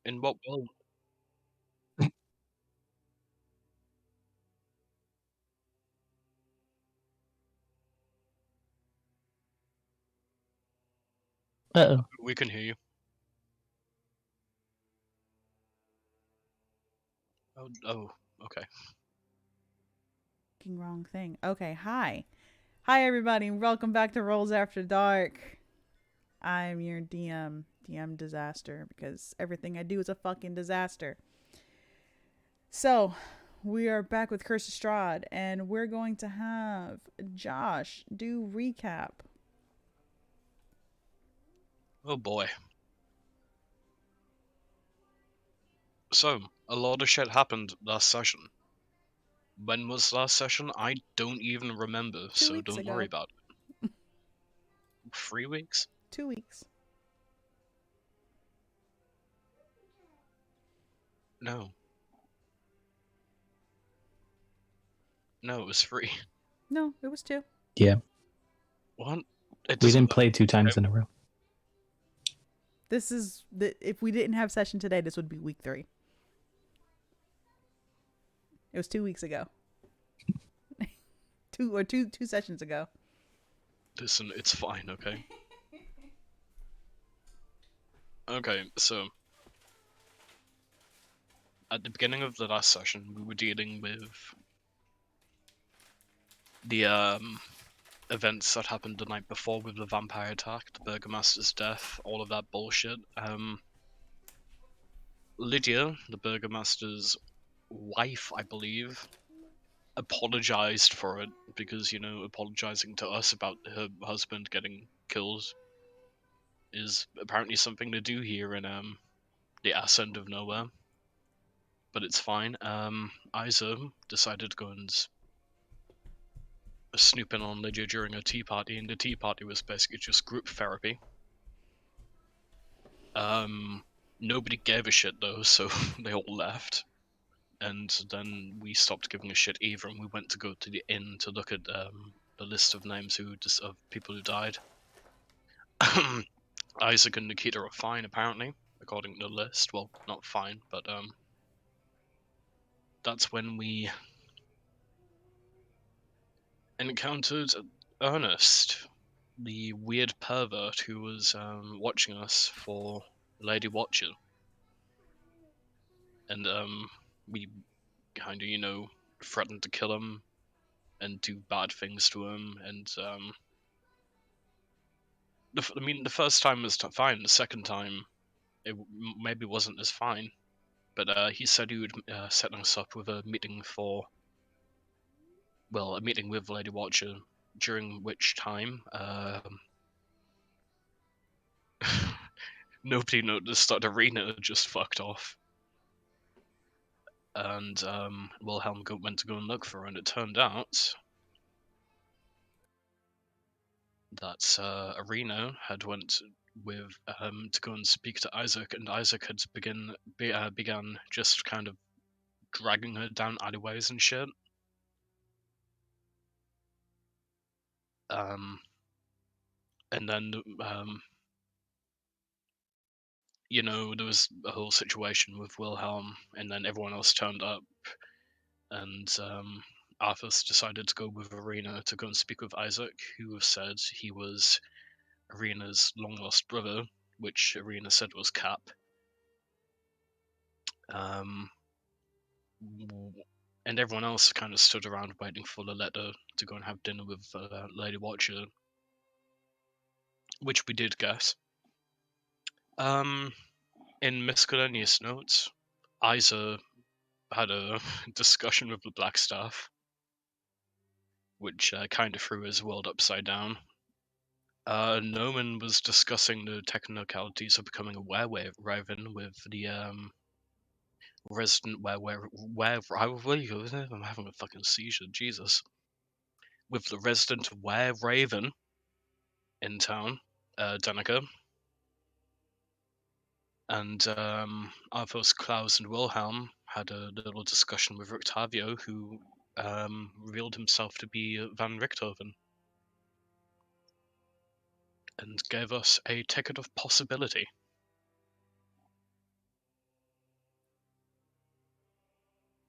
In what world? Uh-oh. We can hear you. Oh, okay. Wrong thing. Okay, hi. Hi, everybody. Welcome back to Rolls After Dark. I'm your DM disaster, because everything I do is a fucking disaster. So, we are back with Curse of Strahd, and we're going to have Josh do recap. Oh boy. So, a lot of shit happened last session. When was last session? I don't even remember, 2 so weeks don't worry ago. about it. 3 weeks? 2 weeks. No. No, it was 3. No, it was 2. Yeah, What? we didn't play 2 times in a row. This is if we didn't have session today, this would be week 3. It was 2 weeks ago. two sessions ago. Listen, it's fine, okay? Okay, so at the beginning of the last session, we were dealing with the events that happened the night before with the vampire attack, the Burgomaster's death, all of that bullshit. Lydia, the Burgomaster's wife, I believe, apologized for it because, you know, apologizing to us about her husband getting killed is apparently something to do here in the ass end of nowhere. But it's fine. Isa decided to go and snoop in on Lydia during a tea party, and the tea party was basically just group therapy. Nobody gave a shit though, so they all left. And then we stopped giving a shit either, and we went to go to the inn to look at the list of names of people who died. Isaac and Nikita are fine, apparently, according to the list. Well, not fine, but that's when we encountered Ernest, the weird pervert who was watching us for Lady Watcher. And we kind of, you know, threatened to kill him and do bad things to him. And the first time was fine. The second time, it maybe wasn't as fine. But he said he would set us up with a meeting a meeting with Lady Watcher, during which time nobody noticed that Arena just fucked off. And Wilhelm went to go and look for her, and it turned out that Arena had went with to go and speak to Isaac, and Isaac had began just kind of dragging her down alleyways and shit. And then you know, there was a whole situation with Wilhelm, and then everyone else turned up, and Arthas decided to go with Arena to go and speak with Isaac, who said he was Arena's long lost brother, which Arena said was Cap. And everyone else kind of stood around waiting for the letter to go and have dinner with Lady Watcher, which we did guess. In miscellaneous notes, Isa had a discussion with the Blackstaff, which kind of threw his world upside down. Noman was discussing the technicalities of becoming a were-raven with the resident I'm having a fucking seizure, Jesus. With the resident were-raven in town, Danica. And Arthos, Klaus, and Wilhelm had a little discussion with Octavio, who revealed himself to be Van Richthofen, and gave us a ticket of possibility.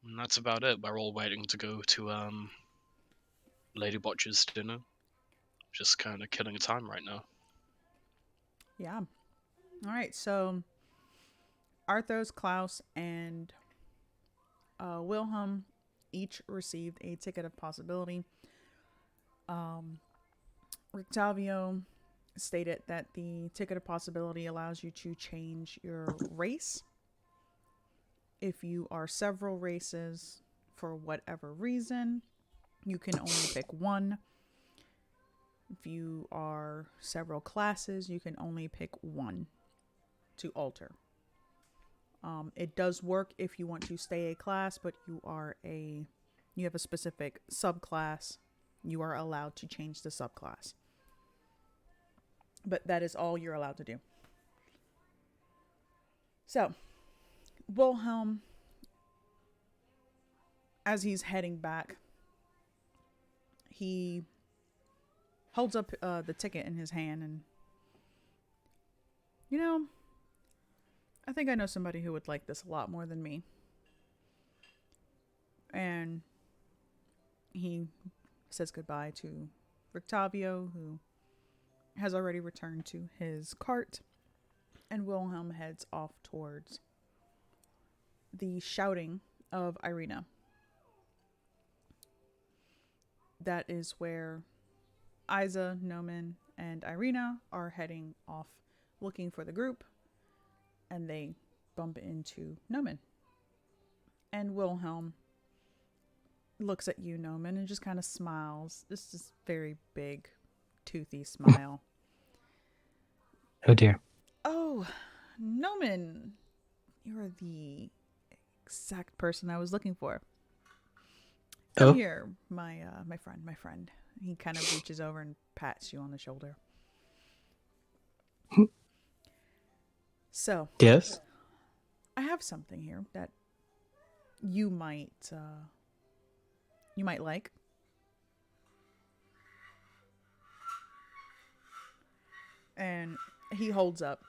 And that's about it. We're all waiting to go to Lady Watcher's dinner. Just kind of killing time right now. Yeah. All right. So Arthos, Klaus, and Wilhelm each received a ticket of possibility. Rictavio stated that the ticket of possibility allows you to change your race. If you are several races for whatever reason, you can only pick one. If you are several classes, you can only pick one to alter. It does work if you want to stay a class, but you have a specific subclass. You are allowed to change the subclass. But that is all you're allowed to do. So, Wilhelm, as he's heading back, he holds up the ticket in his hand and, I think I know somebody who would like this a lot more than me. And he says goodbye to Rictavio, who has already returned to his cart, and Wilhelm heads off towards the shouting of Irina. That is where Isa, Noman, and Irina are heading off looking for the group, and they bump into Noman. And Wilhelm looks at you, Noman, and just kind of smiles. This very big, toothy smile. Oh dear. Oh, Noman, you're the exact person I was looking for. Come here, my friend. He kind of reaches over and pats you on the shoulder. So, Yes? I have something here that you might like. And he holds up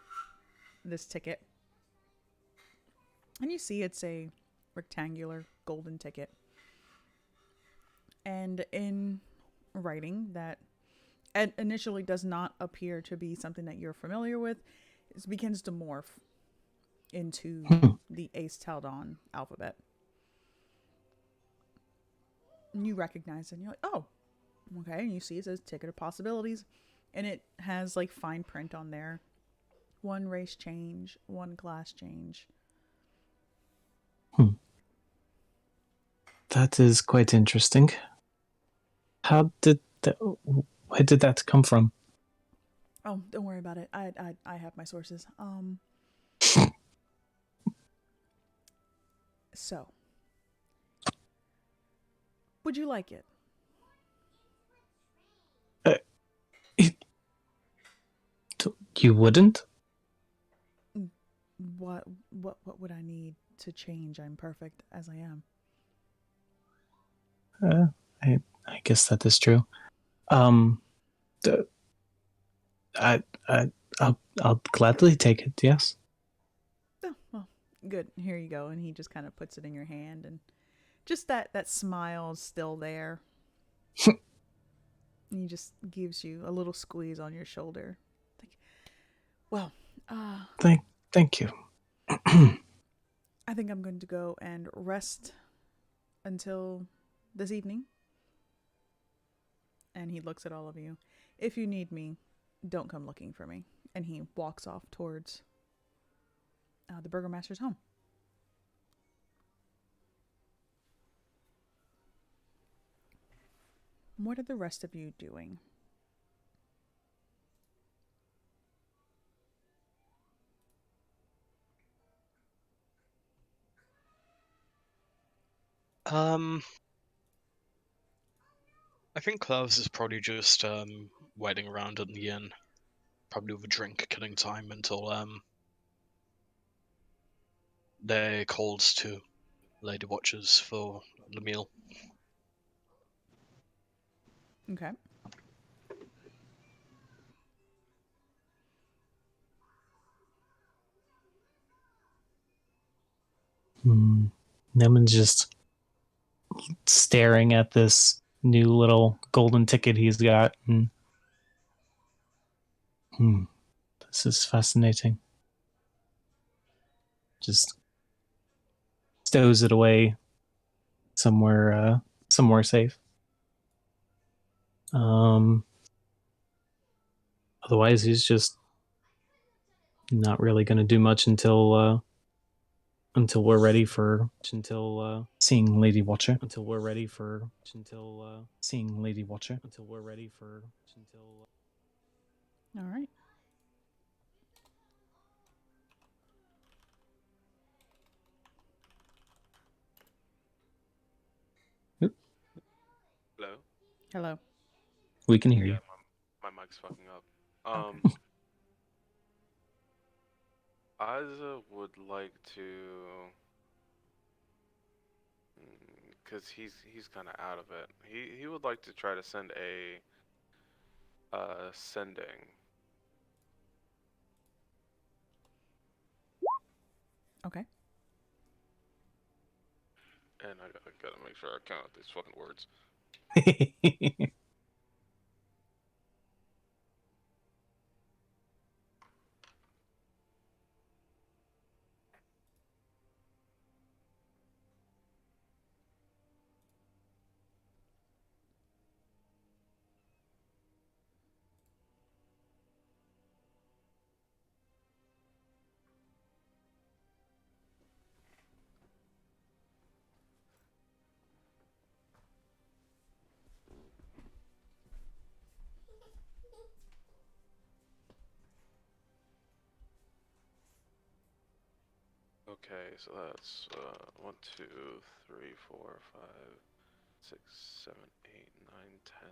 this ticket. And you see it's a rectangular golden ticket. And in writing that initially does not appear to be something that you're familiar with, it begins to morph into the Aes'Taldon alphabet. And you recognize it and you're like, oh, okay. And you see it says ticket of possibilities. And it has like fine print on there. One race change, one class change. That is quite interesting. Where did that come from? Oh, don't worry about it. I have my sources. So, would you like it? You wouldn't? What would I need to change? I'm perfect as I am. I guess that is true. I'll gladly take it. Yes. Oh, well, good. Here you go. And he just kind of puts it in your hand, and just that smile is still there. He just gives you a little squeeze on your shoulder. Like, well, Thank you. I think I'm going to go and rest until this evening. And he looks at all of you. If you need me, don't come looking for me. And he walks off towards the burgomaster's home. What are the rest of you doing? I think Klaus is probably just waiting around in the inn, probably with a drink, killing time until they calls to Lady Watchers for the meal. Okay. Noman's just staring at this new little golden ticket he's got. And, this is fascinating. Just stows it away somewhere safe. Otherwise, he's just not really going to do much until we're ready for seeing Lady Watcher. Until we're ready for seeing Lady Watcher. Until we're ready for All right. Hello? Hello. We can hear you. My mic's fucking up. Okay. Isa would like to, because he's kind of out of it. He would like to try to send a sending. Okay. And I gotta make sure I count these fucking words. Okay, so that's 1, 2, 3, 4, 5, 6, 7, 8, 9, 10.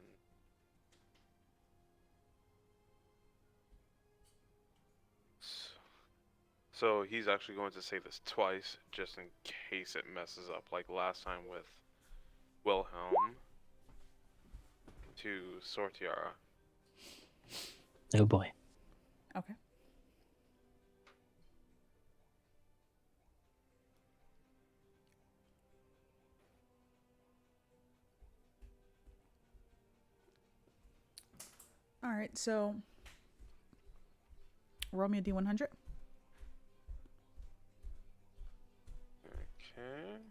So he's actually going to say this twice, just in case it messes up, like last time with Wilhelm to Sortiara. Oh boy. Okay. All right. So roll me a D100. Okay.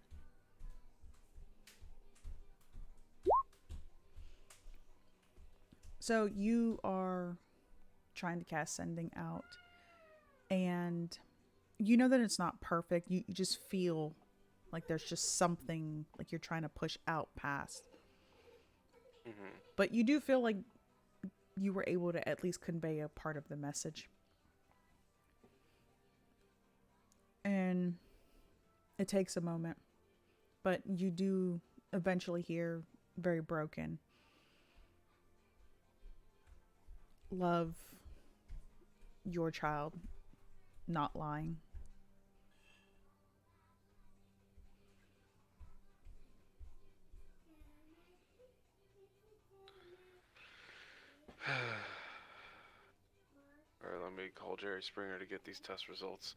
So you are trying to cast sending out, and you know that it's not perfect. You just feel like there's just something like you're trying to push out past. But you do feel like you were able to at least convey a part of the message. And it takes a moment, but you do eventually hear very broken, love your child, not lying. Alright, let me call Jerry Springer to get these test results.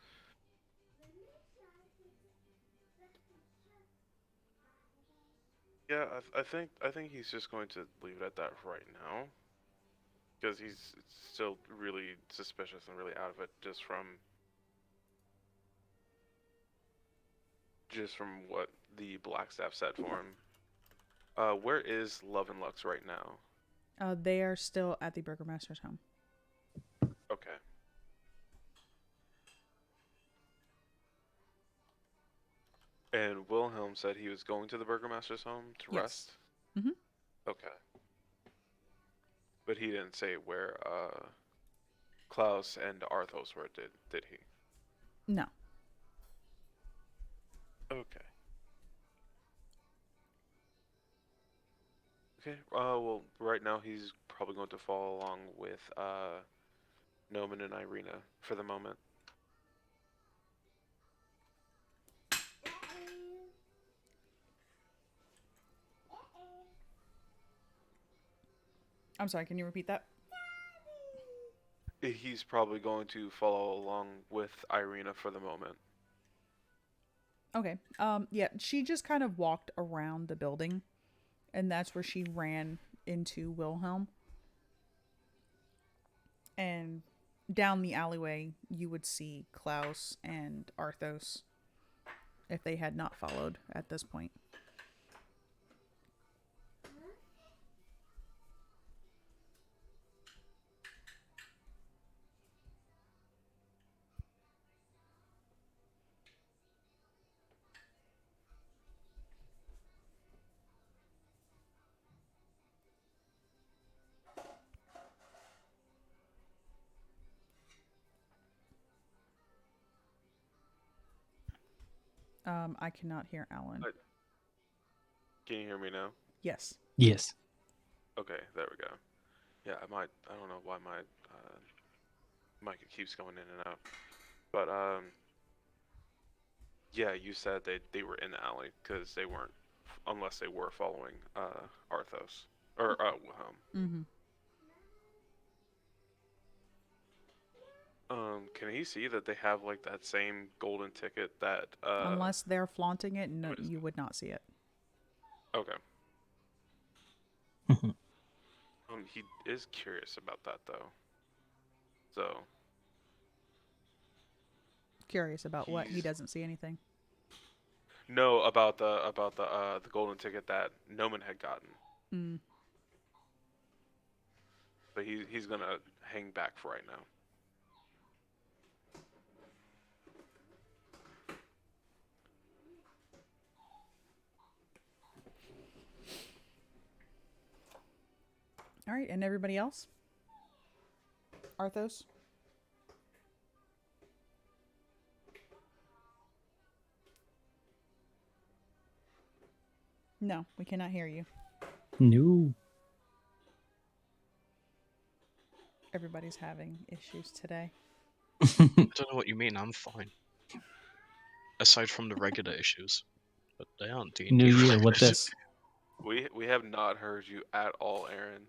Yeah, I think he's just going to leave it at that right now, because he's still really suspicious and really out of it just from what the Blackstaff said for him. Where is Love and Lux right now? They are still at the Burgomaster's home. Okay. And Wilhelm said he was going to the Burgomaster's home to rest? Mm-hmm. Okay. But he didn't say where Klaus and Arthos were, did he? No. Okay. Okay, well, right now he's probably going to follow along with Noman and Irina for the moment. I'm sorry, can you repeat that? He's probably going to follow along with Irina for the moment. Okay. Yeah, she just kind of walked around the building, and that's where she ran into Wilhelm. And down the alleyway, you would see Klaus and Arthos if they had not followed at this point. I cannot hear Alan. Can you hear me now? Yes. Yes. Okay, there we go. Yeah, I don't know why my mic keeps going in and out. But yeah, you said they were in the alley because they weren't, unless they were following Arthos or Wilhelm. Mm-hmm. Can he see that they have like that same golden ticket that Unless they're flaunting it, no, you would not see it. Okay. He is curious about that though. So Curious about what? He doesn't see anything. no, about the golden ticket that Noman had gotten. Mm. But he's gonna hang back for right now. All right, and everybody else? Arthos? No, we cannot hear you. No. Everybody's having issues today. I don't know what you mean. I'm fine. Aside from the regular issues, but they aren't D&D New year, related. what this? We have not heard you at all, Aaron.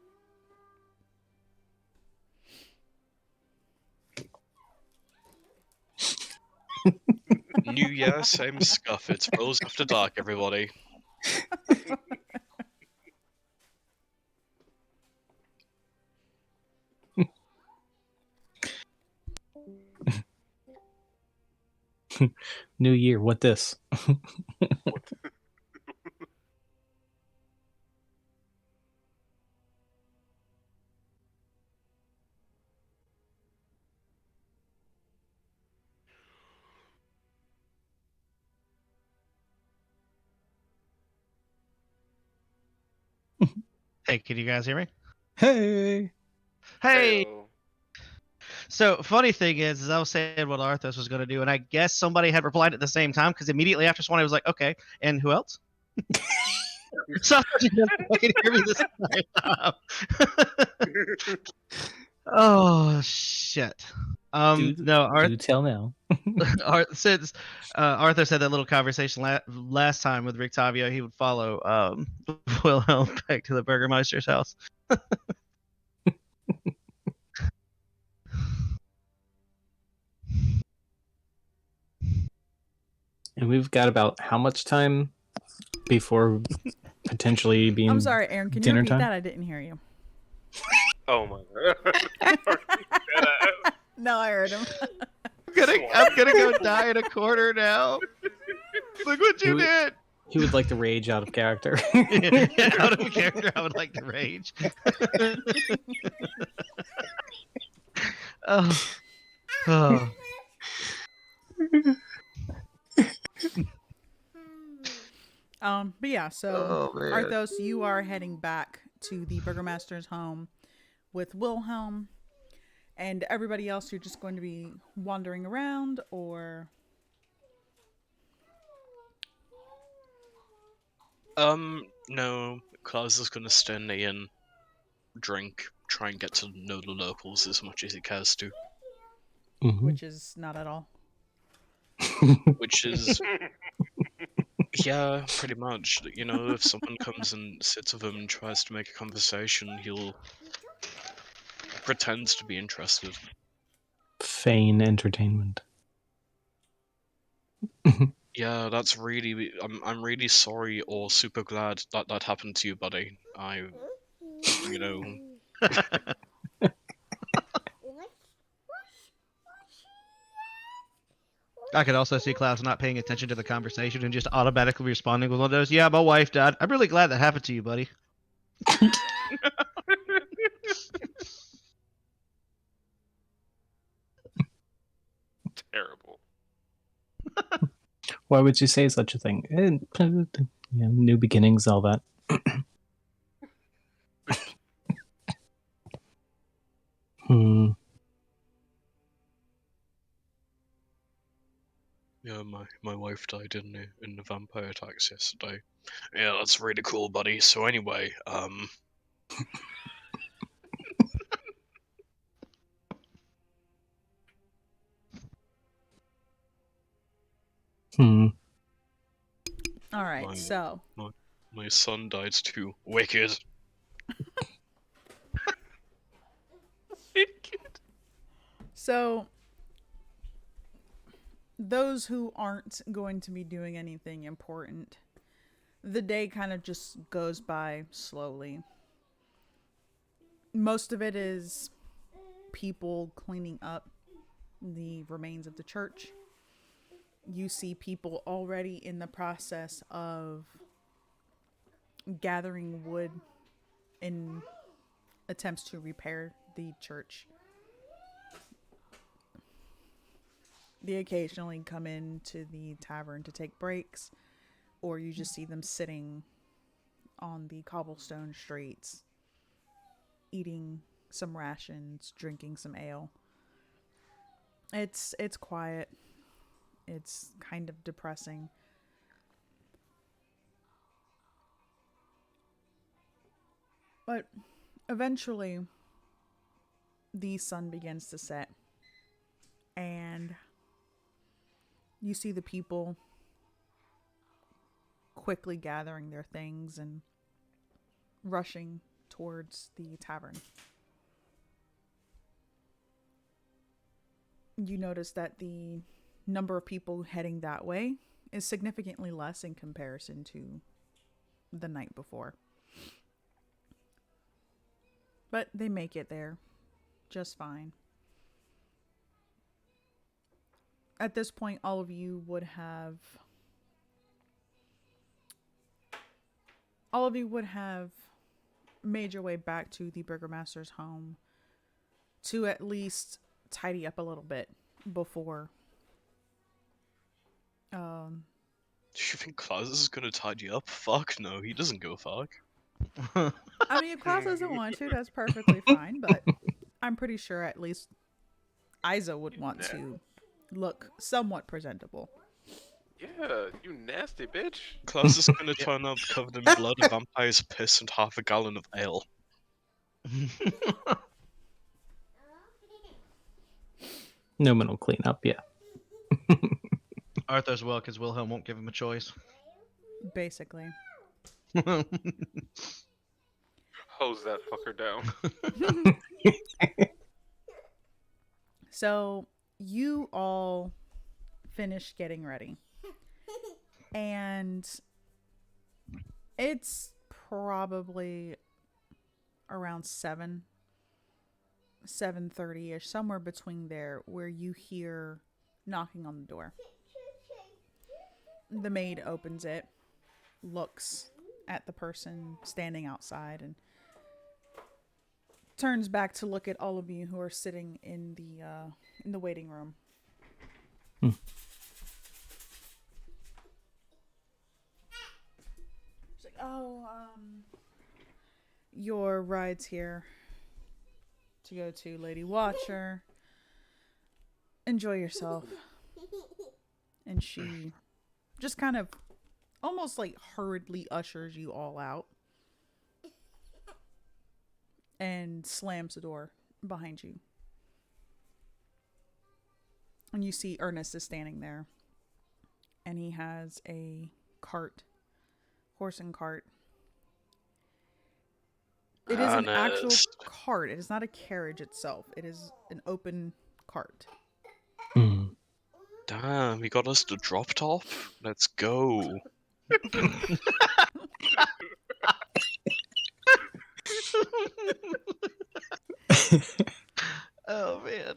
New year, same scuff. It's Rolls After Dark, everybody. New year, what this? Hey, can you guys hear me? Hey. Hey. Heyo. So funny thing is I was saying what Arthos was going to do, and I guess somebody had replied at the same time because immediately after someone was like, "Okay, and who else?" So I thought you guys fucking hear me this time. Oh shit. No, do tell now. since Arthur said that little conversation last time with Rictavio, he would follow Wilhelm back to the Burgermeister's house. And we've got about how much time before potentially being I'm sorry, Aaron. Can you dinner repeat time? that? I didn't hear you. Oh my god. No, I heard him. I'm gonna go die in a corner now. Look what you did. He would like to rage out of character. Out of character, I would like to rage. Oh. Oh. But yeah, so Oh, man. Arthos, you are heading back to the Burgermaster's home with Wilhelm, and everybody else. You're just going to be wandering around, or No. Klaus is gonna stay in the inn, drink, try and get to know the locals as much as he cares to. Mhm. which is not at all. Which is, yeah, pretty much. You know, if someone comes and sits with him and tries to make a conversation, he'll pretend to be interested. Feign entertainment. Yeah, that's really. I'm really sorry or super glad that that happened to you, buddy. You know, I could also see Klaus not paying attention to the conversation and just automatically responding with one of those, "Yeah, my wife died. I'm really glad that happened to you, buddy." Terrible. Why would you say such a thing? Yeah, new beginnings, all that. Hmm. yeah, my wife died in the vampire attacks yesterday. Yeah, that's really cool, buddy. So anyway, Hmm. All right, my so my son died too. Wicked. so those who aren't going to be doing anything important, the day kind of just goes by slowly. Most of it is people cleaning up the remains of the church. You see people already in the process of gathering wood in attempts to repair the church. They occasionally come into the tavern to take breaks, or you just see them sitting on the cobblestone streets, eating some rations, drinking some ale. It's quiet. It's kind of depressing. But eventually, the sun begins to set, and you see the people quickly gathering their things and rushing towards the tavern. You notice that the number of people heading that way is significantly less in comparison to the night before. But they make it there just fine. At this point, all of you would have made your way back to the burgomaster's home to at least tidy up a little bit before Do you think Klaus is gonna tidy up? Fuck no, he doesn't go fuck. I mean, if Klaus doesn't want to, that's perfectly fine, but I'm pretty sure at least Isa would want to look somewhat presentable. Yeah, you nasty bitch. Klaus is gonna turn up covered in blood, a vampire's piss, and half a gallon of ale. Nominal cleanup, yeah. Arthur's well because Wilhelm won't give him a choice. Basically. Hose that fucker down. So you all finish getting ready. And it's probably around 7:30ish, somewhere between there, where you hear knocking on the door. The maid opens it, looks at the person standing outside, and turns back to look at all of you who are sitting in the waiting room. Hmm. She's like, "Oh, your ride's here to go to Lady Watcher. Enjoy yourself." And she just kind of almost like hurriedly ushers you all out and slams the door behind you. And you see Ernest is standing there, and he has a cart, horse and cart. It is an actual Ernest. cart. It is not a carriage itself. It is an open cart. Hmm. Damn, he got us the drop top. Let's go. Oh man.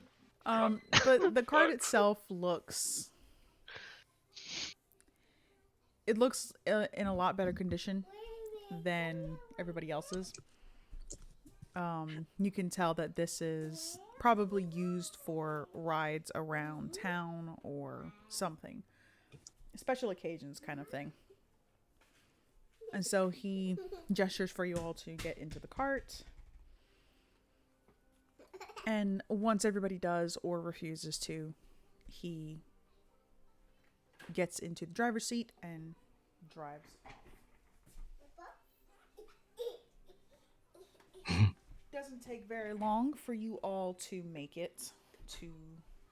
But the cart itself looks. It looks in a lot better condition than everybody else's. You can tell that this is probably used for rides around town or something. Special occasions kind of thing. And so he gestures for you all to get into the cart. And once everybody does or refuses to, he gets into the driver's seat and drives. Doesn't take very long for you all to make it to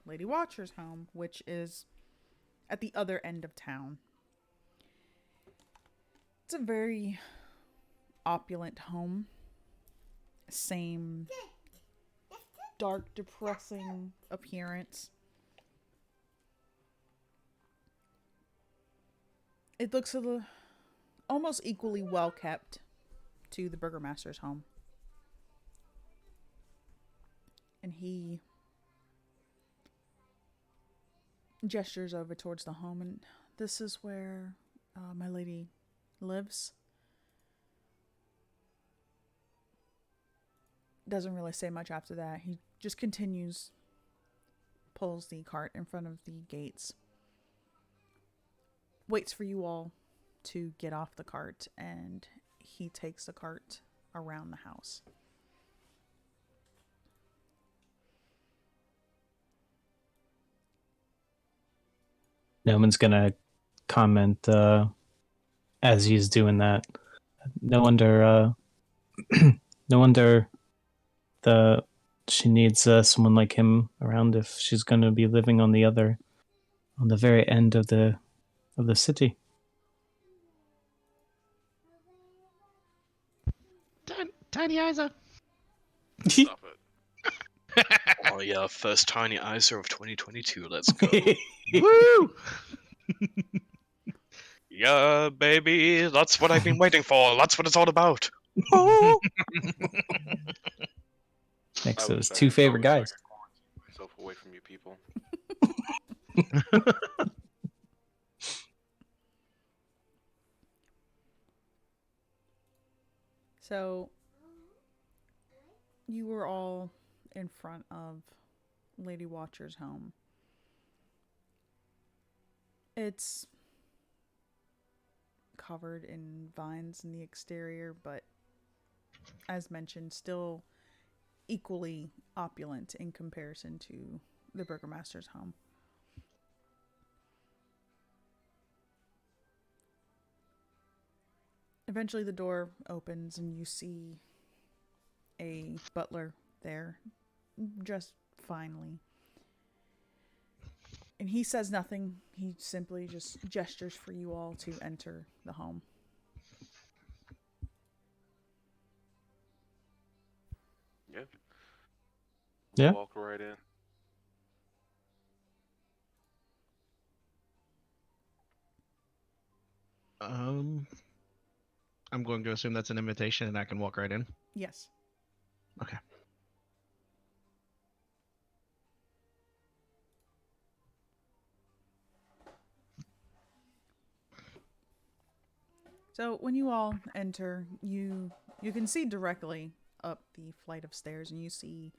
Lady Watcher's home, which is at the other end of town. It's a very opulent home. Same dark, depressing appearance. It looks almost equally well kept to the burgomaster's home. And he gestures over towards the home, and this is where my lady lives. Doesn't really say much after that. He just continues, pulls the cart in front of the gates, waits for you all to get off the cart, and he takes the cart around the house. Noman's gonna comment as he's doing that. No wonder, no wonder she needs someone like him around if she's gonna be living on the very end of the city. Tiny Isa. Stop it. Oh yeah, first tiny Isa of 2022. Let's go. Woo! Yeah, baby, that's what I've been waiting for. That's what it's all about. Next I to wish his I two had favorite knowledge guys. so I could quarantine myself away from you people. So, you were all in front of Lady Watcher's home. It's covered in vines in the exterior, but as mentioned, still equally opulent in comparison to the burgomaster's home. Eventually the door opens and you see a butler there, dressed finely. And he says nothing. He simply just gestures for you all to enter the home. Yeah. Yeah. Walk right in. I'm going to assume that's an invitation and I can walk right in. Yes. Okay. So when you all enter, you can see directly up the flight of stairs, and you see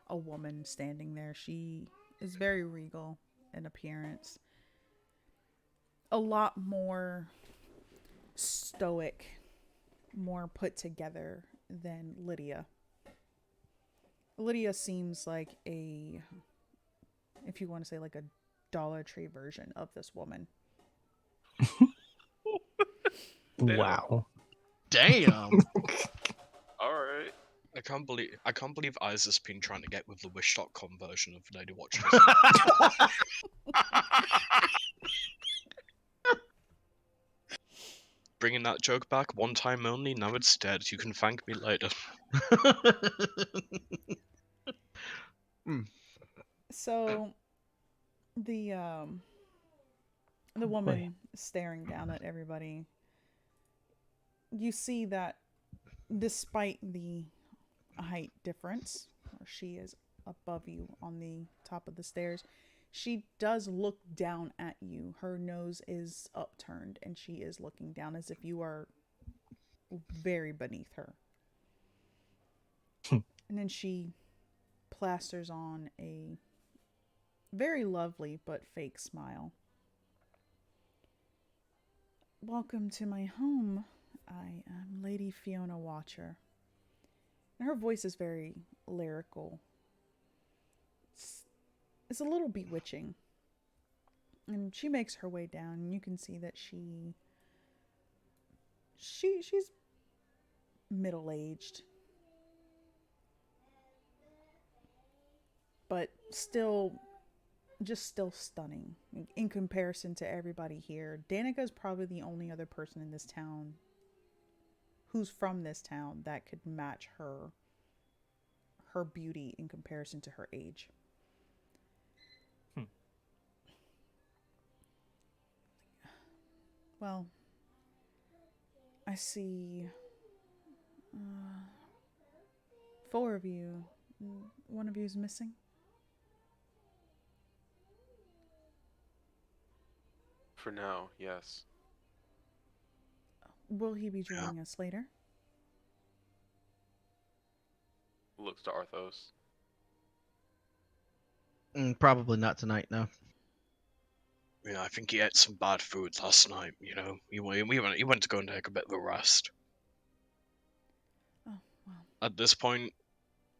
a woman standing there. She is very regal in appearance. A lot more stoic, more put together than Lydia. Lydia seems like a, if you want to say like a Dollar Tree version of this woman. Damn. Wow. Damn. All right. I can't believe Isa's been trying to get with the Wish.com version of Lady Watcher. Bringing that joke back one time only. Now it's dead. You can thank me later. So the The boy. woman staring down at everybody. You see that despite the height difference, or she is above you on the top of the stairs, she does look down at you. Her nose is upturned and she is looking down as if you are very beneath her. And then she plasters on a very lovely but fake smile. Welcome to my home. I am Lady Fiona Watcher. And her voice is very lyrical. It's a little bewitching. And she makes her way down, and you can see that she's middle-aged. But still stunning in comparison to everybody here. Danica is probably the only other person in this town who's from this town that could match her beauty in comparison to her age. Well, I see 4 of you. One of you is missing. For now, yes. Will he be joining us later? Looks to Arthos. Probably not tonight, no. Yeah, I think he ate some bad food last night. You know, he went to go and take a bit of a rest. Oh, well. At this point,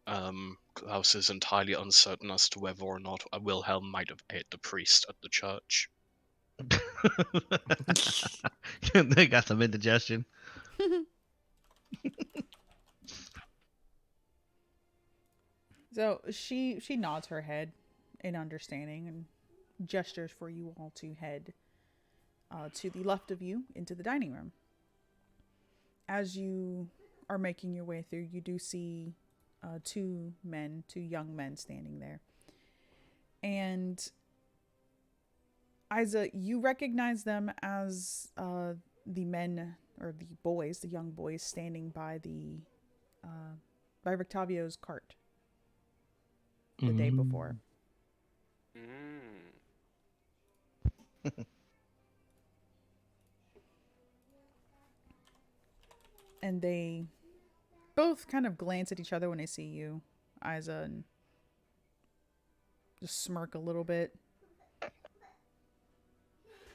Klaus is entirely uncertain as to whether or not Wilhelm might have ate the priest at the church. They got some indigestion. So she nods her head in understanding and gestures for you all to head to the left of you into the dining room. As you are making your way through, you do see 2 young men standing there. And Isa, you recognize them as the men, or the young boys standing by by Rictavio's cart the day before. And they both kind of glance at each other when they see you, Isa, and just smirk a little bit.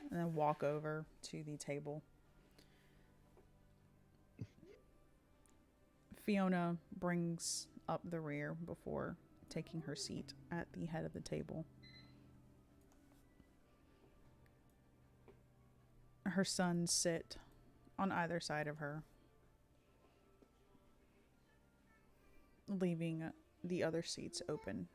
And then walk over to the table. Fiona brings up the rear before taking her seat at the head of the table. Her sons sit on either side of her, leaving the other seats open.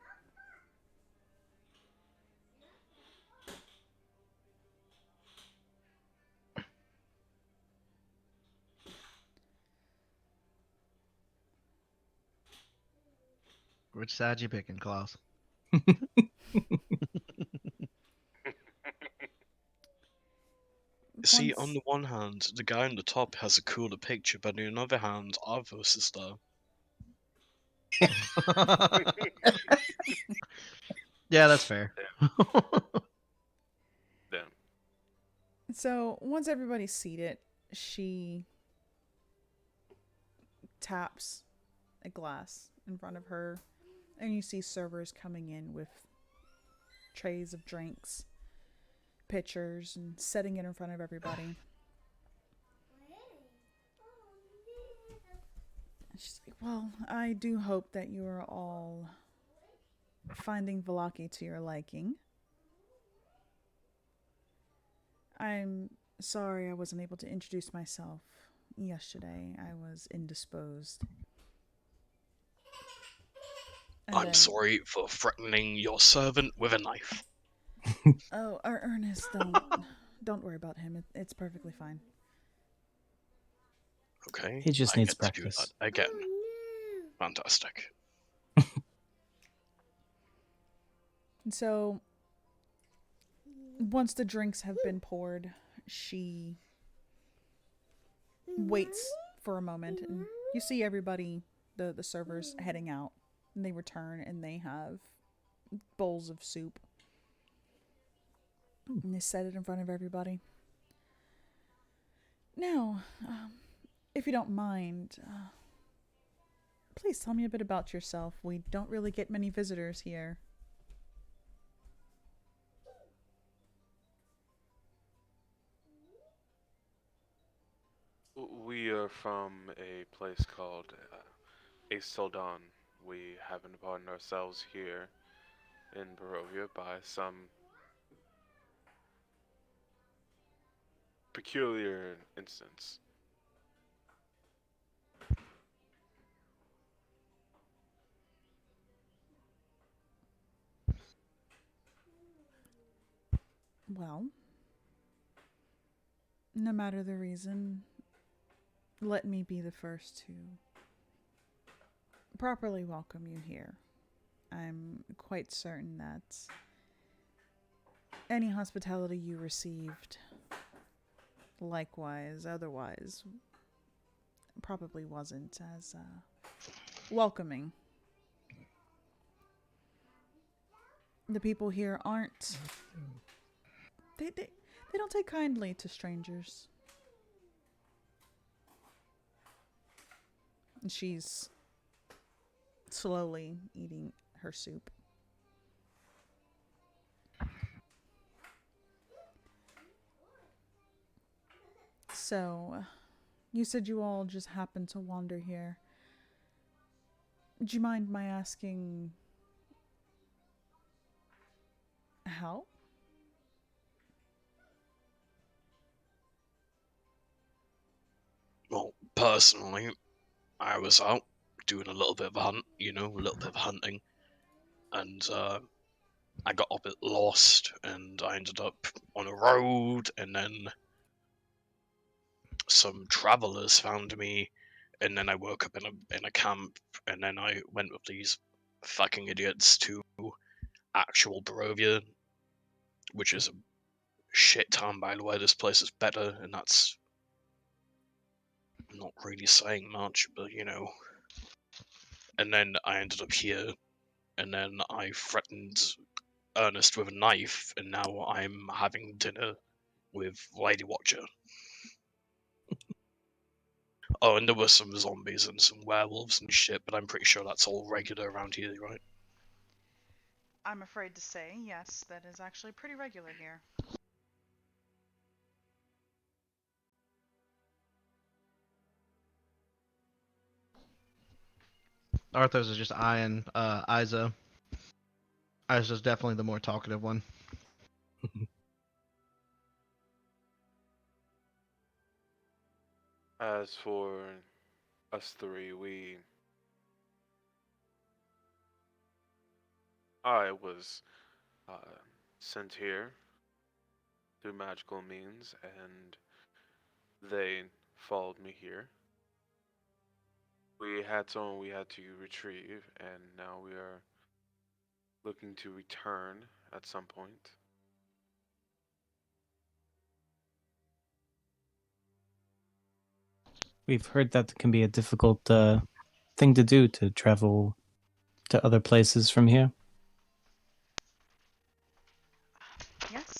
Which side you picking, Klaus? See, on the one hand, the guy on the top has a cooler picture, but on the other hand, Arthos is there. Yeah, that's fair. Damn. So once everybody's seated, she taps a glass in front of her, and you see servers coming in with trays of drinks, pitchers, and setting it in front of everybody. She's like, well, I do hope that you are all finding Velaki to your liking. I'm sorry I wasn't able to introduce myself yesterday. I was indisposed. And I'm sorry for threatening your servant with a knife. Oh, Ernest, don't worry about him. It's perfectly fine. Okay. He just I needs get to do practice. that again. Fantastic. And so Once the drinks have been poured, she waits for a moment, and you see everybody, the servers, heading out. And they return, and they have bowls of soup. And they set it in front of everybody. Now, if you don't mind, please tell me a bit about yourself. We don't really get many visitors here. We are from a place called Aes'Taldon. We happen upon ourselves here in Barovia by some peculiar instance. Well, no matter the reason, let me be the first to properly welcome you here. I'm quite certain that any hospitality you received, likewise, otherwise, probably wasn't as welcoming. The people here aren't. They don't take kindly to strangers. And she's slowly eating her soup. So, you said you all just happened to wander here. Do you mind my asking how? Well, personally, I was out doing a little bit of a hunt, a little bit of hunting, and I got a bit lost, and I ended up on a road, and then some travelers found me, and then I woke up in a camp, and then I went with these fucking idiots to actual Barovia, which is a shit town, by the way. This place is better, and that's not really saying much, but And then I ended up here, and then I threatened Ernest with a knife, and now I'm having dinner with Lady Watcher. Oh, and there were some zombies and some werewolves and shit, but I'm pretty sure that's all regular around here, right? I'm afraid to say, yes, that is actually pretty regular here. Arthos is just eyeing Isa. Isa's definitely the more talkative one. As for us three, I was sent here through magical means, and they followed me here. We had someone we had to retrieve, and now we are looking to return at some point. We've heard that can be a difficult thing to do, to travel to other places from here. Yes,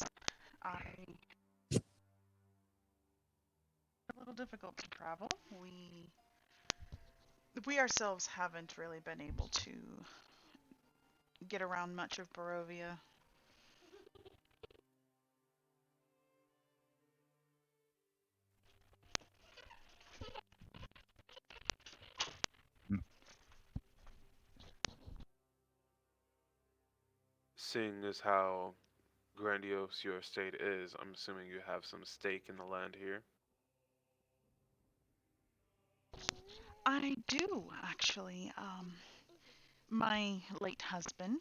a little difficult to travel. We ourselves haven't really been able to get around much of Barovia. Seeing as how grandiose your estate is, I'm assuming you have some stake in the land here. I do, actually. My late husband,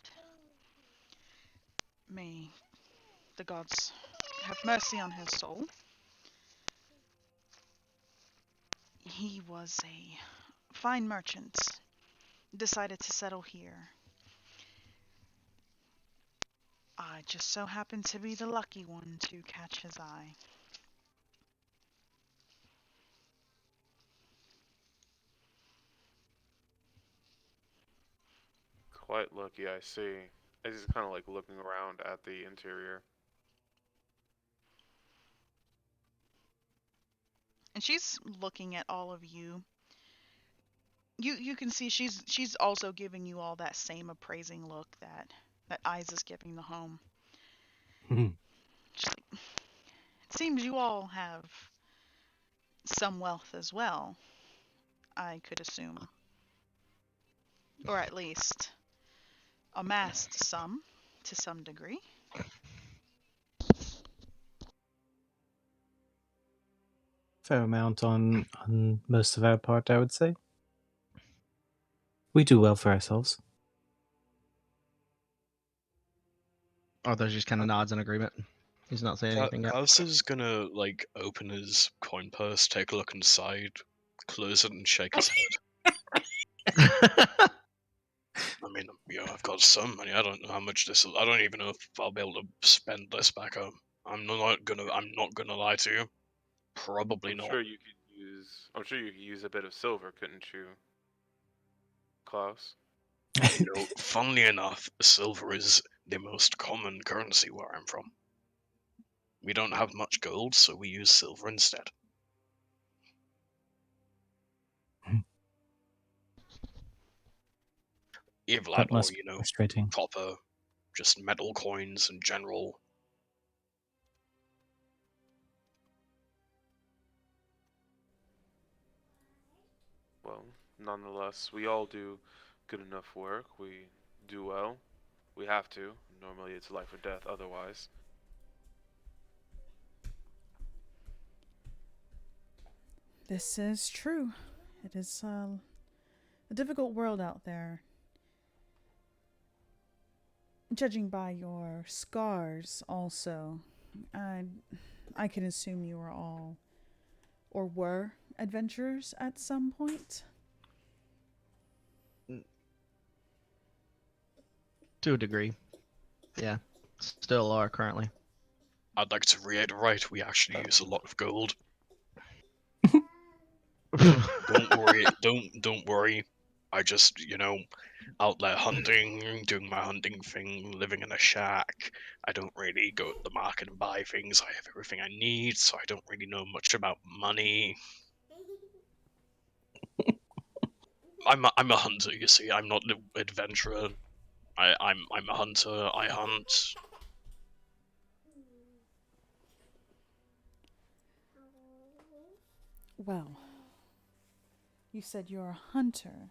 may the gods have mercy on his soul. He was a fine merchant, decided to settle here. I just so happen to be the lucky one to catch his eye. Quite lucky, I see. As he's kind of like looking around at the interior. And she's looking at all of you. You can see she's also giving you all that same appraising look that Eyes is giving the home. She's like, it seems you all have some wealth as well, I could assume. Or at least amassed some, to some degree. Fair amount on most of our part, I would say. We do well for ourselves. Arthur's just kind of nods in agreement. He's not saying anything yet. House is gonna like open his coin purse, take a look inside, close it, and shake his head. I mean, yeah, I've got some money. I don't know how much this is. I don't even know if I'll be able to spend this back home. I'm not gonna lie to you. Probably I'm not. sure you could use a bit of silver, couldn't you, Klaus? You know, funnily enough, silver is the most common currency where I'm from. We don't have much gold, so we use silver instead. Evil That or, must be frustrating. copper, just metal coins in general. Well, nonetheless, we all do good enough work. We do well. We have to. Normally it's life or death otherwise. This is true. It is a difficult world out there. Judging by your scars, also, I can assume you are all, or were, adventurers at some point. To a degree. Yeah. Still are currently. I'd like to reiterate, we actually use a lot of gold. Don't worry, don't worry. I just, out there hunting, doing my hunting thing, living in a shack. I don't really go to the market and buy things. I have everything I need, so I don't really know much about money. I'm a hunter, you see. I'm not an adventurer. I'm a hunter. I hunt. Well, you said you're a hunter.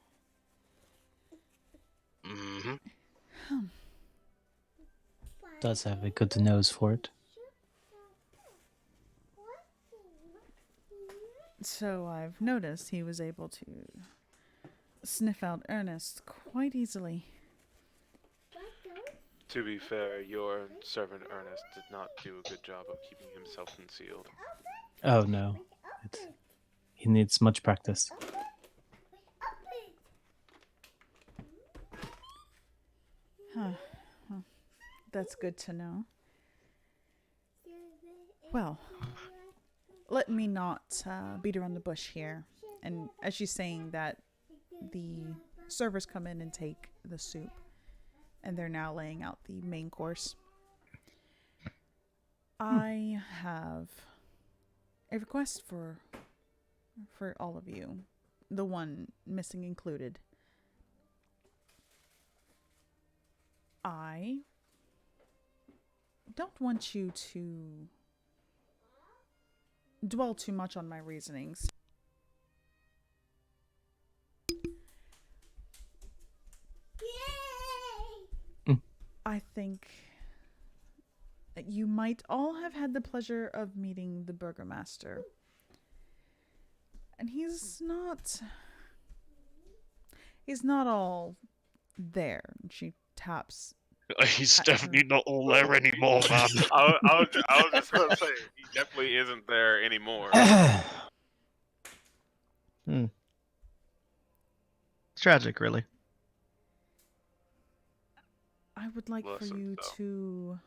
Mm-hmm. Does have a good nose for it. So I've noticed he was able to sniff out Ernest quite easily. To be fair, your servant Ernest did not do a good job of keeping himself concealed. Oh no. He needs much practice. Huh. Well, that's good to know. Well, let me not beat around the bush here. And as she's saying that, the servers come in and take the soup. And they're now laying out the main course. I have a request for all of you. The one missing included. I don't want you to dwell too much on my reasonings. I think that you might all have had the pleasure of meeting the burgomaster. And he's not all there. She taps. He's definitely not all there anymore, man. I was just gonna say, he definitely isn't there anymore. It's tragic, really. I would like for Listen, you though. to...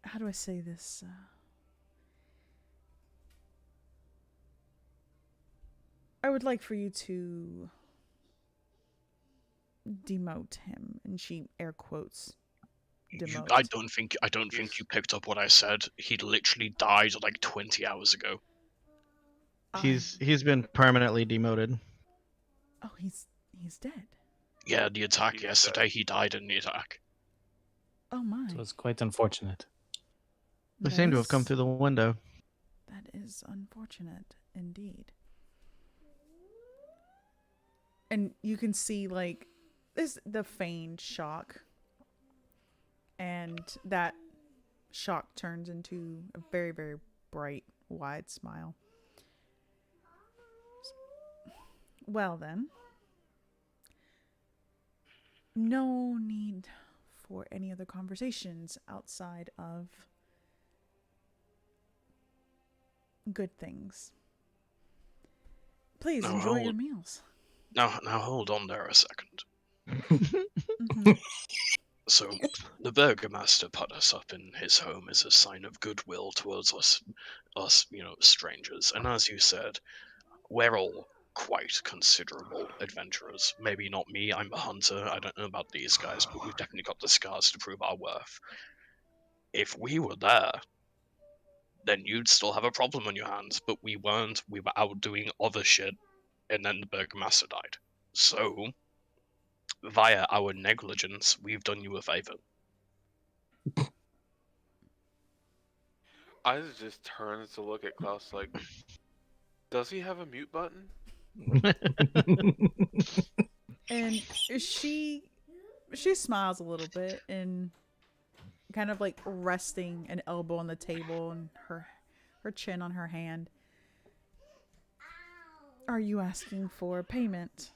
How do I say this? I would like for you to demote him, and she air quotes demote. I don't think you picked up what I said. He literally died like 20 hours ago. He's been permanently demoted. Oh, he's dead. Yeah, the attack He's yesterday, he died in the attack. Oh my. So it's quite unfortunate. They That seem to have come is- through the window. That is unfortunate indeed. And you can see like this the feigned shock. And that shock turns into a very, very bright, wide smile. Well then. No need for any other conversations outside of good things. Please Now enjoy your hold- meals. Now hold on there a second. Mhm. So, the Burgomaster put us up in his home as a sign of goodwill towards us, strangers. And as you said, we're all quite considerable adventurers. Maybe not me, I'm a hunter, I don't know about these guys, but we've definitely got the scars to prove our worth. If we were there, then you'd still have a problem on your hands, but we weren't. We were out doing other shit, and then the Burgomaster died. So, via our negligence, we've done you a favor. I just turns to look at Klaus like, does he have a mute button? And she smiles a little bit and kind of like resting an elbow on the table and her chin on her hand. Are you asking for payment?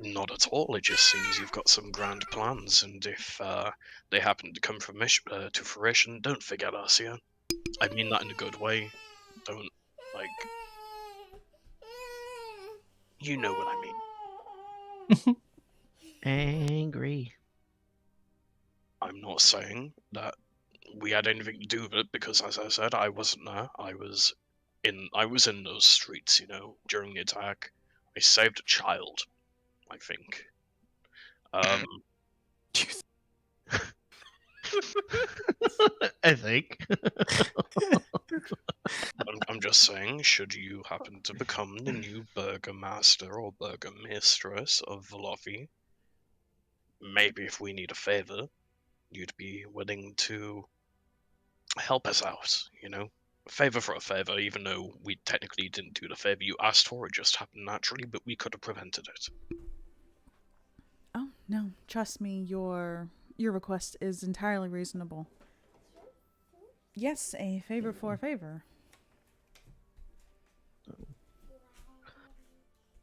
Not at all. It just seems you've got some grand plans, and if they happen to come to fruition, don't forget us, yeah? I mean that in a good way. Don't, like... You know what I mean. Angry. I'm not saying that we had anything to do with it, because as I said, I wasn't there. I was in those streets, during the attack. I saved a child, I think. I think. I'm just saying, should you happen to become the new burgomaster or burgomistress of Velofi, maybe if we need a favor, you'd be willing to help us out, A favor for a favor, even though we technically didn't do the favor you asked for, it just happened naturally, but we could have prevented it. Oh, no. Trust me, your request is entirely reasonable. Yes, a favor for a favor.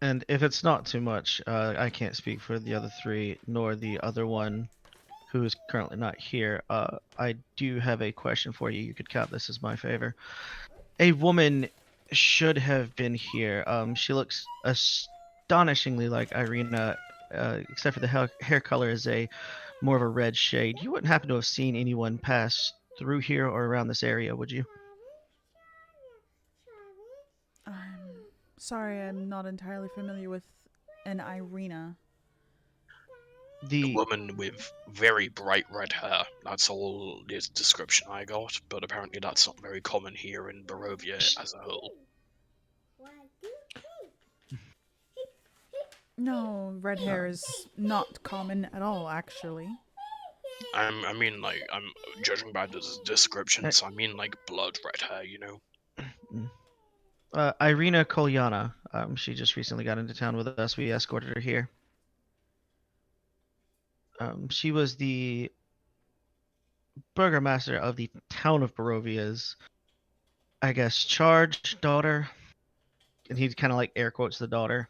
And if it's not too much, I can't speak for the other three, nor the other one who is currently not here. I do have a question for you. You could count this as my favor. A woman should have been here. She looks astonishingly like Irina, except for the hair color is more of a red shade. You wouldn't happen to have seen anyone pass through here or around this area, would you? I'm sorry, I'm not entirely familiar with an Irina. A woman with very bright red hair. That's all the description I got, but apparently that's not very common here in Barovia as a whole. No, red hair is not common at all, actually. I'm judging by the descriptions, I mean like blood red hair, Irina Kolyana. She just recently got into town with us. We escorted her here. She was the burgomaster of the town of Barovia's, I guess, charge daughter. And he kind of like air quotes the daughter.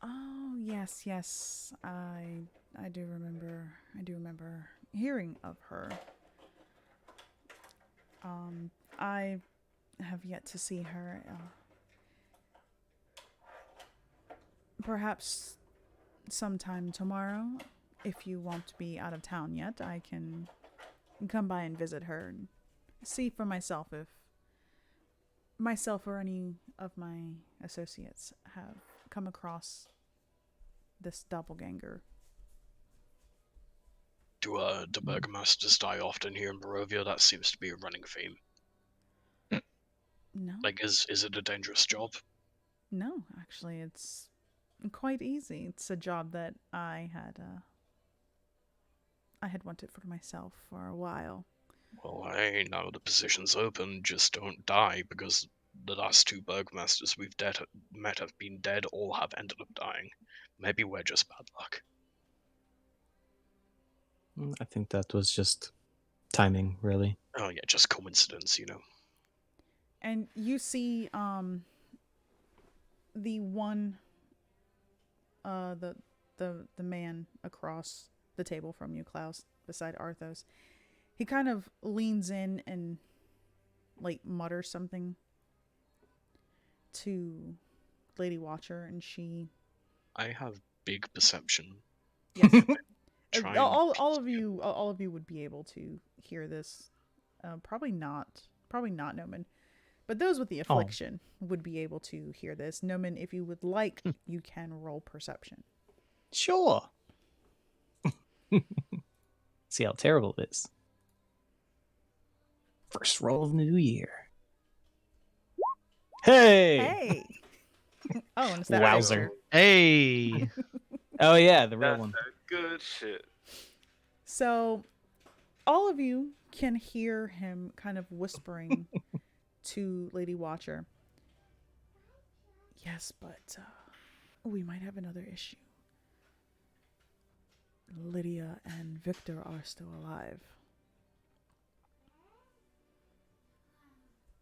Oh, yes. I do remember. I do remember hearing of her. I have yet to see her. perhaps sometime tomorrow, if you won't be out of town yet, I can come by and visit her and see for myself if myself or any of my associates have come across this doppelganger. Do burgomasters die often here in Barovia? That seems to be a running theme. No, Like, is it a dangerous job? no, actually, it's quite easy. It's a job that I had wanted for myself for a while. Well, hey, now the position's open. Just don't die, because the last two burgomasters we've met have been dead or have ended up dying. Maybe we're just bad luck. I think that was just timing, really. Oh yeah, just coincidence, you know. And you see the one the man across the table from you, Klaus, beside Arthos. He kind of leans in and like mutters something to Lady Watcher, and she I have big perception. yes. Try all of you would be able to hear this. Probably not Noman, but those with the affliction would be able to hear this. Noman, if you would like, you can roll perception. Sure. See how terrible it is. First roll of the new year. Hey! Oh, and it's that Wowzer. Hey. Oh yeah, the real That's one. that good shit. So, all of you can hear him kind of whispering to Lady Watcher. Yes, but we might have another issue. Lydia and Victor are still alive.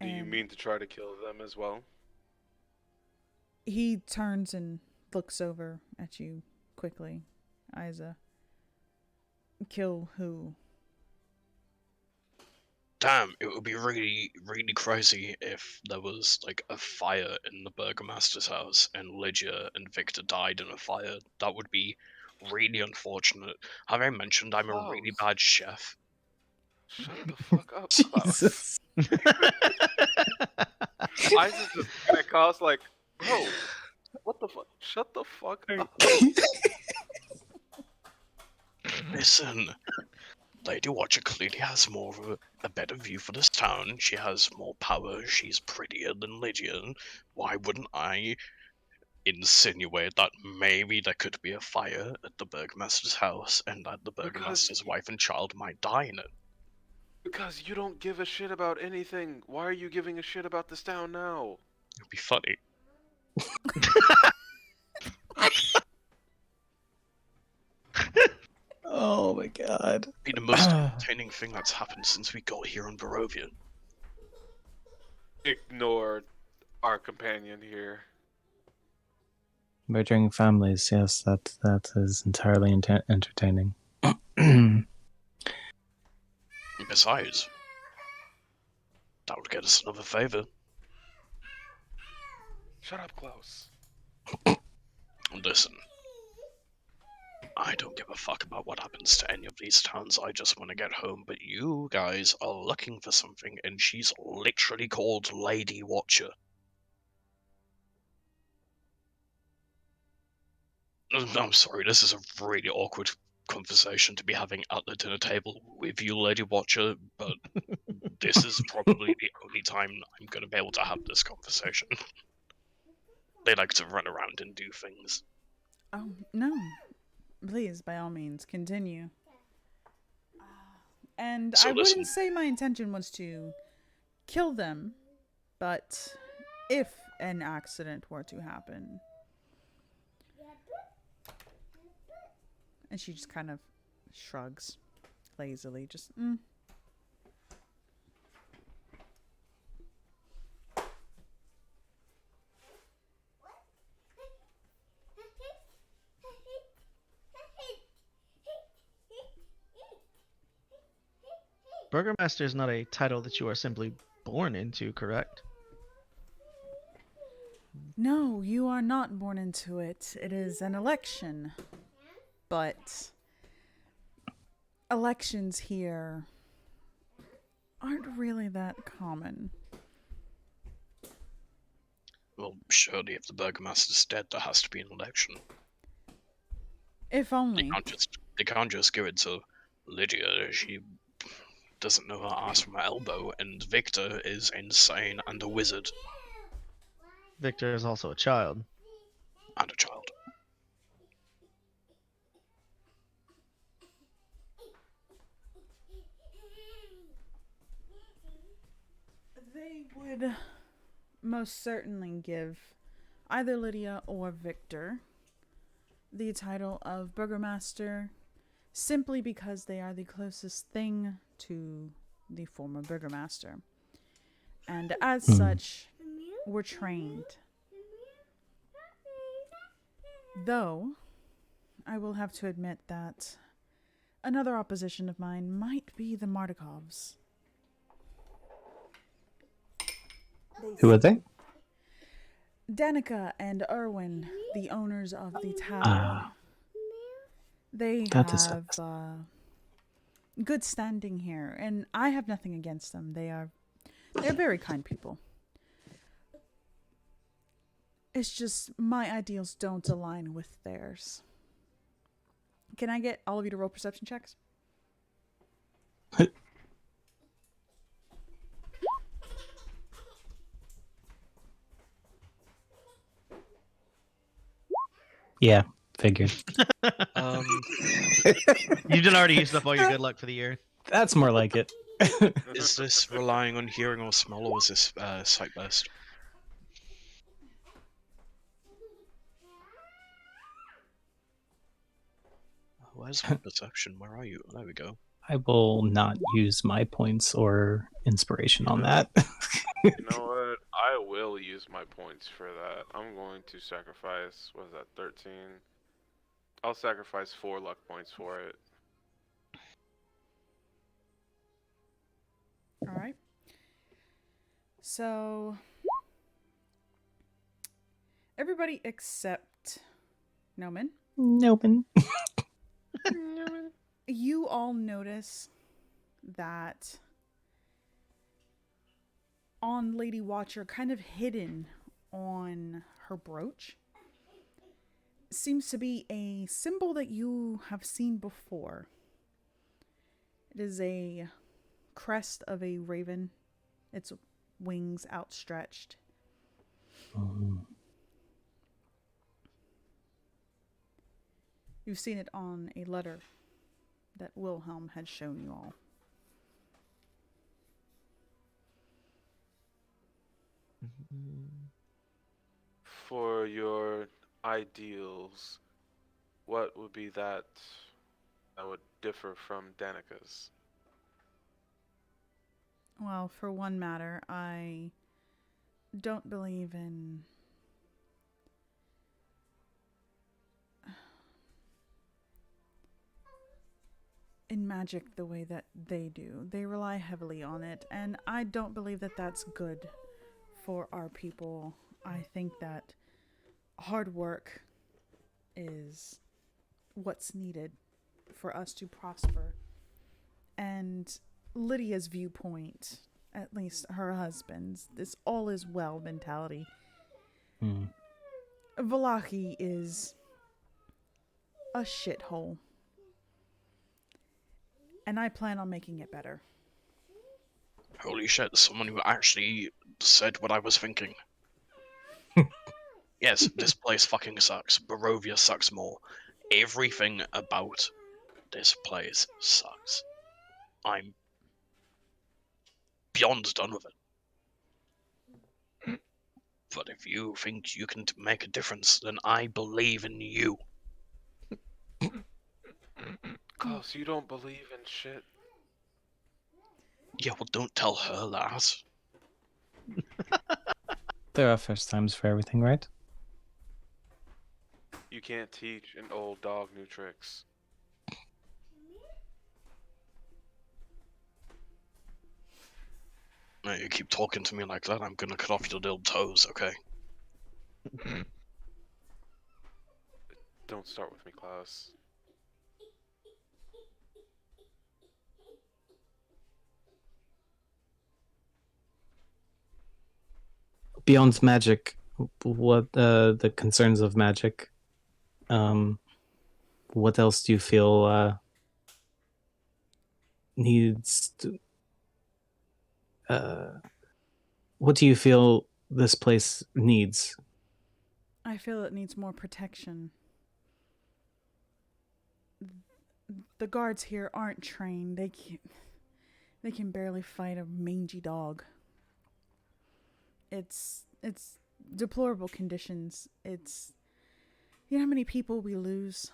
Do you And mean to try to kill them as well? he turns and looks over at you quickly. Isa. Kill who? Damn, it would be really, really crazy if there was like a fire in the burgomaster's house and Lydia and Victor died in a fire. That would be really unfortunate. Have I mentioned I'm a really Klaus. bad chef? Shut the fuck up, Klaus. Jesus. Isaac's just looking at Klaus like, bro, what the fuck? Shut the fuck up. Listen, Lady Watcher clearly has more of a better view for this town. She has more power. She's prettier than Lydia. Why wouldn't I insinuate that maybe there could be a fire at the burgomaster's house and that the burgomaster's wife and child might die in it? Because you don't give a shit about anything. Why are you giving a shit about this town now? It'd be funny. Oh my god. Be the most entertaining thing that's happened since we got here in Barovia. Ignore our companion here. Murdering families, yes, that is entirely entertaining. Besides, that would get us another favor. Shut up, Klaus. Listen, I don't give a fuck about what happens to any of these towns. I just want to get home. But you guys are looking for something, and she's literally called Lady Watcher. I'm sorry, this is a really awkward conversation to be having at the dinner table with you, Lady Watcher, but this is probably the only time I'm going to be able to have this conversation. They like to run around and do things. Oh, no. Please, by all means, continue. And So I listen. wouldn't say my intention was to kill them, but if an accident were to happen. And she just kind of shrugs lazily, just, Burgermaster is not a title that you are simply born into, correct? No, you are not born into it. It is an election. But elections here aren't really that common. Well, surely if the burgomaster's dead, there has to be an election. If They only. can't just give it to Lydia. She doesn't know her ass from her elbow, and Victor is insane and a wizard Victor is also a child. and a child. They would most certainly give either Lydia or Victor the title of Burgomaster simply because they are the closest thing to the former Burgomaster. And as such, were trained. Though, I will have to admit that another opposition of mine might be the Mardikovs. Who are they? Danica and Erwin, the owners of the tavern. Ah, They that is have good standing here, and I have nothing against them. They're very kind people. It's just my ideals don't align with theirs. Can I get all of you to roll perception checks? yeah, figured. You did already use up all your good luck for the year. That's more like it. Is this relying on hearing or smell, or is this sight burst? Where's my perception? Where are you? There we go. I will not use my points or inspiration on that. You know what? I will use my points for that. I'm going to sacrifice, what is that, 13? I'll sacrifice 4 luck points for it. All right. So, everybody except Noman, Nope. you all notice that on Lady Watcher, kind of hidden on her brooch, seems to be a symbol that you have seen before. It is a crest of a raven, its wings outstretched. You've seen it on a letter that Wilhelm had shown you all. For your ideals, what would be that would differ from Danica's? Well, for one matter, I don't believe in magic the way that they do. They rely heavily on it, and I don't believe that that's good for our people. I think that hard work is what's needed for us to prosper. And Lydia's viewpoint, at least her husband's, this all is well mentality. Valachi is a shithole. And I plan on making it better. Holy shit, someone who actually said what I was thinking. Yes, this place fucking sucks. Barovia sucks more. Everything about this place sucks. I'm beyond done with it. But if you think you can make a difference, then I believe in you. Oh, so you don't believe in shit? Yeah, well, don't tell her that. There are first times for everything, right? You can't teach an old dog new tricks. Now, you keep talking to me like that, I'm gonna cut off your little toes, okay? Don't start with me, Klaus. Beyond magic, what the concerns of magic? What else do you feel needs? What do you feel this place needs? I feel it needs more protection. The guards here aren't trained. They can barely fight a mangy dog. It's deplorable conditions. You know how many people we lose?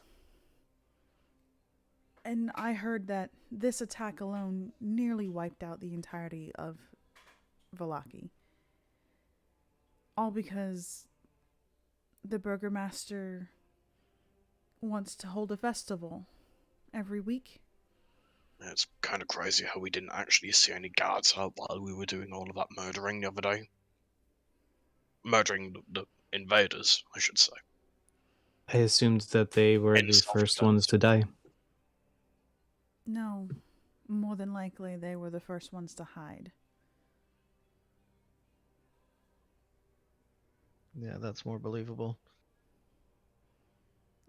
And I heard that this attack alone nearly wiped out the entirety of Vallaki. All because the burgomaster wants to hold a festival every week. It's kind of crazy how we didn't actually see any guards out while we were doing all of that murdering the other day. Murdering the invaders, I should say. I assumed that they were In the first self-defense. ones to die. No, more than likely they were the first ones to hide. Yeah, that's more believable.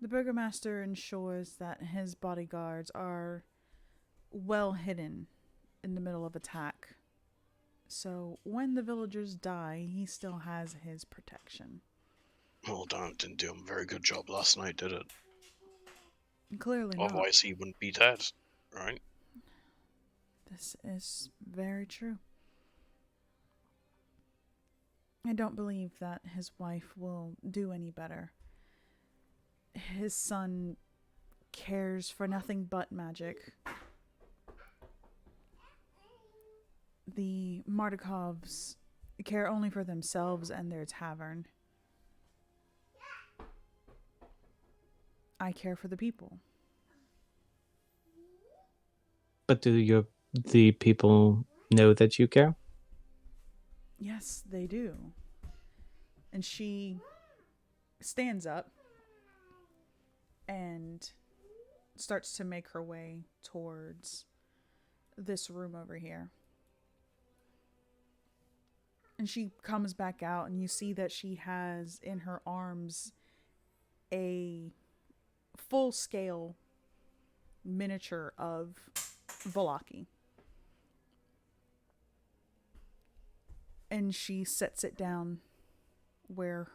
The burgomaster ensures that his bodyguards are well hidden in the middle of attack. So when the villagers die, he still has his protection. Well, Dan didn't do a very good job last night, did it? Clearly not. Otherwise he wouldn't be dead, right? This is very true. I don't believe that his wife will do any better. His son cares for nothing but magic. The Mardikovs care only for themselves and their tavern. I care for the people. But do the people know that you care? Yes, they do. And she stands up and starts to make her way towards this room over here. And she comes back out, and you see that she has in her arms a full-scale miniature of Vallaki. And she sets it down where,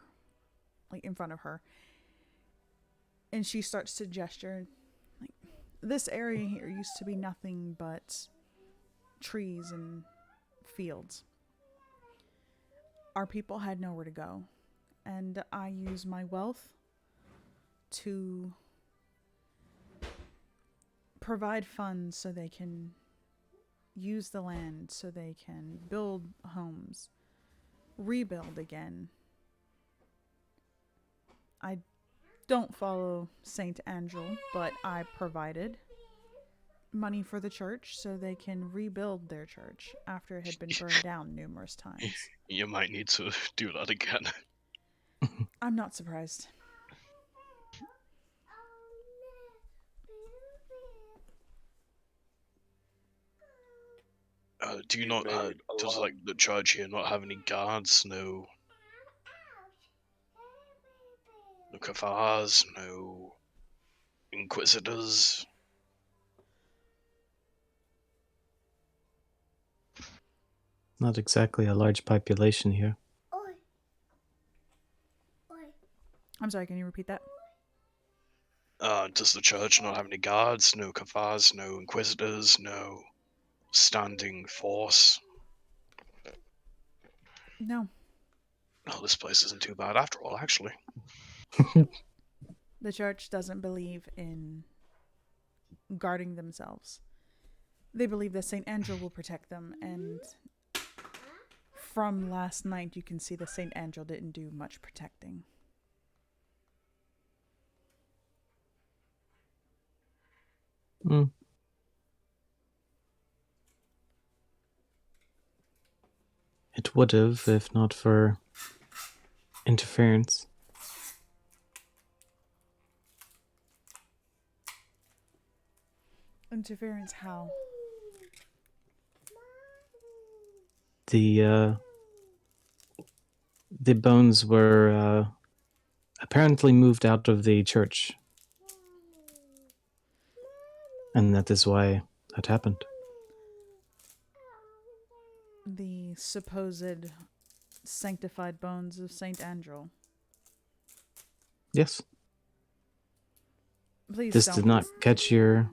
like, in front of her. And she starts to gesture. Like, this area here used to be nothing but trees and fields. Our people had nowhere to go. And I use my wealth to provide funds so they can use the land, so they can build homes, rebuild again. I don't follow Saint Angel, but I provided money for the church so they can rebuild their church after it had been burned down numerous times. You might need to do that again. I'm not surprised. Do you not, does like the church here not have any guards? No kafars, no inquisitors? Not exactly a large population here. I'm sorry, can you repeat that? Does the church not have any guards? No kafars, no inquisitors, no standing force? No. Oh, this place isn't too bad after all, actually. The church doesn't believe in guarding themselves. They believe that Saint Angel will protect them, and from last night you can see that Saint Angel didn't do much protecting. Mm. It would have, if not for interference. Interference how? The bones were apparently moved out of the church, and that is why that happened. The supposed sanctified bones of Saint Andrew. Yes. Please This don't. did not catch your.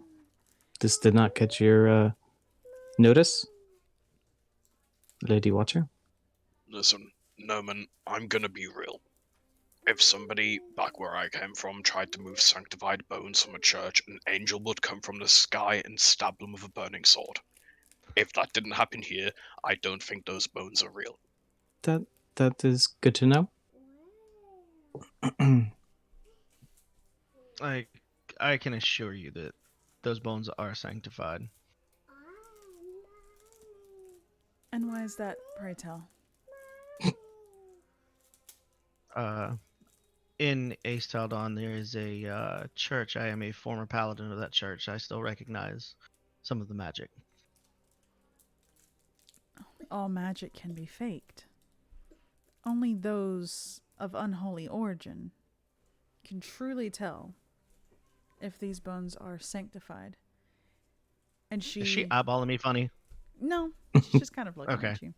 This did not catch your notice, Lady Watcher. Listen, Noman, I'm gonna be real. If somebody back where I came from tried to move sanctified bones from a church, an angel would come from the sky and stab them with a burning sword. If that didn't happen here, I don't think those bones are real. That is good to know. I can assure you that those bones are sanctified. And why is that, pray tell? In Aes'Taldon, there is a church. I am a former paladin of that church. I still recognize some of the magic. All magic can be faked. Only those of unholy origin can truly tell if these bones are sanctified. And Is she eyeballing me funny? No, she's just kind of looking Okay. at you.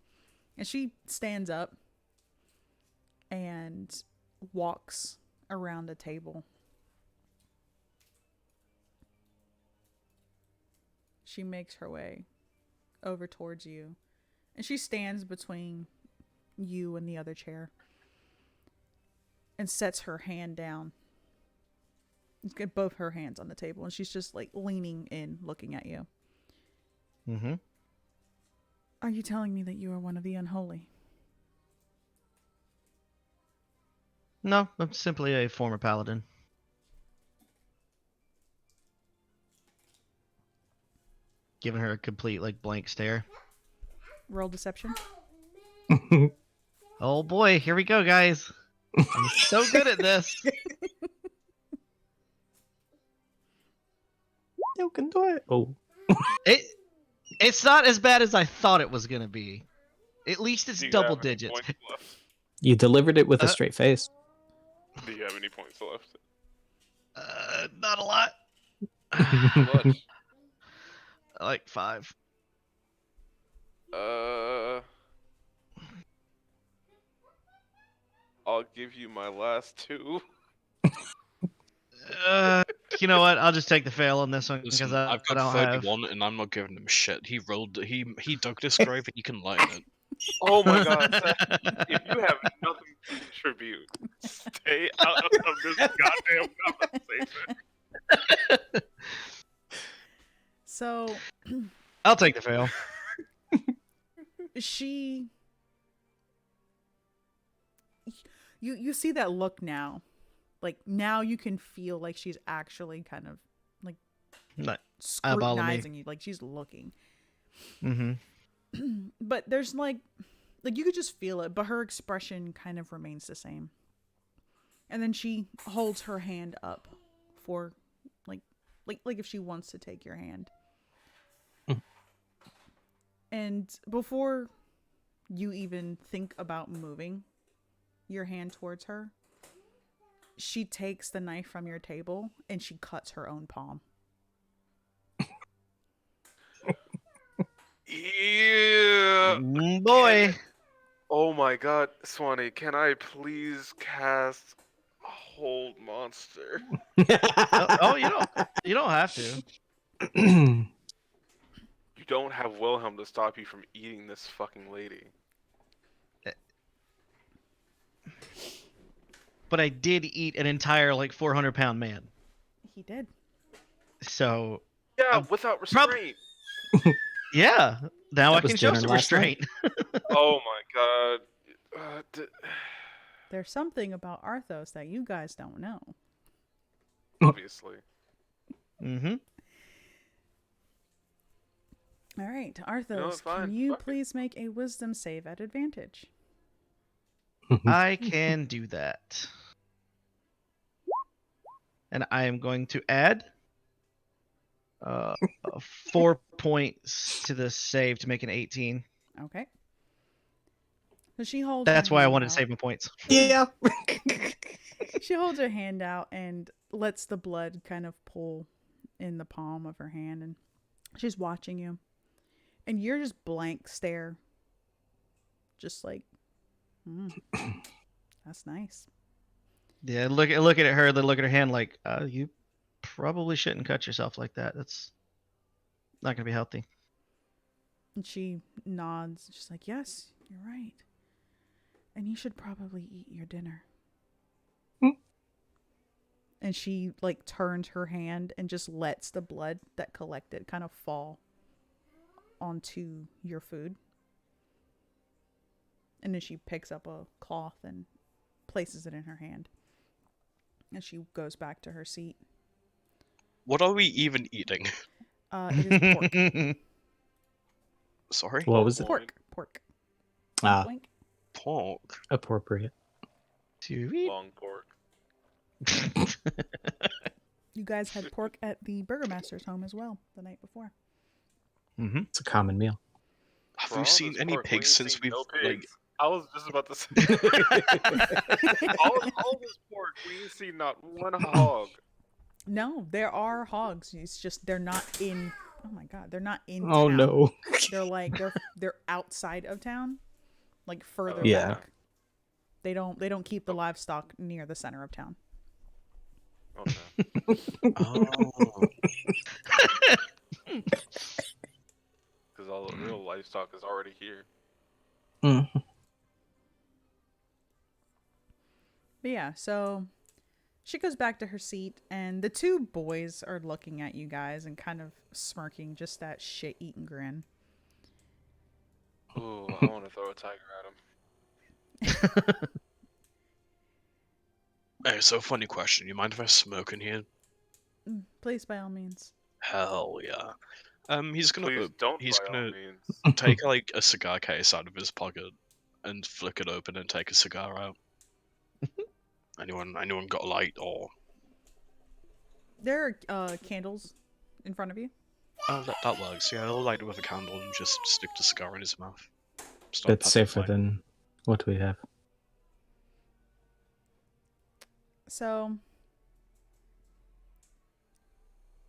And she stands up and walks around the table. She makes her way over towards you. And she stands between you and the other chair. And sets her hand down. Get both her hands on the table. And she's just like leaning in, looking at you. Mm-hmm. Are you telling me that you are one of the unholy? No, I'm simply a former paladin. Giving her a complete blank stare. Roll deception. Oh boy, here we go, guys. I'm so good at this. You can do it. Oh. It's not as bad as I thought it was gonna be. At least it's Do you double have any digits. points left? You delivered it with a straight face. Do you have any points left? Not a lot. How much? Like 5. I'll give you my last 2. You know what? I'll just take the fail on this one because Listen, I I've got don't have. 31 and I'm not giving him shit. He rolled. He dug this grave and he can lie in it. Oh my god, Seth, if you have nothing to contribute, stay out of this goddamn conversation. So I'll take the fail. she you see that look now. Like now you can feel like she's actually kind of like Not scrutinizing you, like she's looking. Mm-hmm. But there's like you could just feel it, but her expression kind of remains the same. And then she holds her hand up for like if she wants to take your hand. And before you even think about moving your hand towards her, she takes the knife from your table and she cuts her own palm. Yeah. Boy. Oh my god, Swanee, can I please cast Hold Monster? Oh, you don't have to. You don't have Wilhelm to stop you from eating this fucking lady. But I did eat an entire 400-pound man. He did. So Yeah, without restraint. yeah, now That I was can show dinner some last night. restraint. Oh my god. There's something about Arthos that you guys don't know. Obviously. Mm-hmm. All right, Arthos, No, it's fine. can you Fuck it. please make a wisdom save at advantage? I can do that. And I am going to add 4 points to the save to make an 18. Okay. So she holds. That's her why I hand wanted to out. save my points. Yeah. She holds her hand out and lets the blood kind of pool in the palm of her hand, and she's watching you. And you're just blank stare. Just like, that's nice. Yeah, look at her, then look at her hand like, you probably shouldn't cut yourself like that. That's not gonna be healthy. And she nods, just like, yes, you're right. And you should probably eat your dinner. And she like turns her hand and just lets the blood that collected kind of fall onto your food. And then she picks up a cloth and places it in her hand. And she goes back to her seat. What are we even eating? It is pork. Sorry? What was it? Pork. Ah, Wink. Pork. appropriate. To eat. Long pork. You guys had pork at the Burgermaster's home as well the night before. Mm-hmm. It's a common meal. Have For we all seen this any pork, we pigs ain't since seen we've no like? pigs. I was just about to say. all this pork, we ain't seen not one hog. No, there are hogs. It's just they're not in. Oh my god, they're not in Oh town. no. They're like they're outside of town, like further Yeah. back. They don't keep the livestock near the center of town. Okay. Oh. Because all the real livestock is already here. Mm. But yeah, so she goes back to her seat, and the two boys are looking at you guys and kind of smirking, just that shit-eating grin. Ooh, I want to throw a tiger at him. Hey, so funny question. You mind if I smoke in here? Please, by all means. Hell yeah. He's gonna Please don't, he's by all gonna means. take like a cigar case out of his pocket and flick it open and take a cigar out. Anyone got a light or? There are candles in front of you. Oh, that works. Yeah, I'll light it with a candle and just stick the cigar in his mouth. Bit passing safer by. than what we have. So,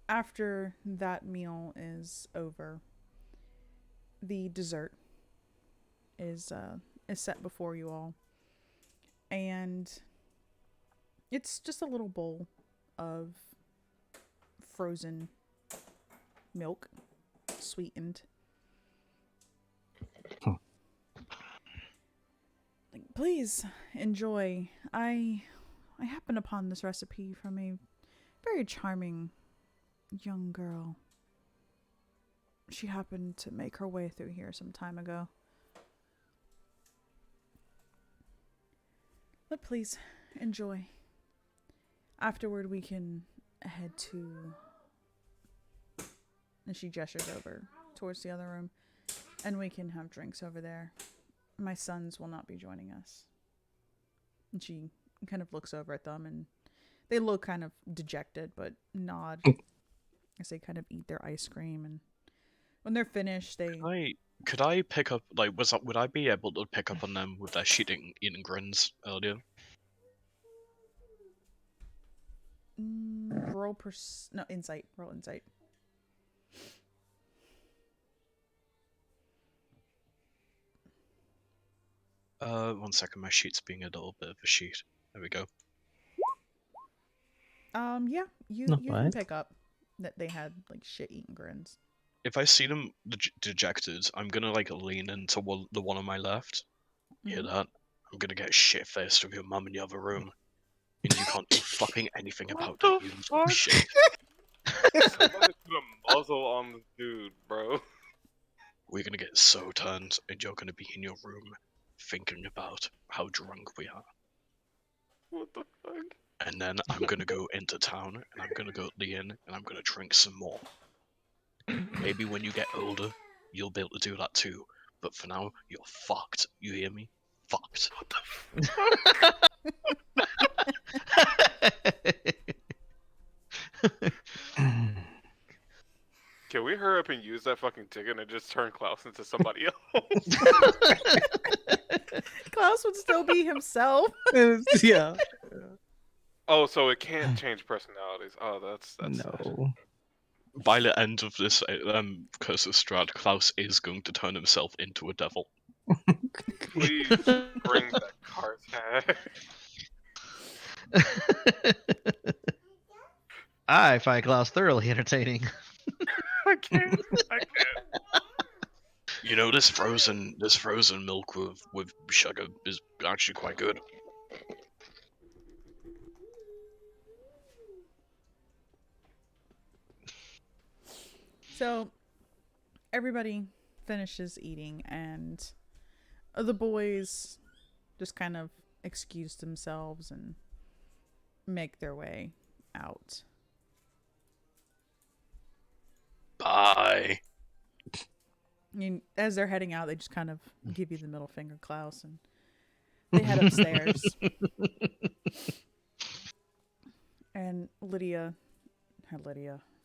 after that meal is over, the dessert is set before you all, and it's just a little bowl of frozen milk, sweetened. Like, please enjoy. I happened upon this recipe from a very charming young girl. She happened to make her way through here some time ago. But please, enjoy. Afterward, we can head to... And she gestures over towards the other room. And we can have drinks over there. My sons will not be joining us. And she kind of looks over at them, and they look kind of dejected, but nod as they kind of eat their ice cream. And when they're finished, they... Could I pick up would I be able to pick up on them with their eating grins earlier? Roll insight. Roll insight. One second, my sheet's being a little bit of a sheet. There we go. Yeah, you Not can bad. pick up that they had like shit-eating grins. If I see them dejected, I'm gonna like lean into the one on my left. Hear Mhm. that? I'm gonna get shit-faced with your mum in the other room, and you can't do fucking anything about What it. the You little fuck? shit. Somebody put a muzzle on the dude, bro. We're gonna get so turned, and you're gonna be in your room thinking about how drunk we are. What the fuck? And then I'm gonna go into town, and I'm gonna go to the inn, and I'm gonna drink some more. Maybe when you get older, you'll be able to do that too. But for now, you're fucked. You hear me? Fucked. What the Can we hurry up and use that fucking ticket and just turn Klaus into somebody else? Klaus would still be himself. Yeah. Oh, so it can't change personalities. Oh, that's sad. No. By the end of this Curse of Strahd, Klaus is going to turn himself into a devil. Please bring that card tag. I find Klaus thoroughly entertaining. I can't. You know, this frozen milk with sugar is actually quite good. So everybody finishes eating, and the boys just kind of excuse themselves and make their way out. Bye. I mean, as they're heading out, they just kind of give you the middle finger, Klaus, and they head upstairs. And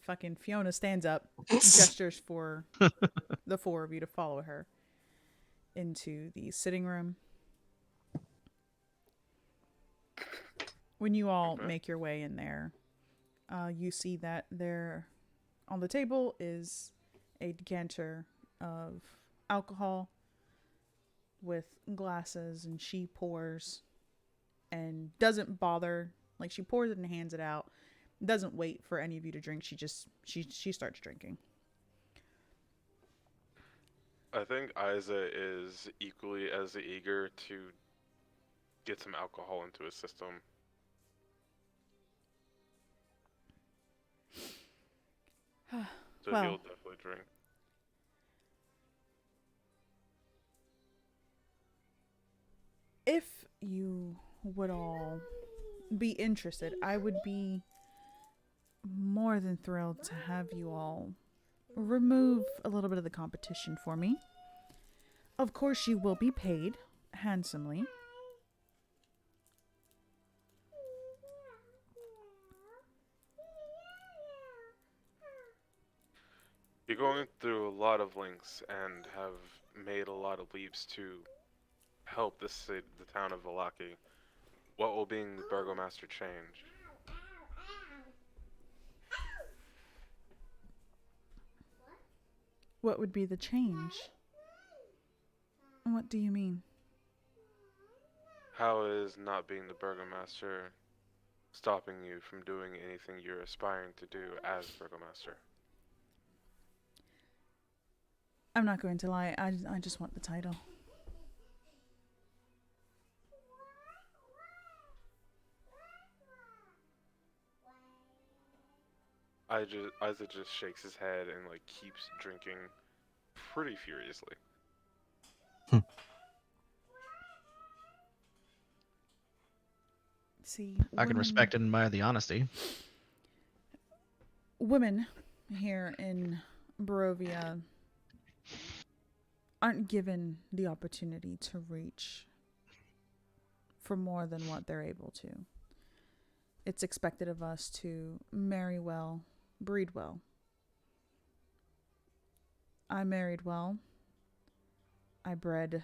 fucking Fiona stands up, gestures for the four of you to follow her into the sitting room. When you all make your way in there, you see that there on the table is a decanter of alcohol with glasses, and she pours and doesn't bother. Like, she pours it and hands it out. Doesn't wait for any of you to drink. She starts drinking. I think Isa is equally as eager to get some alcohol into his system. So Well, he'll definitely drink. if you would all be interested, I would be more than thrilled to have you all remove a little bit of the competition for me. Of course, you will be paid handsomely. You're going through a lot of links and have made a lot of leaps to help the town of Valaki. What will being the burgomaster change? What would be the change? What do you mean? How is not being the burgomaster stopping you from doing anything you're aspiring to do as burgomaster? I'm not going to lie. I just want the title. Isaac just shakes his head and like keeps drinking pretty furiously. See, I can respect and admire the honesty. Women here in Barovia aren't given the opportunity to reach for more than what they're able to. It's expected of us to marry well, breed well. I married well. I bred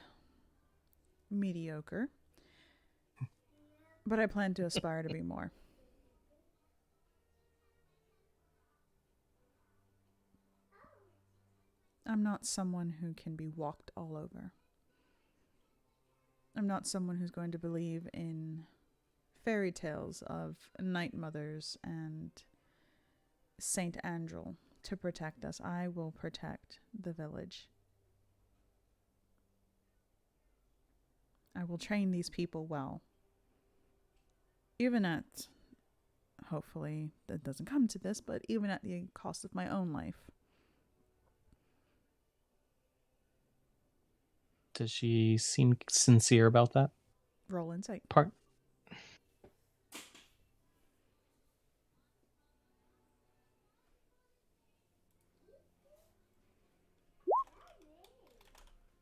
mediocre. But I plan to aspire to be more. I'm not someone who can be walked all over. I'm not someone who's going to believe in fairy tales of night mothers and Saint Angel to protect us. I will protect the village. I will train these people well. Even at, hopefully that doesn't come to this, but even at the cost of my own life. Does she seem sincere about that Roll insight. part?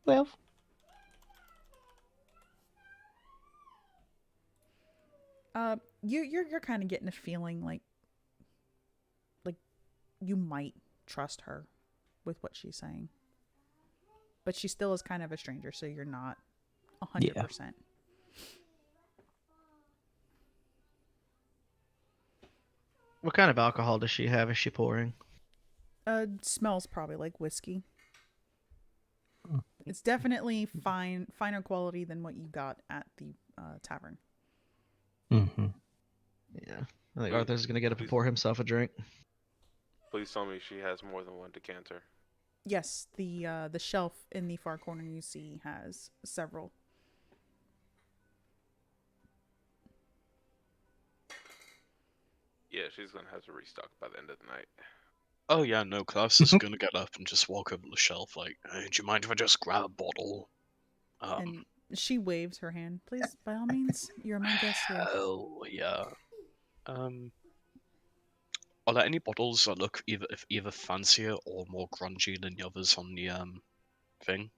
Well, You're kind of getting a feeling like you might trust her with what she's saying, but she still is kind of a stranger, so you're not 100%. What kind of alcohol does she have? Is she pouring? Smells probably like whiskey. Mm. It's definitely finer quality than what you got at the tavern. Mm-hmm. Yeah. I think Arthur's gonna get up and pour himself a drink. Please tell me she has more than one decanter. Yes, the shelf in the far corner you see has several. Yeah, she's gonna have to restock by the end of the night. Oh yeah, no, Klaus is gonna get up and just walk over to the shelf like, hey, do you mind if I just grab a bottle? And she waves her hand. Please, by all means, you're my guest here. Hell yeah. Are there any bottles that look either fancier or more grungy than the others on the thing?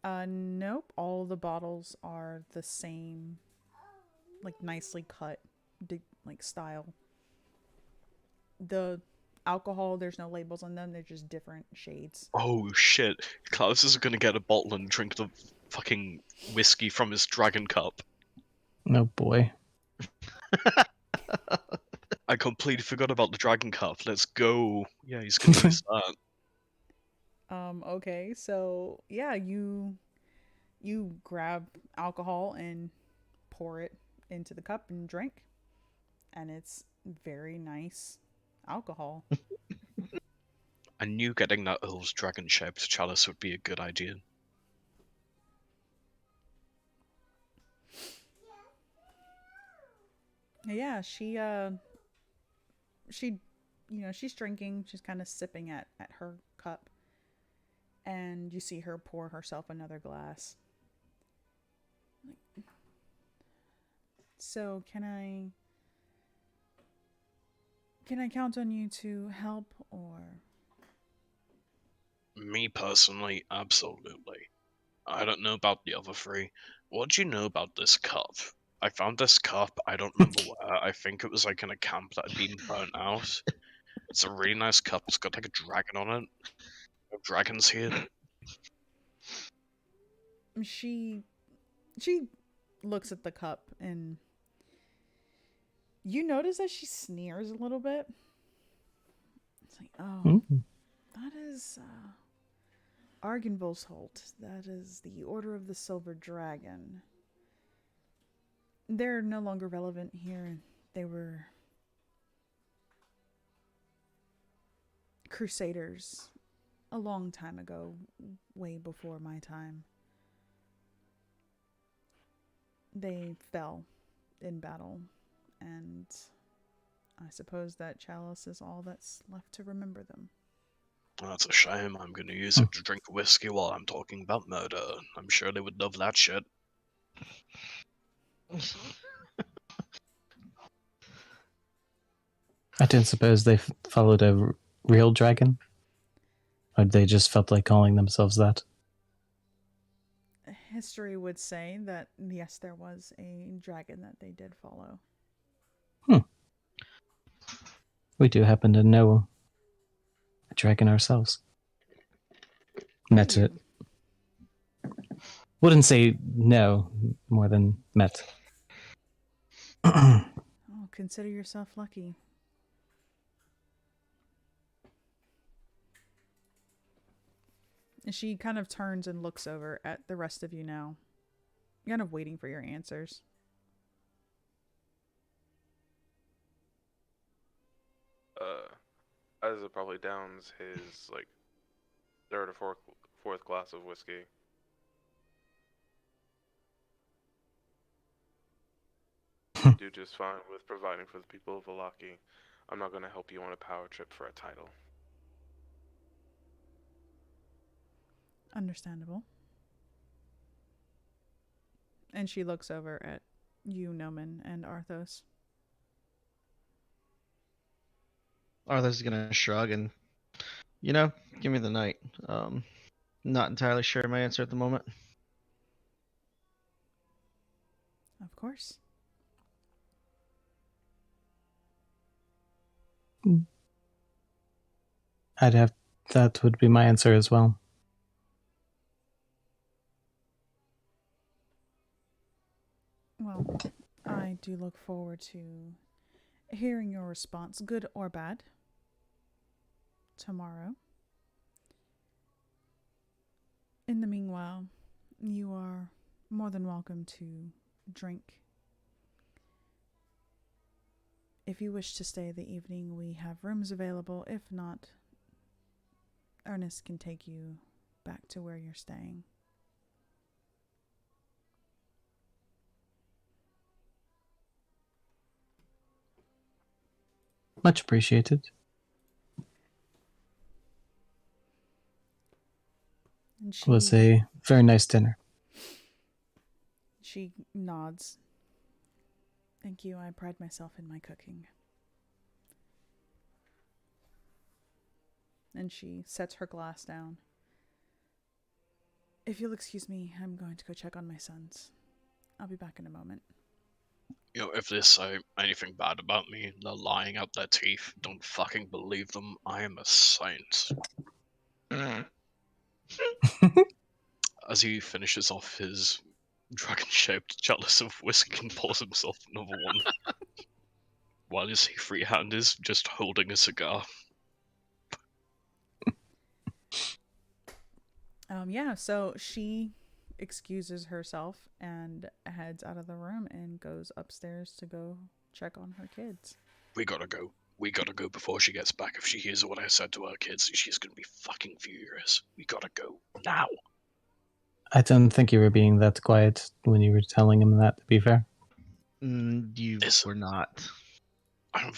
Nope. All the bottles are the same, like nicely cut, like style. The alcohol, there's no labels on them. They're just different shades. Oh shit! Klaus is gonna get a bottle and drink the fucking whiskey from his dragon cup. Oh boy. I completely forgot about the dragon cup. Let's go. Yeah, he's gonna use that. Okay, so yeah, you grab alcohol and pour it into the cup and drink, and it's very nice alcohol. I knew getting that Earl's dragon-shaped chalice would be a good idea. Yeah, she she's drinking, she's kind of sipping at her cup, and you see her pour herself another glass. So can I count on you to help, or Me personally, absolutely. I don't know about the other three. What do you know about this cup? I found this cup, I don't remember where. I think it was like in a camp that had been burnt out. It's a really nice cup. It's got like a dragon on it. No dragons here. she looks at the cup, and you notice that she sneers a little bit. It's like, oh, Mm. that is Argenvolsholt. That is the Order of the Silver Dragon. They're no longer relevant here. They were crusaders a long time ago, way before my time. They fell in battle, and I suppose that chalice is all that's left to remember them. That's a shame. I'm gonna use it to drink whiskey while I'm talking about murder. I'm sure they would love that shit. I didn't suppose they followed a real dragon? Or they just felt like calling themselves that? History would say that, yes, there was a dragon that they did follow. We do happen to know a dragon ourselves. Met it. Wouldn't say no, more than met. Oh, consider yourself lucky. And she kind of turns and looks over at the rest of you now, kind of waiting for your answers. As it probably downs his like third or fourth glass of whiskey. Do just fine with providing for the people of Valaki. I'm not gonna help you on a power trip for a title. Understandable. And she looks over at you, Noman, and Arthos. Arthur's gonna shrug and, give me the night. Not entirely sure my answer at the moment. Of course. That would be my answer as well. Well, I do look forward to hearing your response, good or bad, tomorrow. In the meanwhile, you are more than welcome to drink. If you wish to stay the evening, we have rooms available. If not, Ernest can take you back to where you're staying. Much appreciated. And It was a very nice dinner. she nods. Thank you. I pride myself in my cooking. And she sets her glass down. If you'll excuse me, I'm going to go check on my sons. I'll be back in a moment. You know, if they say anything bad about me, they're lying out their teeth. Don't fucking believe them. I am a saint. As he finishes off his dragon-shaped chalice of whiskey and pours himself another one, while his free hand is just holding a cigar. So she excuses herself and heads out of the room and goes upstairs to go check on her kids. We gotta go. We gotta go before she gets back. If she hears what I said to her kids, she's gonna be fucking furious. We gotta go now. I don't think you were being that quiet when you were telling him that, to be fair. You Listen. were not. I don't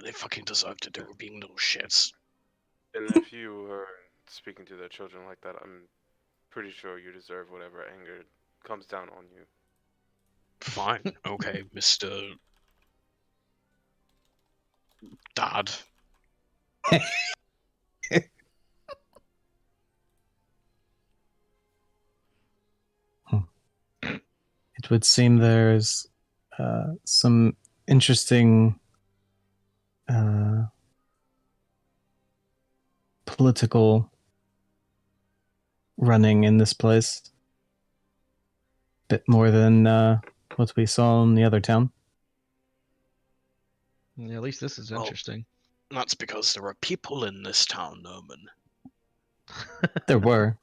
they fucking deserve to do being little shits. And if you were speaking to their children like that, I'm pretty sure you deserve whatever anger comes down on you. Fine, okay, Mr. Dad. It would seem there's some interesting political running in this place. Bit more than what we saw in the other town. Yeah, at least this is Well, interesting. That's because there are people in this town, Norman. There were.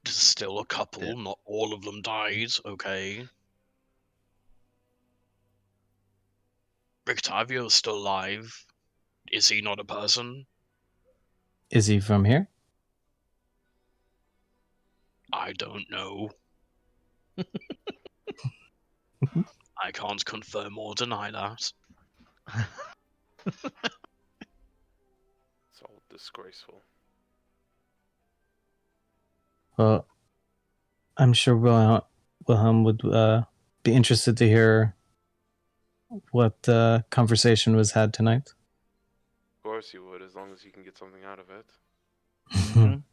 There's still a couple, Yeah. not all of them died, okay? Rictavio's still alive. Is he not a person? Is he from here? I don't know. I can't confirm or deny that. It's all disgraceful. Well, I'm sure Wilhelm would be interested to hear what conversation was had tonight. Of course you would, as long as you can get something out of it. Mhm.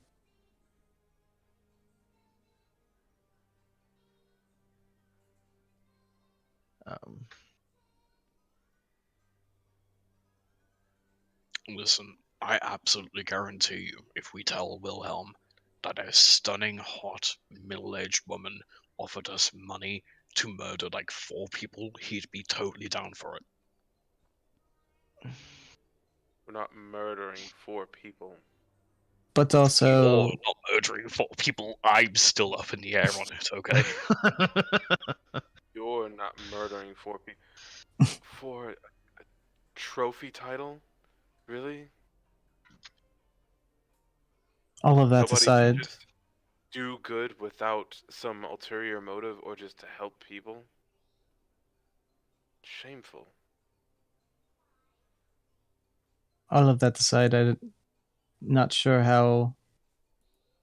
Um, Listen, I absolutely guarantee you, if we tell Wilhelm that a stunning, hot, middle-aged woman offered us money to murder like 4 people, he'd be totally down for it. We're not murdering 4 people. But You're also, not murdering 4 people. I'm still up in the air on it, okay? You're not murdering 4 people. For a trophy title? Really? all of that Nobody aside, can just do good without some ulterior motive or just to help people? Shameful. I'm not sure how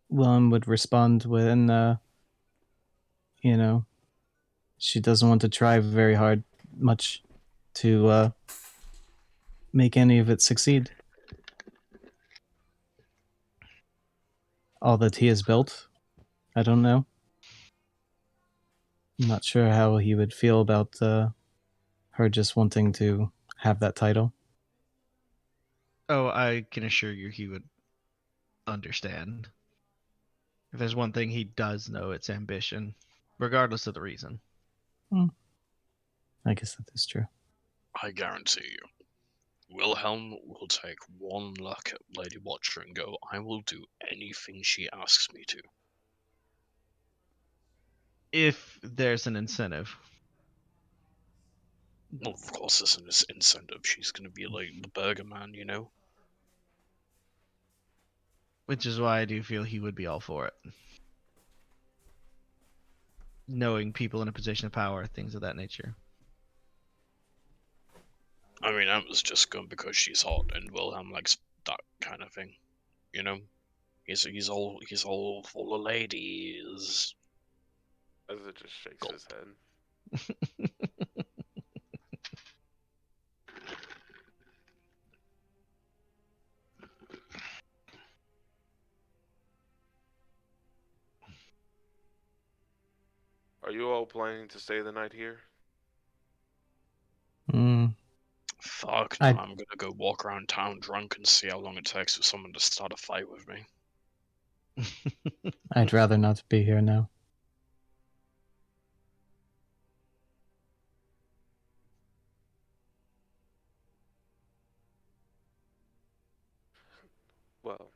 Wilhelm would respond when, she doesn't want to try very much to make any of it succeed. All that he has built, I don't know. I'm not sure how he would feel about her just wanting to have that title. Oh, I can assure you he would understand. If there's one thing he does know, it's ambition, regardless of the reason. I guess that is true. I guarantee you, Wilhelm will take one look at Lady Watcher and go, I will do anything she asks me to. If there's an incentive. Well, of course, there's an incentive. She's going to be like the burger man, you know? Which is why I do feel he would be all for it. Knowing people in a position of power, things of that nature. I mean, I was just going because she's hot and Wilhelm likes that kind of thing, you know? He's all full of ladies. As it just shakes Gulp. his head. Are you all planning to stay the night here? Fuck no, I'm gonna go walk around town drunk and see how long it takes for someone to start a fight with me. I'd rather not be here now. Well,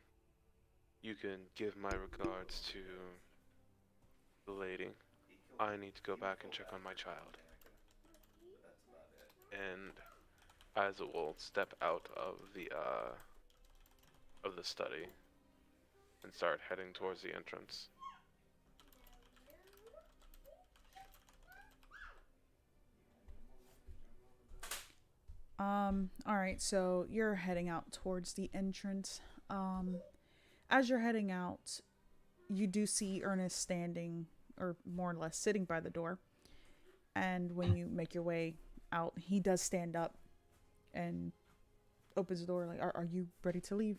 you can give my regards to the lady. I need to go back and check on my child. And Isa will step out of the study and start heading towards the entrance. All right, so you're heading out towards the entrance. As you're heading out, you do see Ernest standing, or more or less sitting by the door. And when you make your way out, he does stand up and opens the door like, are you ready to leave,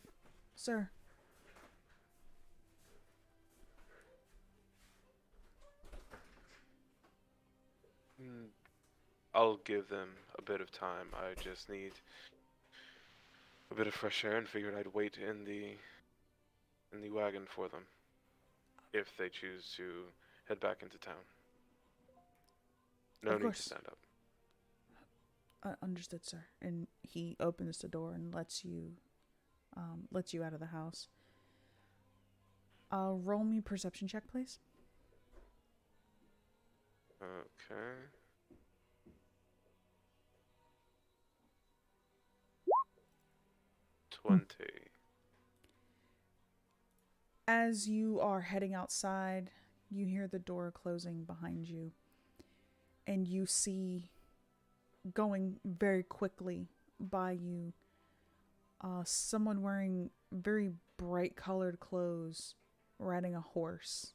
sir? I'll give them a bit of time. I just need a bit of fresh air and figured I'd wait in the wagon for them if they choose to head back into town. No Of need to course. stand up. Understood, sir. And he opens the door and lets you out of the house. Roll me perception check, please. Okay. As you are heading outside, you hear the door closing behind you, and you see, going very quickly by you, someone wearing very bright colored clothes, riding a horse,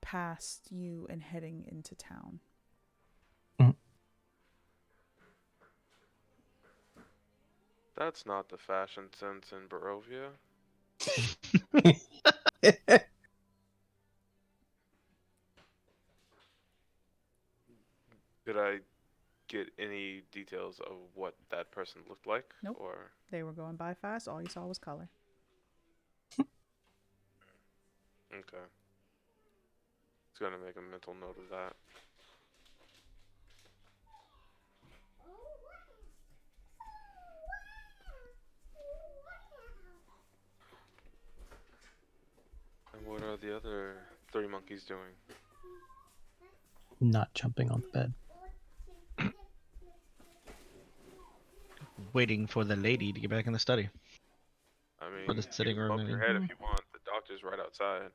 past you and heading into town. That's not the fashion sense in Barovia. Did I get any details of what that person looked like? Nope. Or They were going by fast. All you saw was color. okay. It's gonna make a mental note of that. And what are the other 3 monkeys doing? Not jumping on the bed. Waiting for the lady to get back in the study. I mean, Or the sitting you can room, bump your maybe. head if you want. The doctor's right outside.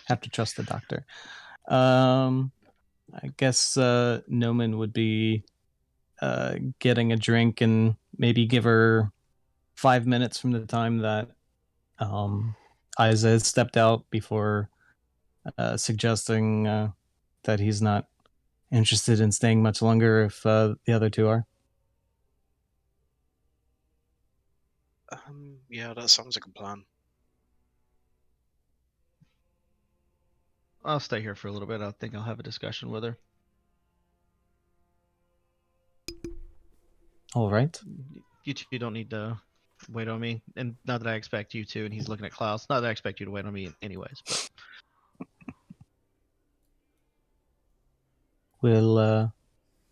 Have to trust the doctor. I guess Noman would be getting a drink and maybe give her 5 minutes from the time that Isa has stepped out before suggesting that he's not interested in staying much longer if the other two are. Yeah, that sounds like a plan. I'll stay here for a little bit. I think I'll have a discussion with her. All right. You two don't need to wait on me, and not that I expect you to. And he's looking at Klaus. Not that I expect you to wait on me, anyways. But We'll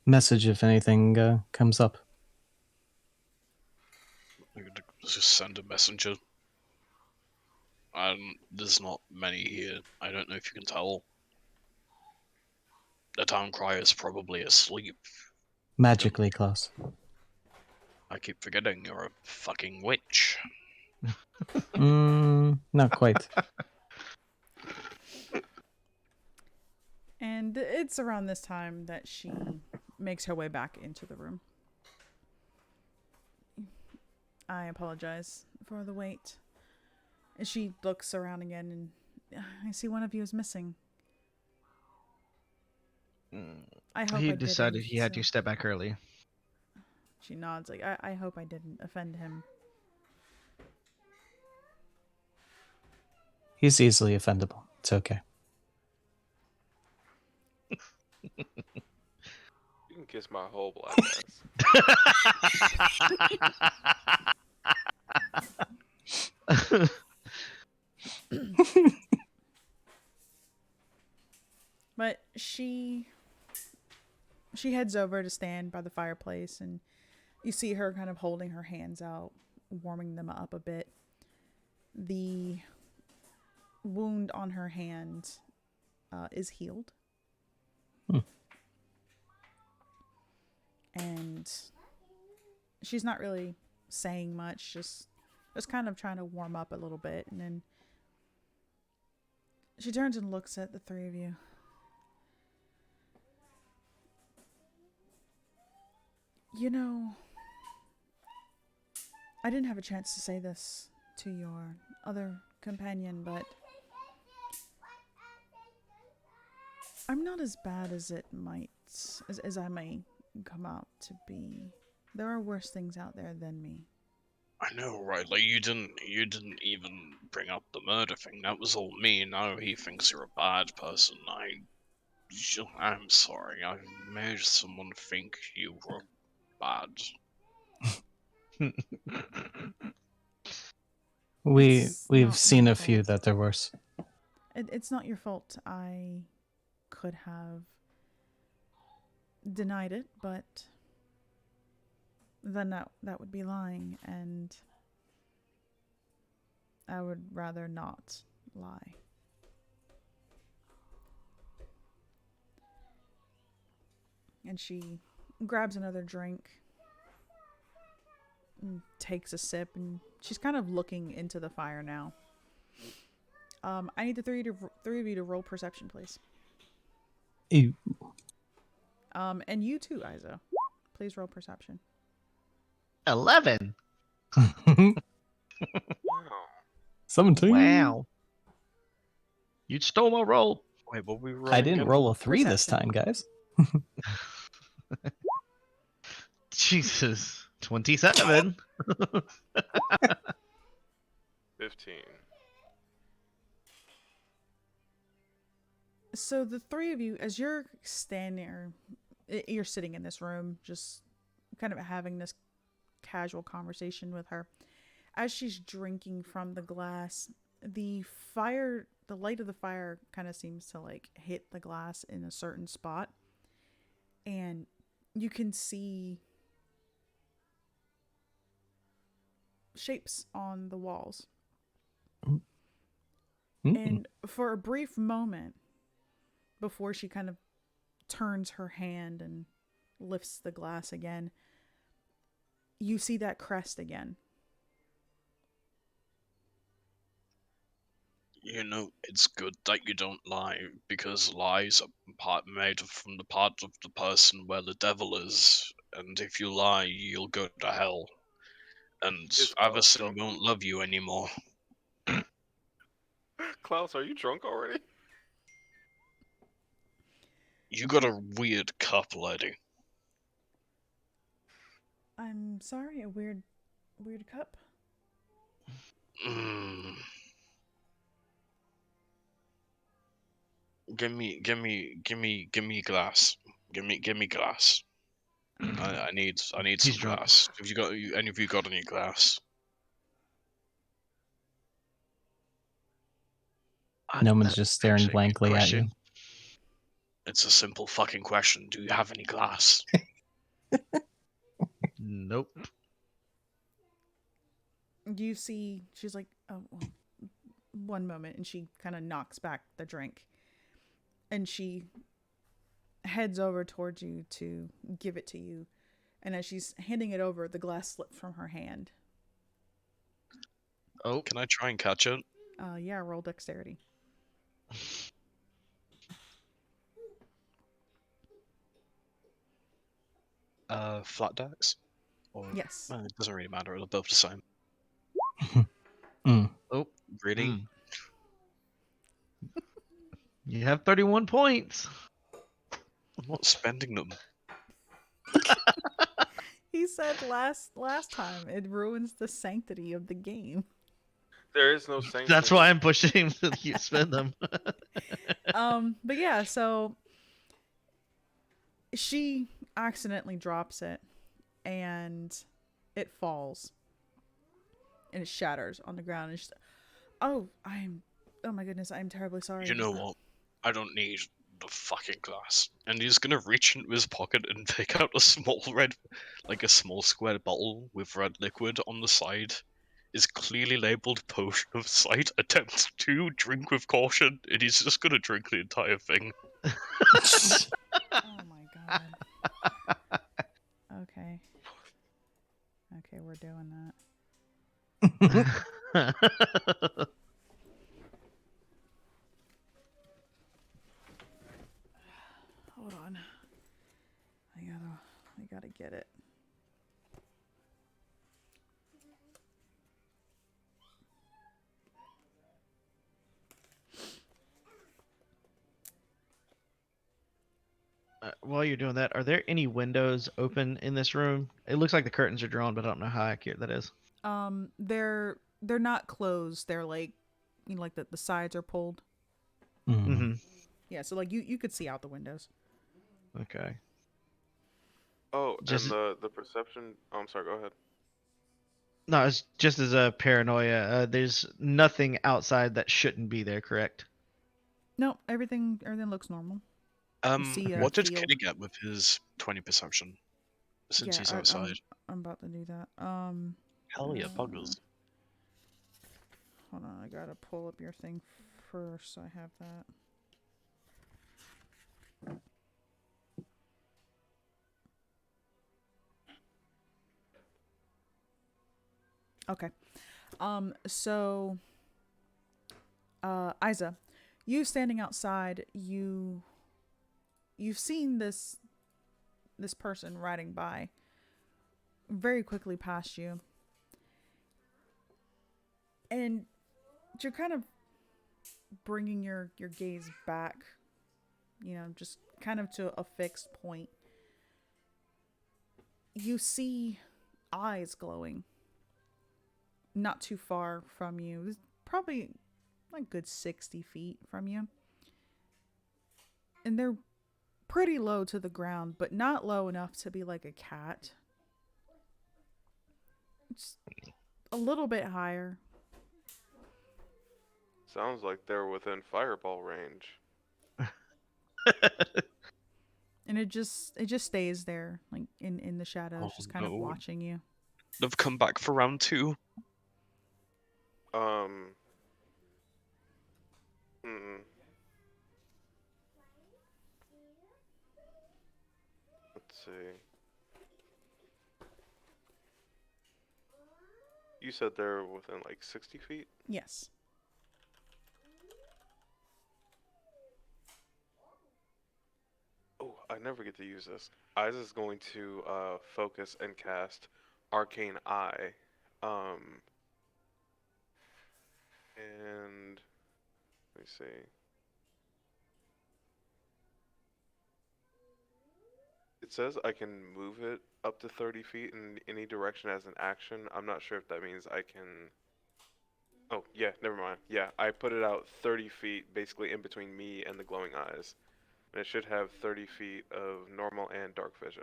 message if anything comes up. I'm gonna just send a messenger. There's not many here. I don't know if you can tell. The town crier's probably asleep. Magically, Klaus. I keep forgetting you're a fucking witch. Not quite. And it's around this time that she makes her way back into the room. I apologize for the wait. And she looks around again and I see one of you is missing. I hope he I decided didn't, he had to step back early. She nods like, I hope I didn't offend him. He's easily offendable. It's okay. You can kiss my whole black ass. But she heads over to stand by the fireplace, and you see her kind of holding her hands out, warming them up a bit. The wound on her hand is healed. And she's not really saying much, just kind of trying to warm up a little bit. And then she turns and looks at the three of you. You know, I didn't have a chance to say this to your other companion, but I'm not as bad as it might, as I may come out to be. There are worse things out there than me. I know, right? Like you didn't even bring up the murder thing. That was all me. Now he thinks you're a bad person. I'm sorry. I made someone think you were bad. We've not seen my a few fault. that they're worse. It's not your fault. I could have denied it, but then that would be lying, and I would rather not lie. And she grabs another drink and takes a sip, and she's kind of looking into the fire now. I need the three of you to roll perception, please. Ew. And you too, Izo. Please roll perception. 11. Wow. 17. Wow. You stole my roll. Wait, what were we I rolling didn't again? roll a 3 this Perception. time, guys. Jesus. 27. 15. So the three of you, as you're standing there, you're sitting in this room, just kind of having this casual conversation with her. As she's drinking from the glass, the light of the fire kind of seems to like hit the glass in a certain spot. And you can see shapes on the walls. And for a brief moment, before she kind of turns her hand and lifts the glass again, you see that crest again. You know, it's good that you don't lie, because lies are made from the part of the person where the devil is, and if you lie, you'll go to hell. And Is Klaus Avacyn drunk? won't love you anymore. Klaus, are you drunk already? You got a weird cup, lady. I'm sorry, a weird cup. Give me glass. Give me glass. I need He's some drunk. glass. Have you got any of you got any glass? Noman's just staring Actually, good blankly at you. question. It's a simple fucking question. Do you have any glass? Nope. You see, she's like, oh, well, one moment, and she kind of knocks back the drink, and she heads over towards you to give it to you, and as she's handing it over, the glass slips from her hand. Oh. Can I try and catch it? Yeah, roll dexterity. Flat dex? Or Yes. it doesn't really matter. They're both the same. Oh. Really? Mm. You have 31 points. I'm not spending them. He said last time it ruins the sanctity of the game. There is no sanctity. That's why I'm pushing him to spend them. But yeah, so she accidentally drops it and it falls and it shatters on the ground, and she's, oh my goodness, I'm terribly sorry. You know what? I don't need the fucking glass. And he's gonna reach into his pocket and pick out a small a small square bottle with red liquid on the side. Is clearly labeled "Potion of Sight." Attempt to drink with caution, and he's just gonna drink the entire thing. Oh my god. Okay. Okay, we're doing that. Hold on. I gotta get it. While you're doing that, are there any windows open in this room? It looks like the curtains are drawn, but I don't know how accurate that is. They're not closed. They're like, you know, like the sides are pulled. Mm-hmm. Yeah, so like you could see out the windows. Okay. Oh, Just- and the perception. Oh, I'm sorry. Go ahead. No, it's just as a paranoia. There's nothing outside that shouldn't be there, correct? No, everything looks normal. see a What did field. Kenny get with his 20 perception? Since Yeah, he's outside. I'm about to do that. Hell yeah, buggers. Hold on, I gotta pull up your thing first so I have that. Okay. So Isa, you standing outside, you've seen this person riding by very quickly past you. And you're kind of bringing your gaze back, you know, just kind of to a fixed point. You see eyes glowing not too far from you, probably like a good 60 feet from you. And they're pretty low to the ground, but not low enough to be like a cat. It's a little bit higher. Sounds like they're within fireball range. And it just stays there, like in the shadows, Oh, just kind of no. watching you. They've come back for round 2. Let's see. You said they're within like 60 feet? Yes. Oh, I never get to use this. Isa's going to focus and cast Arcane Eye. And let me see. It says I can move it up to 30 feet in any direction as an action. I'm not sure if that means I can... Oh, yeah, never mind. Yeah, I put it out 30 feet, basically in between me and the glowing eyes. And it should have 30 feet of normal and dark vision.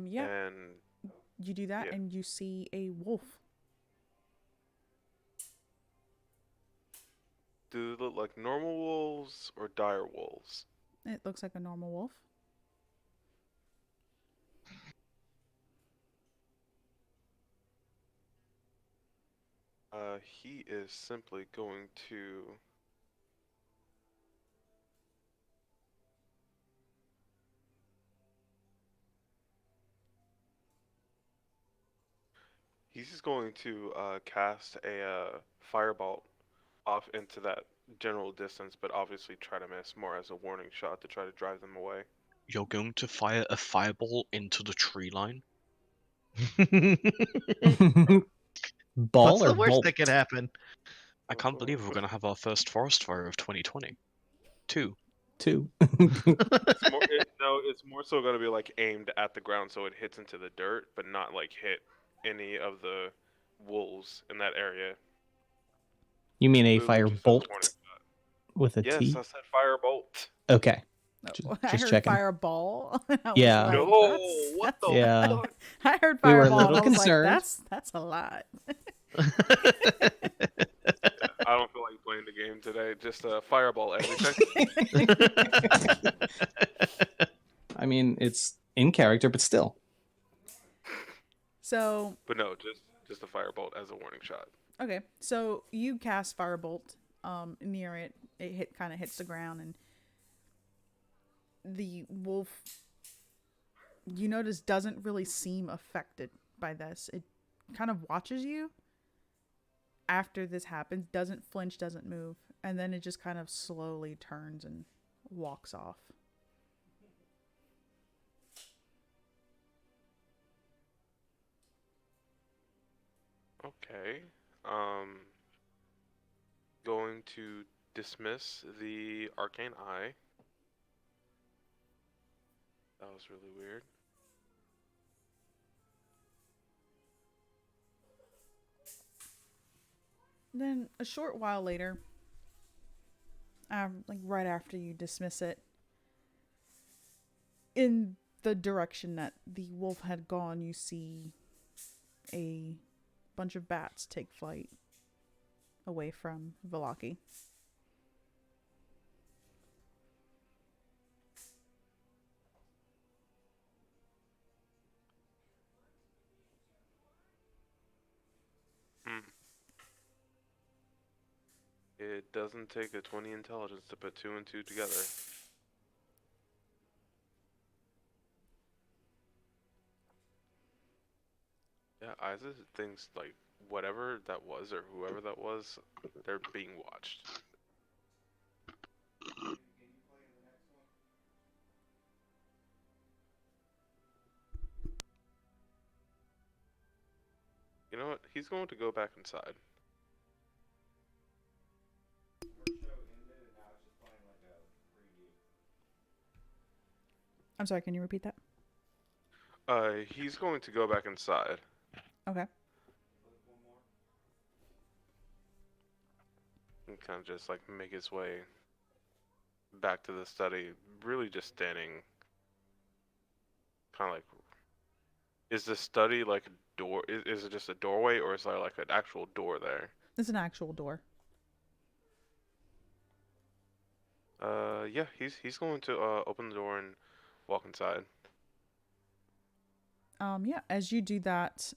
Yeah, And you do that yeah. and you see a wolf. Do they look like normal wolves or dire wolves? It looks like a normal wolf. He is simply going to. He's just going to cast a firebolt off into that general distance, but obviously try to miss more as a warning shot to try to drive them away. You're going to fire a fireball into the tree line? Ball What's or the worst bolt? that could happen? I can't believe we're going to have our first forest fire of 2020. 2. 2. It's more so going to be like aimed at the ground so it hits into the dirt, but not like hit any of the wolves in that area. You mean a Literally fire just as a warning bolt shot. with a Yes, T? I said firebolt. Okay. Oh, I Just heard checking. fireball. I was Yeah. like, No, what that's, the Yeah. fuck? I heard We were a fireball and little I was concerned. like, that's a lot. I don't feel like playing the game today. Just fireball everything. I mean, it's in character, but still. So, But no, just a firebolt as a warning shot. okay. So you cast firebolt near it. It kind of hits the ground and the wolf, you notice, doesn't really seem affected by this. It kind of watches you after this happens, doesn't flinch, doesn't move, and then it just kind of slowly turns and walks off. Okay. Going to dismiss the arcane eye. That was really weird. Then a short while later, like right after you dismiss it, in the direction that the wolf had gone, you see a bunch of bats take flight away from Velaki. It doesn't take a 20 intelligence to put 2 and 2 together. Yeah, Isa thinks like whatever that was or whoever that was, they're being watched. You know what? He's going to go back inside. I'm sorry, can you repeat that? He's going to go back inside. Okay. And kind of just like make his way back to the study. Really just standing kind of like, is the study like a door? Is it just a doorway or is there like an actual door there? It's an actual door. Yeah, he's going to open the door and walk inside. Yeah, as you do that,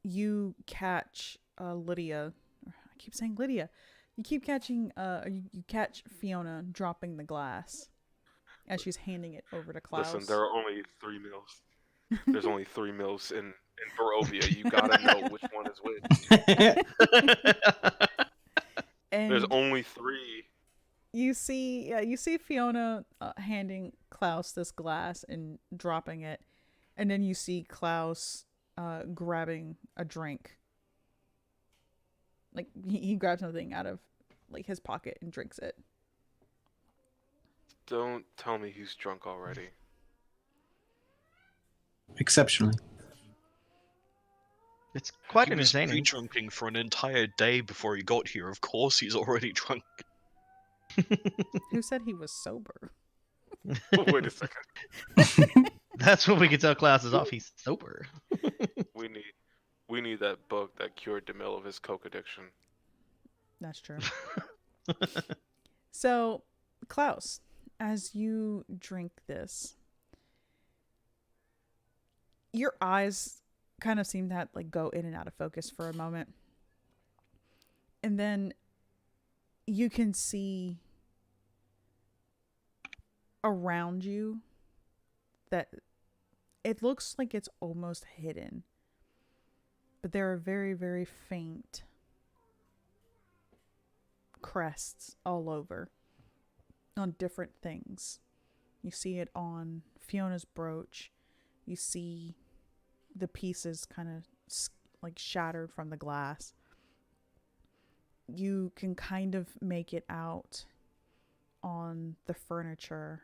you catch Lydia. I keep saying Lydia. You keep catching, you catch Fiona dropping the glass as she's handing it over to Klaus. Listen, there are only 3 meals. There's only 3 meals in Barovia. You gotta know which one is which. And There's only 3. you see Fiona handing Klaus this glass and dropping it, and then you see Klaus grabbing a drink. Like he grabs something out of like his pocket and drinks it. Don't tell me he's drunk already. Exceptionally. It's quite He was entertaining. pre-drinking for an entire day before he got here. Of course he's already drunk. Who said he was sober? Wait a second. That's when we can tell Klaus is off. He's sober. We need that book that cured DeMille of his coke addiction. That's true. So, Klaus, as you drink this, your eyes kind of seem to like go in and out of focus for a moment. And then you can see around you that it looks like it's almost hidden. But there are very, very faint crests all over on different things. You see it on Fiona's brooch. You see the pieces kind of like shattered from the glass. You can kind of make it out on the furniture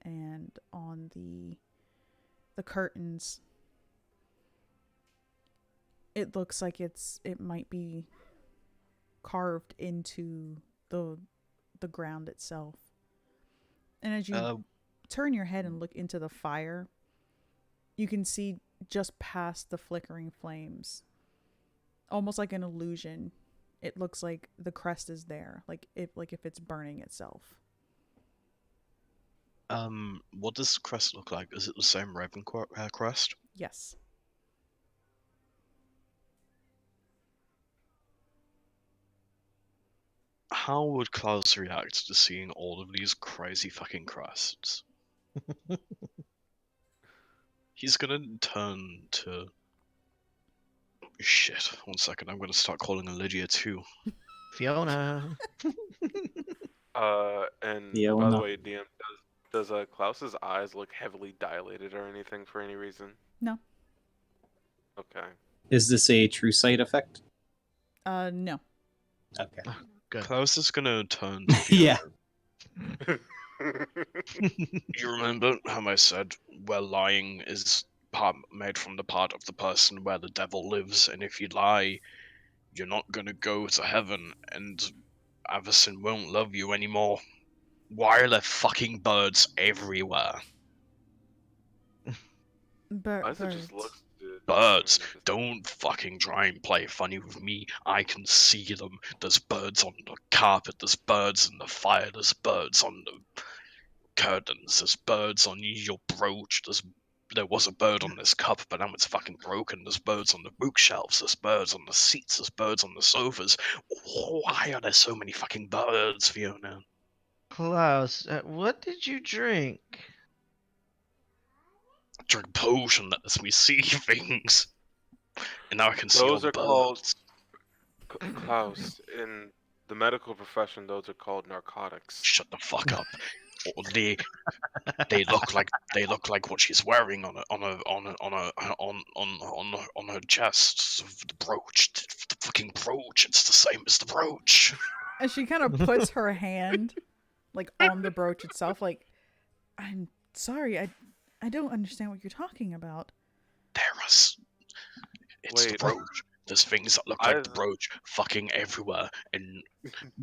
and on the curtains. It looks like it might be carved into the ground itself. And as you turn your head and look into the fire, you can see just past the flickering flames, almost like an illusion. It looks like the crest is there, like if it's burning itself. What does the crest look like? Is it the same raven crest? Yes. How would Klaus react to seeing all of these crazy fucking crests? He's gonna turn to... Shit, 1 second, I'm gonna start calling her Lydia too. Fiona. And Yeah, by well, the no. way, DM, does Klaus's eyes look heavily dilated or anything for any reason? No. Okay. Is this a true sight effect? No. Okay. Good. Klaus is gonna turn to Fiona. Yeah. You remember how I said where lying is made from the part of the person where the devil lives, and if you lie, you're not gonna go to heaven, and Avacyn won't love you anymore. Why are there fucking birds everywhere? Isaac Birds. just looks to Birds, Damien and just- don't fucking try and play funny with me. I can see them. There's birds on the carpet, there's birds in the fire, there's birds on the curtains, there's birds on your brooch, there was a bird on this cup, but now it's fucking broken. There's birds on the bookshelves, there's birds on the seats, there's birds on the sofas. Why are there so many fucking birds, Fiona? Klaus, what did you drink? Drink a potion that lets me see things. And now I can see all Those the are called birds. Klaus. In the medical profession, those are called narcotics. Shut the fuck up. Or they look like what she's wearing on her chest. The brooch, the fucking brooch. It's the same as the brooch. And she kind of puts her hand like on the brooch itself, like, I'm sorry, I don't understand what you're talking about. It's the Wait. brooch. There's things that look like the brooch fucking everywhere. And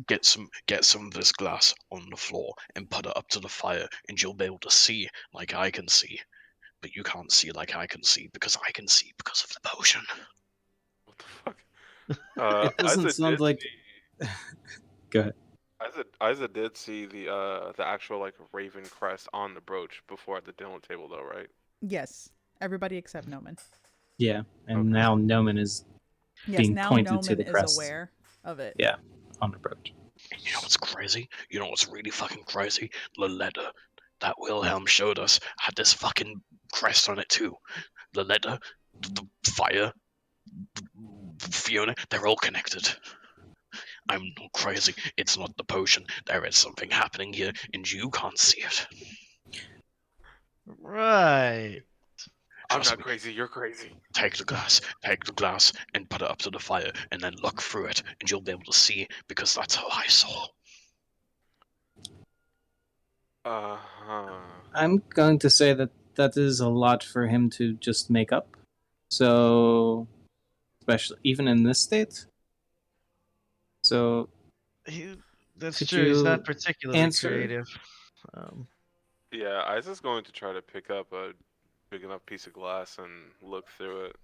get some of this glass on the floor and put it up to the fire, and you'll be able to see like I can see. But you can't see like I can see because I can see because of the potion. What the fuck? It doesn't sound like. Go ahead. Isaac did see the actual like raven crest on the brooch before at the dinner table, though, right? Yes. Everybody except Noman. Yeah, and Okay. now Noman is Yes, being now pointed Noman to the is crest. aware of it. Yeah, on the brooch. And you know what's crazy? You know what's really fucking crazy? The letter that Wilhelm showed us had this fucking crest on it too. The letter, the fire, Fiona, they're all connected. I'm not crazy. It's not the potion. There is something happening here, and you can't see it. Right. I'm Trust not me. crazy. You're crazy. Take the glass, and put it up to the fire, and then look through it, and you'll be able to see, because that's how I saw. I'm going to say that is a lot for him to just make up. So, especially even in this state. So, That's Could true. He's you not particularly answer- creative. Yeah, Isa's going to try to pick up a big enough piece of glass and look through it.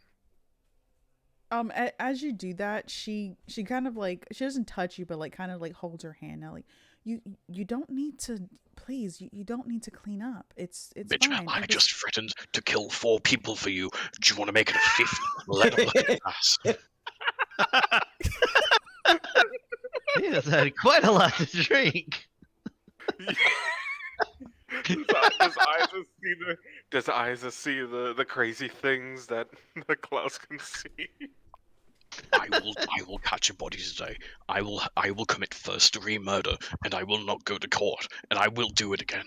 As you do that, she kind of like, she doesn't touch you, but like kind of like holds her hand out, like, you don't need to, please, you don't need to clean up. It's Bitch, fine. I It was just threatened to kill 4 people for you. Do you want to make it a fifth? Let them look at us. He has had quite a lot to drink. Does Isa see the crazy things that the Klaus can see? I will catch a body today. I will commit first-degree murder, and I will not go to court, and I will do it again.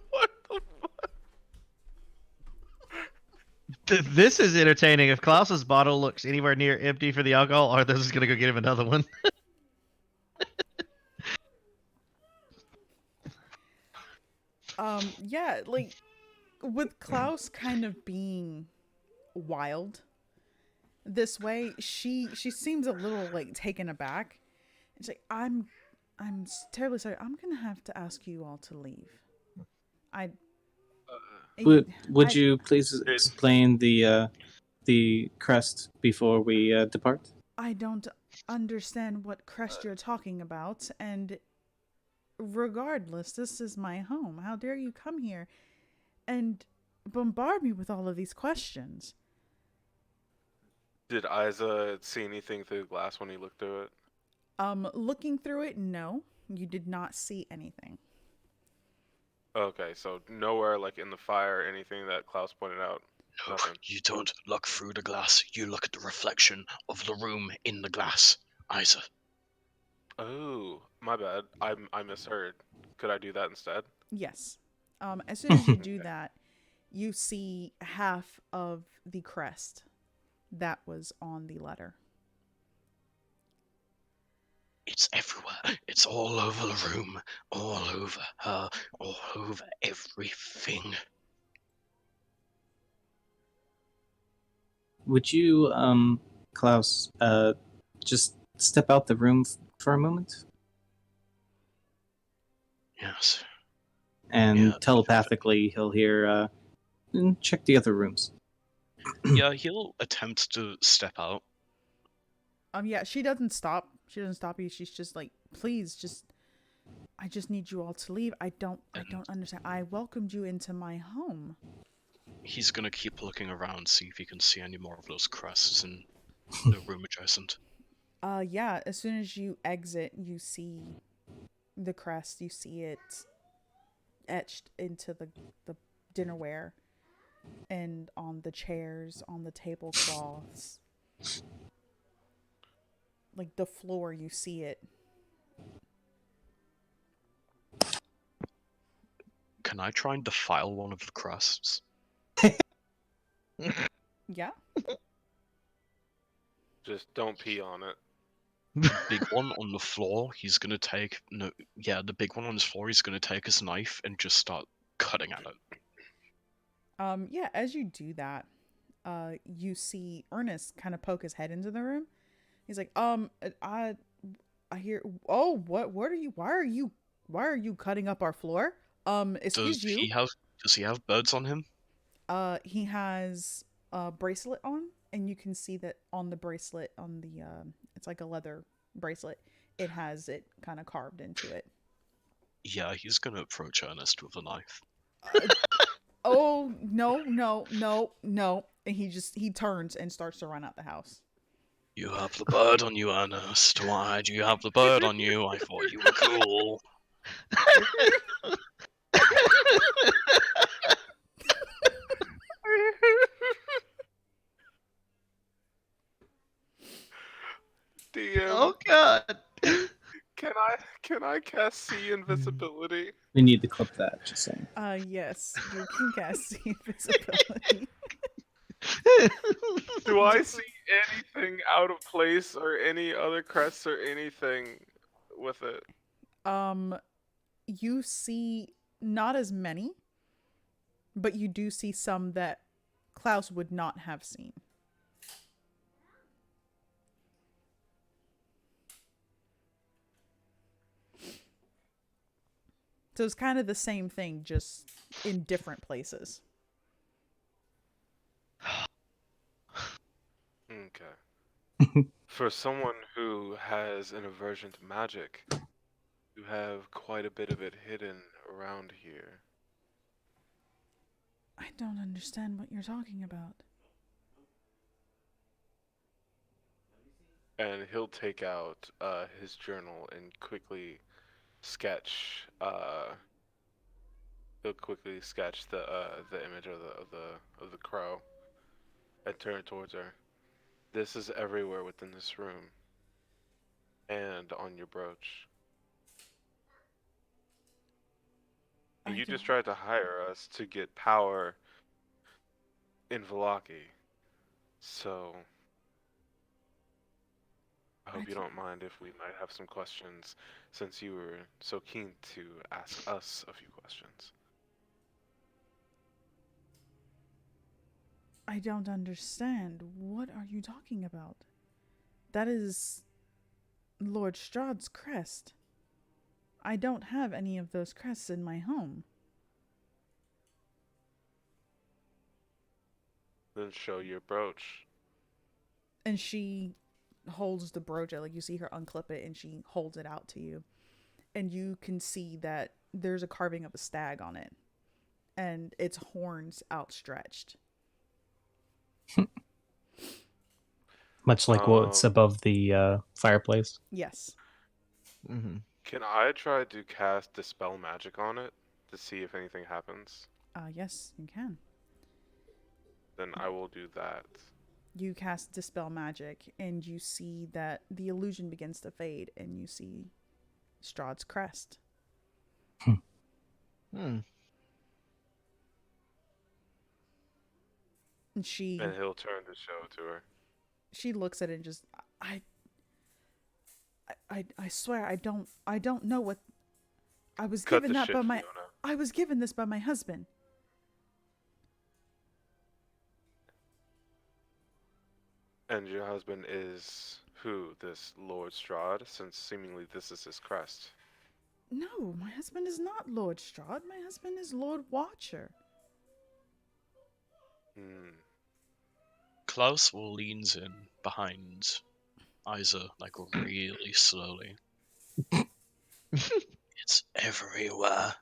What the fuck? This is entertaining. If Klaus's bottle looks anywhere near empty for the alcohol, Arthur's is gonna go get him another one. yeah, like with Klaus kind of being wild this way, she seems a little like taken aback. It's like, I'm terribly sorry. I'm gonna have to ask you all to leave. I Would I- you please explain the crest before we depart? I don't understand what crest you're talking about, and regardless, this is my home. How dare you come here and bombard me with all of these questions? Did Isa see anything through the glass when he looked through it? Looking through it, no, you did not see anything. Okay, so nowhere like in the fire, anything that Klaus pointed out. No, Nothing. you don't look through the glass. You look at the reflection of the room in the glass, Isa. Oh, my bad. I misheard. Could I do that instead? Yes. As soon as you do that, you see half of the crest that was on the letter. It's everywhere. It's all over the room, all over her, all over everything. Would you, Klaus, just step out the room for a moment? Yes. And Yeah. telepathically, he'll hear, check the other rooms. Yeah, he'll attempt to step out. Yeah, she doesn't stop. She doesn't stop you. She's just like, please, I just need you all to leave. I don't understand. I welcomed you into my home. He's gonna keep looking around, see if he can see any more of those crests in the room adjacent. Yeah, as soon as you exit, you see the crest. You see it etched into the dinnerware and on the chairs, on the tablecloths. Like the floor, you see it. Can I try and defile one of the crests? Yeah. Just don't pee on it. The big one on the floor, he's gonna take the big one on his floor, he's gonna take his knife and just start cutting at it. Yeah, as you do that, you see Ernest kind of poke his head into the room. He's like, I hear, oh, what are you, why are you cutting up our floor? Excuse you. Does he have birds on him? He has a bracelet on, and you can see that on the bracelet, on the, it's like a leather bracelet. It has it kind of carved into it. Yeah, he's gonna approach Ernest with a knife. Oh, no. And he turns and starts to run out the house. You have the bird on you, Ernest. Why do you have the bird on you? I thought you were cool. DM, Oh god. can I cast see invisibility? We need to clip that, just saying. Yes, you can cast see invisibility. Do I see anything out of place or any other crests or anything with it? You see not as many, but you do see some that Klaus would not have seen. So it's kind of the same thing, just in different places. Okay. For someone who has an aversion to magic, you have quite a bit of it hidden around here. I don't understand what you're talking about. And he'll take out his journal and quickly sketch. He'll quickly sketch the image of the crow and turn towards her. This is everywhere within this room, and on your brooch. I You just don't- tried to hire us to get power in Velaki, so I hope you don't mind if we might have some questions, since you were so keen to ask us a few questions. I don't understand. What are you talking about? That is Lord Strahd's crest. I don't have any of those crests in my home. Then show your brooch. And she holds the brooch out. Like, you see her unclip it and she holds it out to you. And you can see that there's a carving of a stag on it. And its horns outstretched. Much like what's Um, above the fireplace. Yes. Mm-hmm. Can I try to cast Dispel Magic on it to see if anything happens? Yes, you can. Then I will do that. You cast Dispel Magic, and you see that the illusion begins to fade, and you see Strahd's crest. Hmm. And And she he'll turn to show it to her. looks at it and just, I swear I don't know what I was Cut given the that shit, by my Fiona. I was given this by my husband. And your husband is who? This Lord Strahd, since seemingly this is his crest. No, my husband is not Lord Strahd. My husband is Lord Watcher. Hmm. Klaus leans in behind Isa, like really slowly. It's everywhere.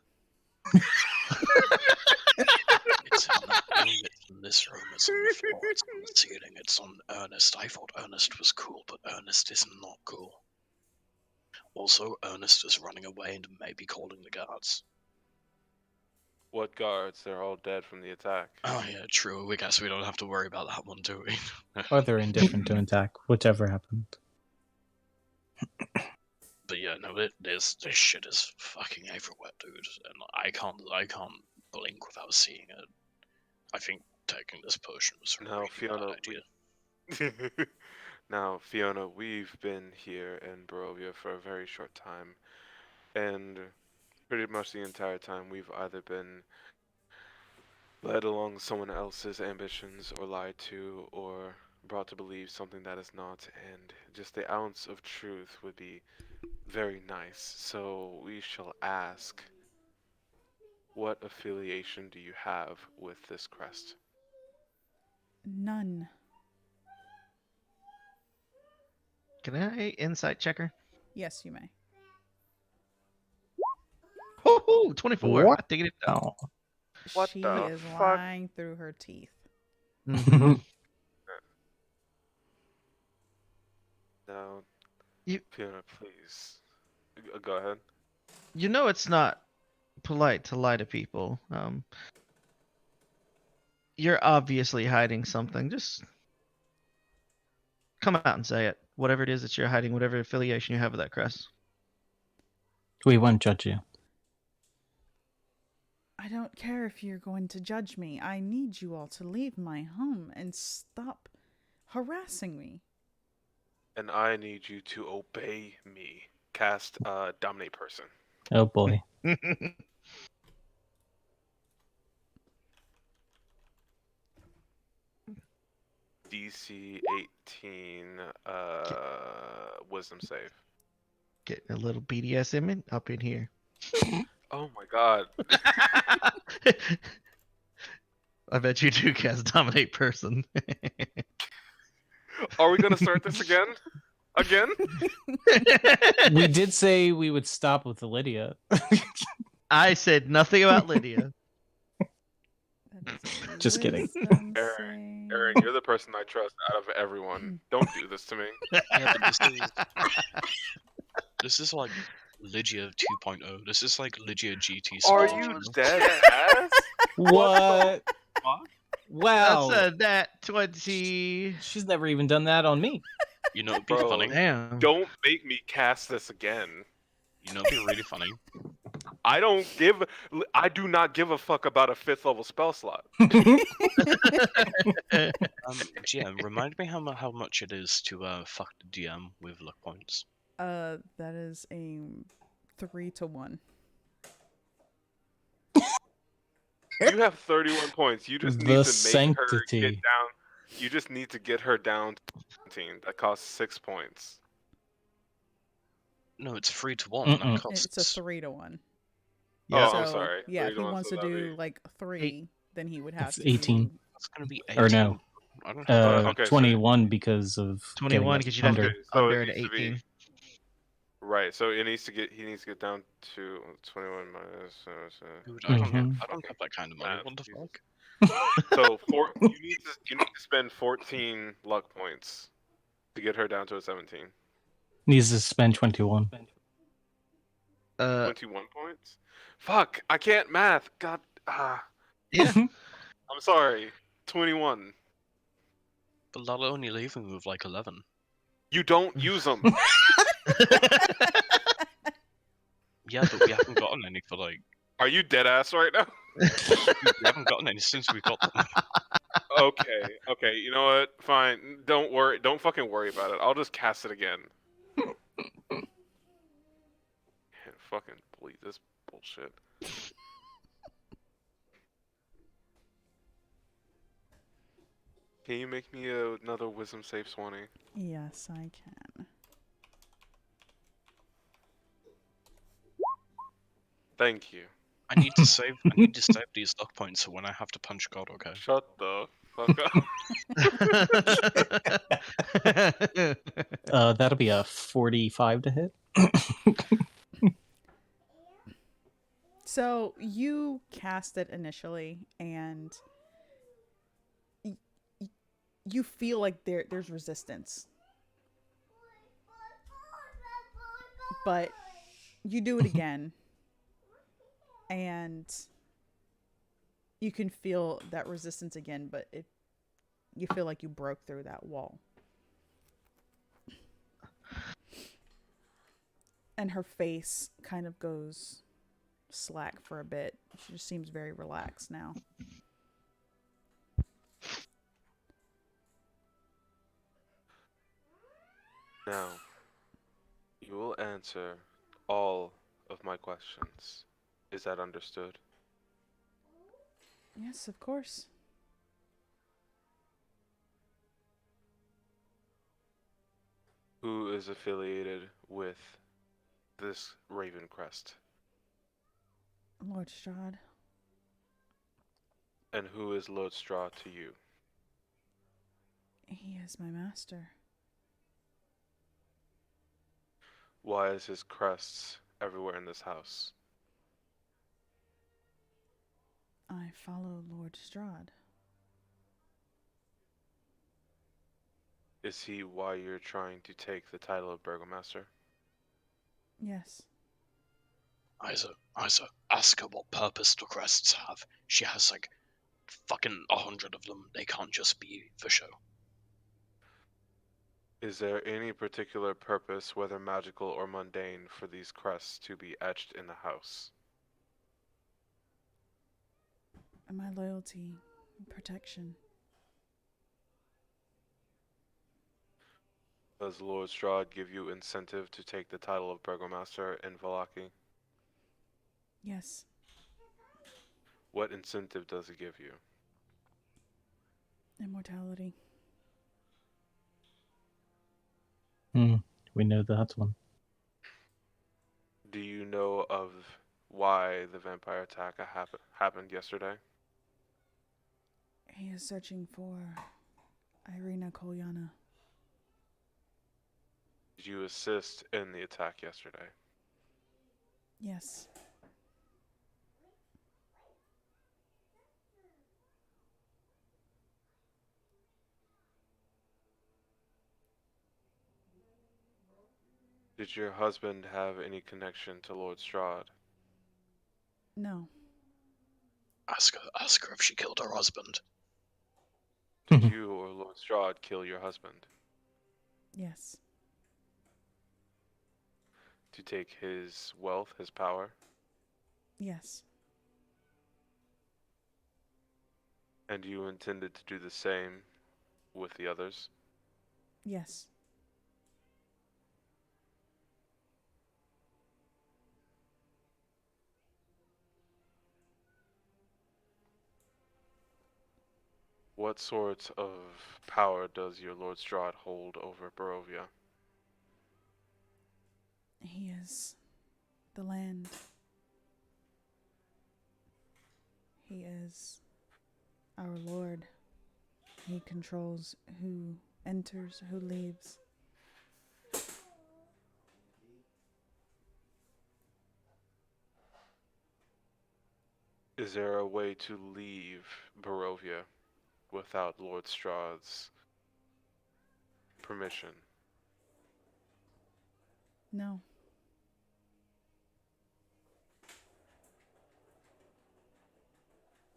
It's in that room, it's in this room, it's on the floor, it's on the ceiling, it's on Ernest. I thought Ernest was cool, but Ernest is not cool. Also, Ernest is running away and maybe calling the guards. What guards? They're all dead from the attack. Oh yeah, true. We guess we don't have to worry about that one, do we? Or they're indifferent to attack, whichever happened. But yeah, no, this shit is fucking everywhere, dude, and I can't blink without seeing it. I think taking this potion was a Now, really Fiona, bad idea. Now, Fiona, we've been here in Barovia for a very short time, and pretty much the entire time we've either been led along someone else's ambitions, or lied to, or brought to believe something that is not, and just the ounce of truth would be very nice. So we shall ask, what affiliation do you have with this crest? None. Can I insight checker? Yes, you may. Oh, 24. What? I think it. Oh. What She the is fuck? lying through her teeth. Mhm. Now, You- Fiona, please, go ahead. You know it's not polite to lie to people. You're obviously hiding something. Just come out and say it. Whatever it is that you're hiding, whatever affiliation you have with that crest. We won't judge you. I don't care if you're going to judge me. I need you all to leave my home and stop harassing me. And I need you to obey me. Cast Dominate Person. Oh boy. DC 18 Wisdom save. Getting a little BDSM up in here. Oh my god. I bet you do cast dominate person. Are we gonna start this again? Again? We did say we would stop with Lydia. I said nothing about Lydia. That is a Just kidding. wisdom Aaron, save. you're the person I trust out of everyone. Don't do this to me. Yeah, but this is like Lygia 2.0. This is like Lygia GT Are speed. you know? dead ass? What? Fuck? Wow. That's a nat 20. She's never even done that on me. You know, it'd be Bro. funny. Damn. Don't make me cast this again. You know, it'd be really funny. I do not give a fuck about a 5th level spell slot. GM, remind me how much it is to fuck the DM with luck points. That is a 3-1. You have 31 points. You just The need to make sanctity. her get down. You just need to get her down to 17. That costs 6 points. No, it's 3-1. Mm-mm. That costs. It's a 3-1. Yeah. Oh, So, I'm sorry. yeah, 3 if to he 1, wants so to that'd do be- like 3, then he would have It's to 18. do- That's gonna be 18. Or no. I don't have that. okay, so- 21 because of 21 getting because you'd have to under. Okay, so under it at needs to be- 18. Right, so he needs to get down to 21 minus. Dude, Mhm. I don't have that kind of money. Math, What the Jesus. fuck? So you need to spend 14 luck points to get her down to a 17. Needs to spend 21. 21 points? Fuck, I can't math. God, Yeah. I'm sorry. 21. But that'll only leave me with like 11. You don't use them. Yeah, but we haven't gotten any for like. Are you dead ass right now? We haven't gotten any since we got them. Okay. You know what? Fine. Don't worry. Don't fucking worry about it. I'll just cast it again. Can't fucking believe this bullshit. Can you make me another wisdom save, Swanee? Yes, I can. Thank you. I need to save. These luck points so when I have to punch God, okay? Shut the fuck up. That'll be a 45 to hit. So you cast it initially, and you feel like there's resistance, but you do it again, and you can feel that resistance again, but you feel like you broke through that wall. And her face kind of goes slack for a bit. She just seems very relaxed now. Now, you will answer all of my questions. Is that understood? Yes, of course. Who is affiliated with this Raven Crest? Lord Strahd. And who is Lord Strahd to you? He is my master. Why is his crests everywhere in this house? I follow Lord Strahd. Is he why you're trying to take the title of Burgomaster? Yes. Isa, ask her what purpose the crests have. She has like fucking 100 of them. They can't just be for show. Is there any particular purpose, whether magical or mundane, for these crests to be etched in the house? My loyalty and protection. Does Lord Strahd give you incentive to take the title of Burgomaster in Vallaki? Yes. What incentive does he give you? Immortality. We know that one. Do you know of why the vampire attack happened yesterday? He is searching for Irina Kolyana. Did you assist in the attack yesterday? Yes. Did your husband have any connection to Lord Strahd? No. Ask her if she killed her husband. Did you or Lord Strahd kill your husband? Yes. To take his wealth, his power? Yes. And you intended to do the same with the others? Yes. What sort of power does your Lord Strahd hold over Barovia? He is the land. He is our Lord. He controls who enters, who leaves. Is there a way to leave Barovia without Lord Strahd's permission? No.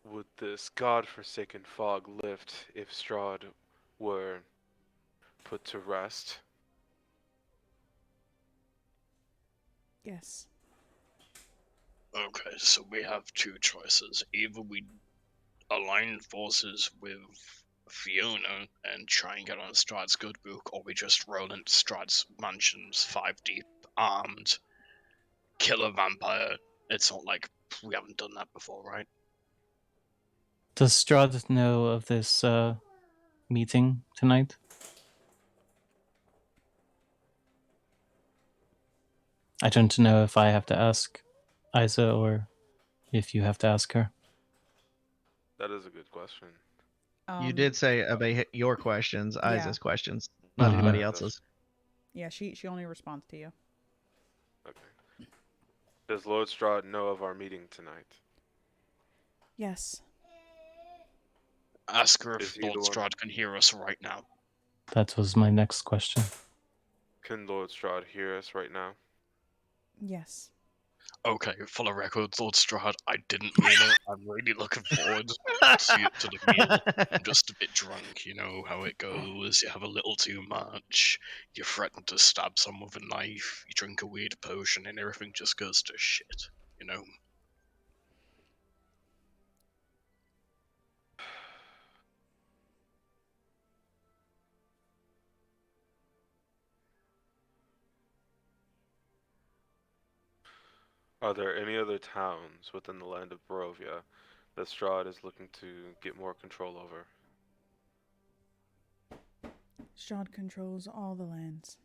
Would this godforsaken fog lift if Strahd were put to rest? Yes. Okay, so we have two choices. Either we align forces with Fiona and try and get on Strahd's good book, or we just roll into Strahd's mansions 5 deep, armed, kill a vampire. It's not like we haven't done that before, right? Does Strahd know of this meeting tonight? I don't know if I have to ask Isa or if you have to ask her. That is a good question. You did say obey your questions, yeah. Isa's questions, not Mhm. anybody Yeah, else's. Yeah, she only responds to you. Okay. Does Lord Strahd know of our meeting tonight? Yes. Ask her Is if he Lord the one? Strahd can hear us right now. That was my next question. Can Lord Strahd hear us right now? Yes. Okay, for the record, Lord Strahd, I didn't mean it. I'm really looking forward to the meal. I'm just a bit drunk, you know how it goes. You have a little too much, you threaten to stab someone with a knife, you drink a weird potion, and everything just goes to shit, you know? Are there any other towns within the land of Barovia that Strahd is looking to get more control over? Strahd controls all the lands.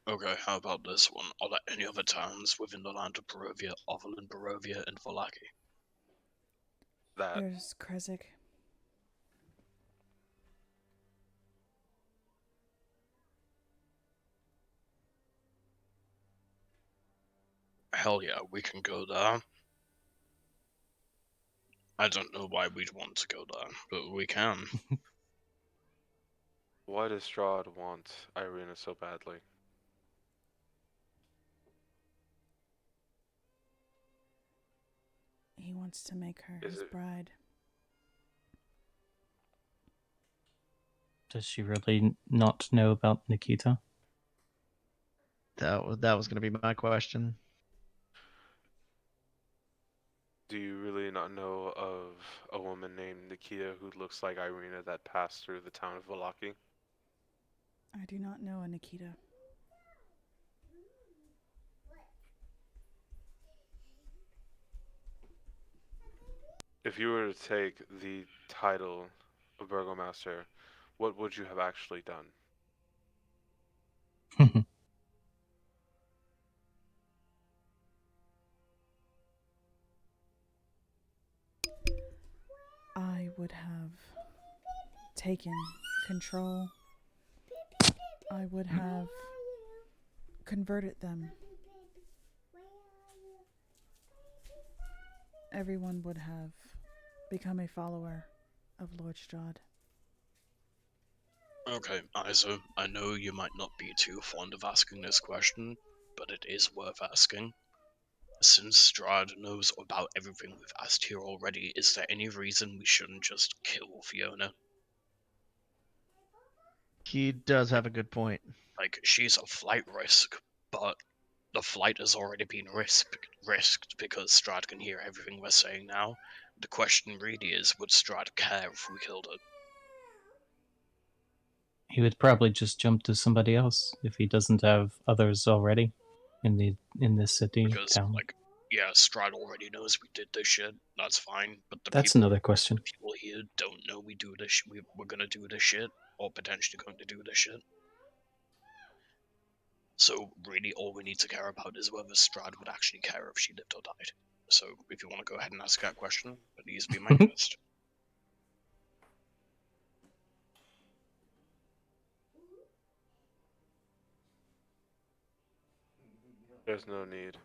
Okay, how about this one? Are there any other towns within the land of Barovia other than Barovia and Vallaki? That There's Kresik. Hell yeah, we can go there. I don't know why we'd want to go there, but we can. Why does Strahd want Irina so badly? He wants to make her Is his it- bride. Does she really not know about Nikita? That was going to be my question. Do you really not know of a woman named Nikita who looks like Irina that passed through the town of Vallaki? I do not know a Nikita. If you were to take the title of Burgomaster, what would you have actually done? taken control, I would have converted them. Everyone would have become a follower of Lord Strahd. Okay, Isa, I know you might not be too fond of asking this question, but it is worth asking. Since Strahd knows about everything we've asked here already, is there any reason we shouldn't just kill Fiona? He does have a good point. Like, she's a flight risk, but the flight has already been risked because Strahd can hear everything we're saying now. The question really is, would Strahd care if we killed her? He would probably just jump to somebody else if he doesn't have others already in this city Because, town. like, yeah, Strahd already knows we did this shit. That's fine. But That's another question. the people here don't know we do this. We're gonna do this shit, or potentially going to do this shit. So really, all we need to care about is whether Strahd would actually care if she lived or died. So if you want to go ahead and ask that question, please be my guest. There's no need.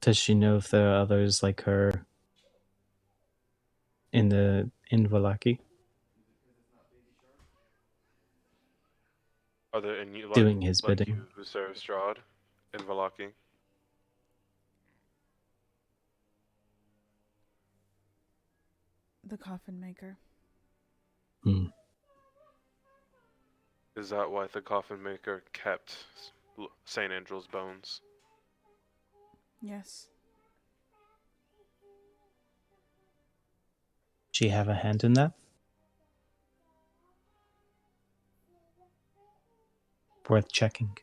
Does she know if there are others like her in Vallaki Are there any doing his like bidding? you who serve Strahd in Vallaki? The coffin maker. Hmm. Is that why the coffin maker kept Saint Angel's bones? Yes. She have a hand in that? Worth checking.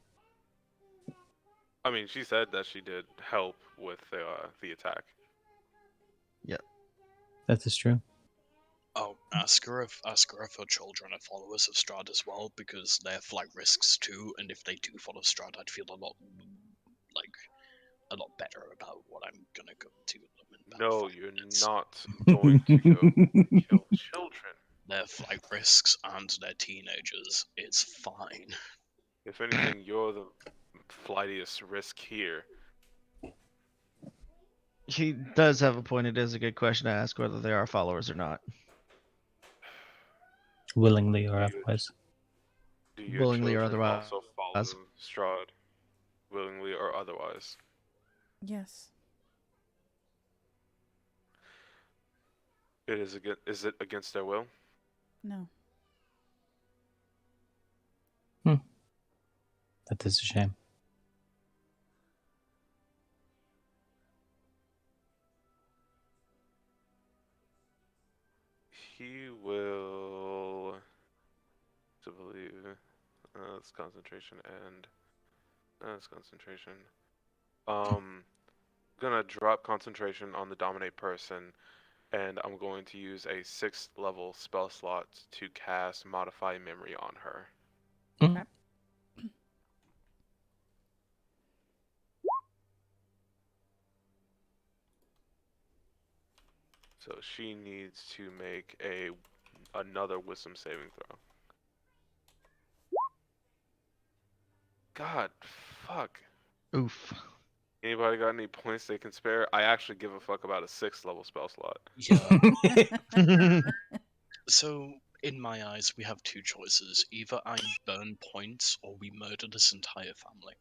I mean, she said that she did help with the attack. That is true. Oh, ask her if her children are followers of Strahd as well, because they're flight risks too. And if they do follow Strahd, I'd feel a lot better about what I'm gonna go to them in about No, 5 you're minutes. not going to go kill children. They're flight risks and they're teenagers. It's fine. If anything, you're the flightiest risk here. He does have a point. It is a good question to ask whether they are followers or not. Willingly or Do you- otherwise. Do your Willingly or children otherwise. also follow Strahd? Willingly or otherwise? Yes. Is it against their will? No. That is a shame. He will. To believe. That's concentration and. That's concentration. Gonna drop concentration on the dominate person, and I'm going to use a 6th level spell slot to cast Modify Memory on her. Okay. So she needs to make another Wisdom saving throw. God, fuck. Oof. Anybody got any points they can spare? I actually give a fuck about a 6th level spell slot. Yeah. So, in my eyes, we have two choices. Either I burn points or we murder this entire family.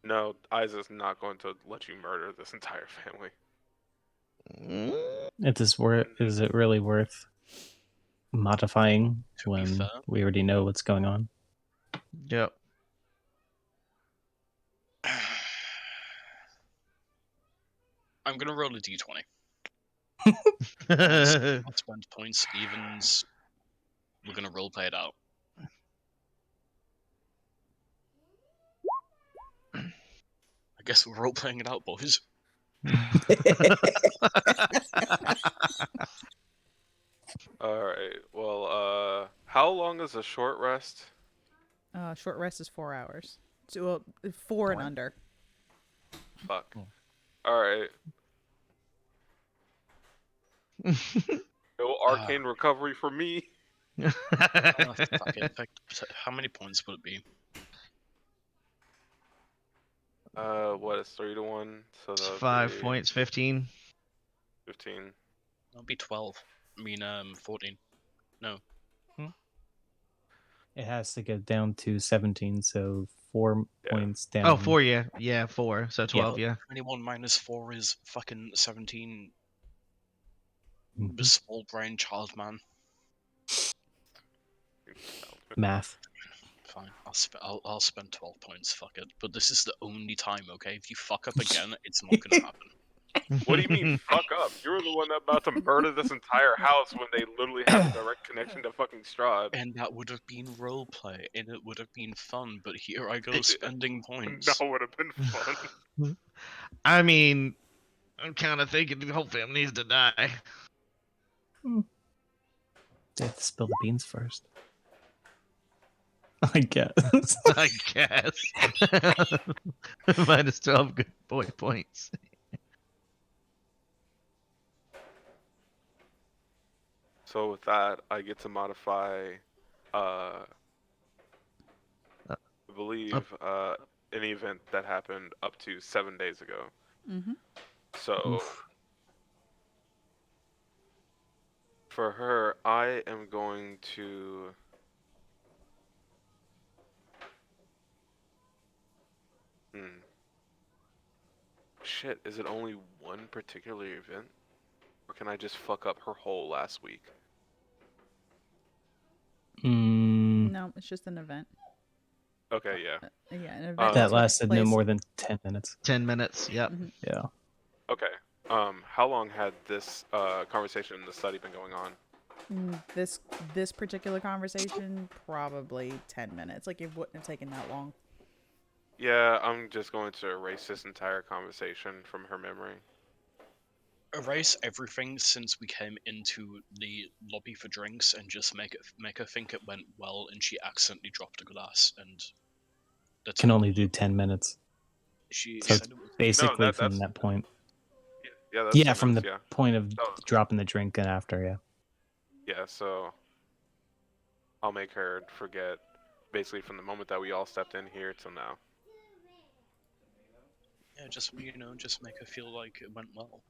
No, Isaac's not going to let you murder this entire family. Is it really worth modifying To be when fair, we already know what's going on? Yep. I'm gonna roll a d20. I'll spend points, evens. We're gonna roleplay it out. I guess we're roleplaying it out, boys. Alright, well, how long is a short rest? Short rest is 4 hours. So, 4 and under. Fuck. Alright. No arcane recovery for me. Fuck it. How many points would it be? What is 3-1? So It's that would 5 be points, 15. 15. That'll be 12. I mean, 14. No. It has to get down to 17, so 4 Yeah. points down. Oh, 4, yeah. Yeah, 4. So 12, yeah. 21 minus 4 is fucking 17. Mhm. Small brain child man. Math. Fine, I'll spend 12 points. Fuck it. But this is the only time, okay? If you fuck up again, it's not gonna happen. What do you mean, fuck up? You're the one about to murder this entire house when they literally have a direct connection to fucking Strahd. And that would have been roleplay, and it would have been fun. But here I go spending points. That would have been fun. I mean, I'm kind of thinking the whole family needs to die. They have to spill the beans first. I guess. I guess. Minus 12 good points. So with that, I get to modify, I believe, any event that happened up to 7 days ago. Mm-hmm. So Oof. for her, I am going to. Shit, is it only one particular event? Or can I just fuck up her whole last week? No, it's just an event. Okay, yeah. Yeah, an event. That takes lasted no place- more than 10 minutes. 10 minutes, yep. Mhm. Yeah. Okay. How long had this conversation in the study been going on? This particular conversation, probably 10 minutes. Like, it wouldn't have taken that long. Yeah, I'm just going to erase this entire conversation from her memory. Erase everything since we came into the lobby for drinks, and just make her think it went well, and she accidentally dropped a glass, and that's Can all. only do 10 minutes. She So said it was basically No, from that's- that point. Yeah, that's Yeah, 10 from the minutes, point of So- dropping the drink and after, yeah. Yeah, so I'll make her forget basically from the moment that we all stepped in here till now. Yeah, just just make her feel like it went well.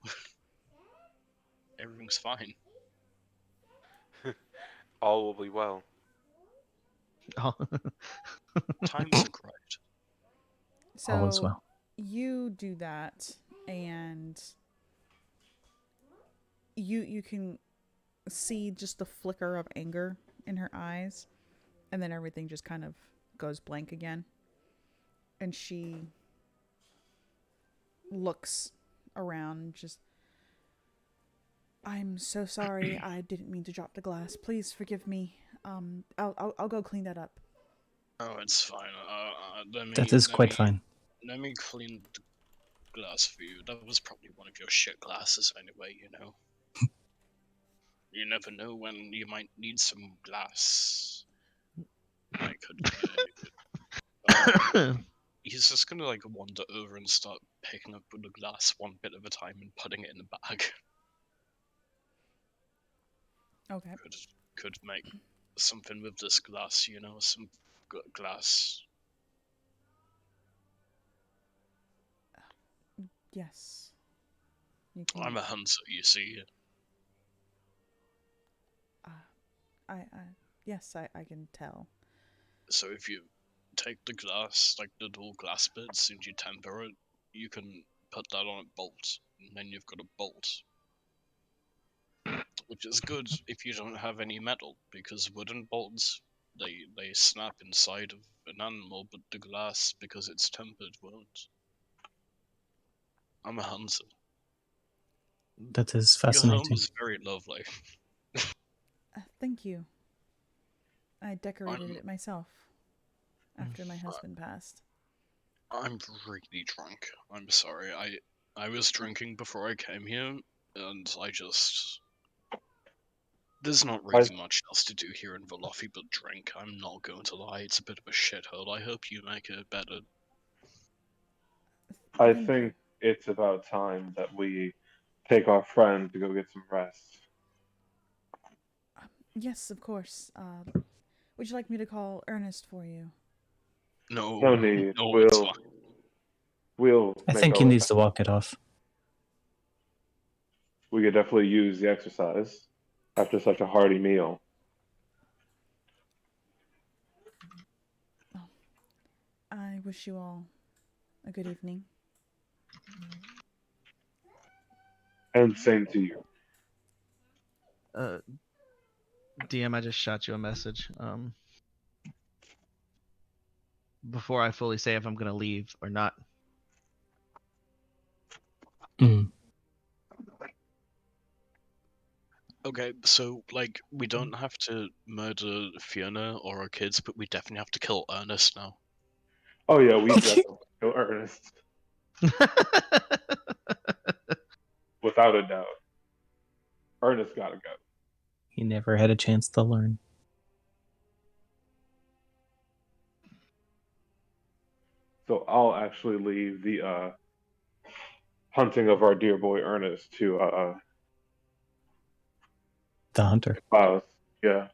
Everything's fine. All will be well. Times are great. So, All is well. you do that, and you can see just the flicker of anger in her eyes, and then everything just kind of goes blank again. And she looks around, just, I'm so sorry. I didn't mean to drop the glass. Please forgive me. I'll go clean that up. Oh, it's fine. That is quite fine. Let me clean the glass for you. That was probably one of your shit glasses anyway, you know. You never know when you might need some glass. I could. He's just gonna like wander over and start picking up the glass one bit at a time and putting it in the bag. Okay. Could make something with this glass, some glass. Yes. You can. I'm a hunter, you see. Yes, I can tell. So if you take the glass, like the little glass bits, and you temper it, you can put that on a bolt, and then you've got a bolt. Which is good if you don't have any metal, because wooden bolts, they snap inside of an animal, but the glass, because it's tempered, won't. I'm a hunter. That is Your home fascinating. is very lovely. Thank you. I decorated it myself after my husband passed. I'm really drunk. I'm sorry. I was drinking before I came here, and there's not really much else to do here in Velofi but drink. I'm not going to lie. It's a bit of a shithole. I hope you make it better. I think it's about time that we take our friend to go get some rest. Yes, of course. Would you like me to call Ernest for you? No, No need. no, it's fine. We'll I make think our he way needs back. to walk it off. We could definitely use the exercise after such a hearty meal. Oh, I wish you all a good evening. And same to you. DM, I just shot you a message. Before I fully say if I'm gonna leave or not. Mm. Okay, so like we don't have to murder Fiona or our kids, but we definitely have to kill Ernest now. Oh yeah, we definitely kill Ernest without a doubt. Ernest gotta go. He never had a chance to learn. So I'll actually leave the hunting of our dear boy Ernest to The hunter. Klaus. Yeah.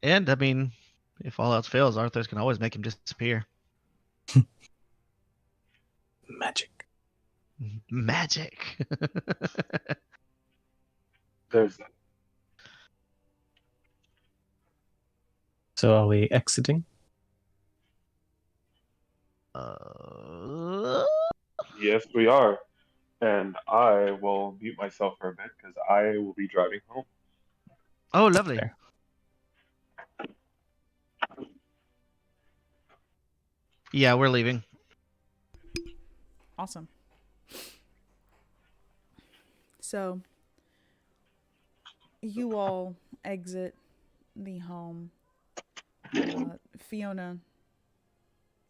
And I mean, if all else fails, Arthur's can always make him disappear. Magic. Magic. There's that. So are we exiting? Yes, we are. And I will mute myself for a bit because I will be driving home. Oh, lovely. Fair. Yeah, we're leaving. Awesome. So, you all exit the home. Fiona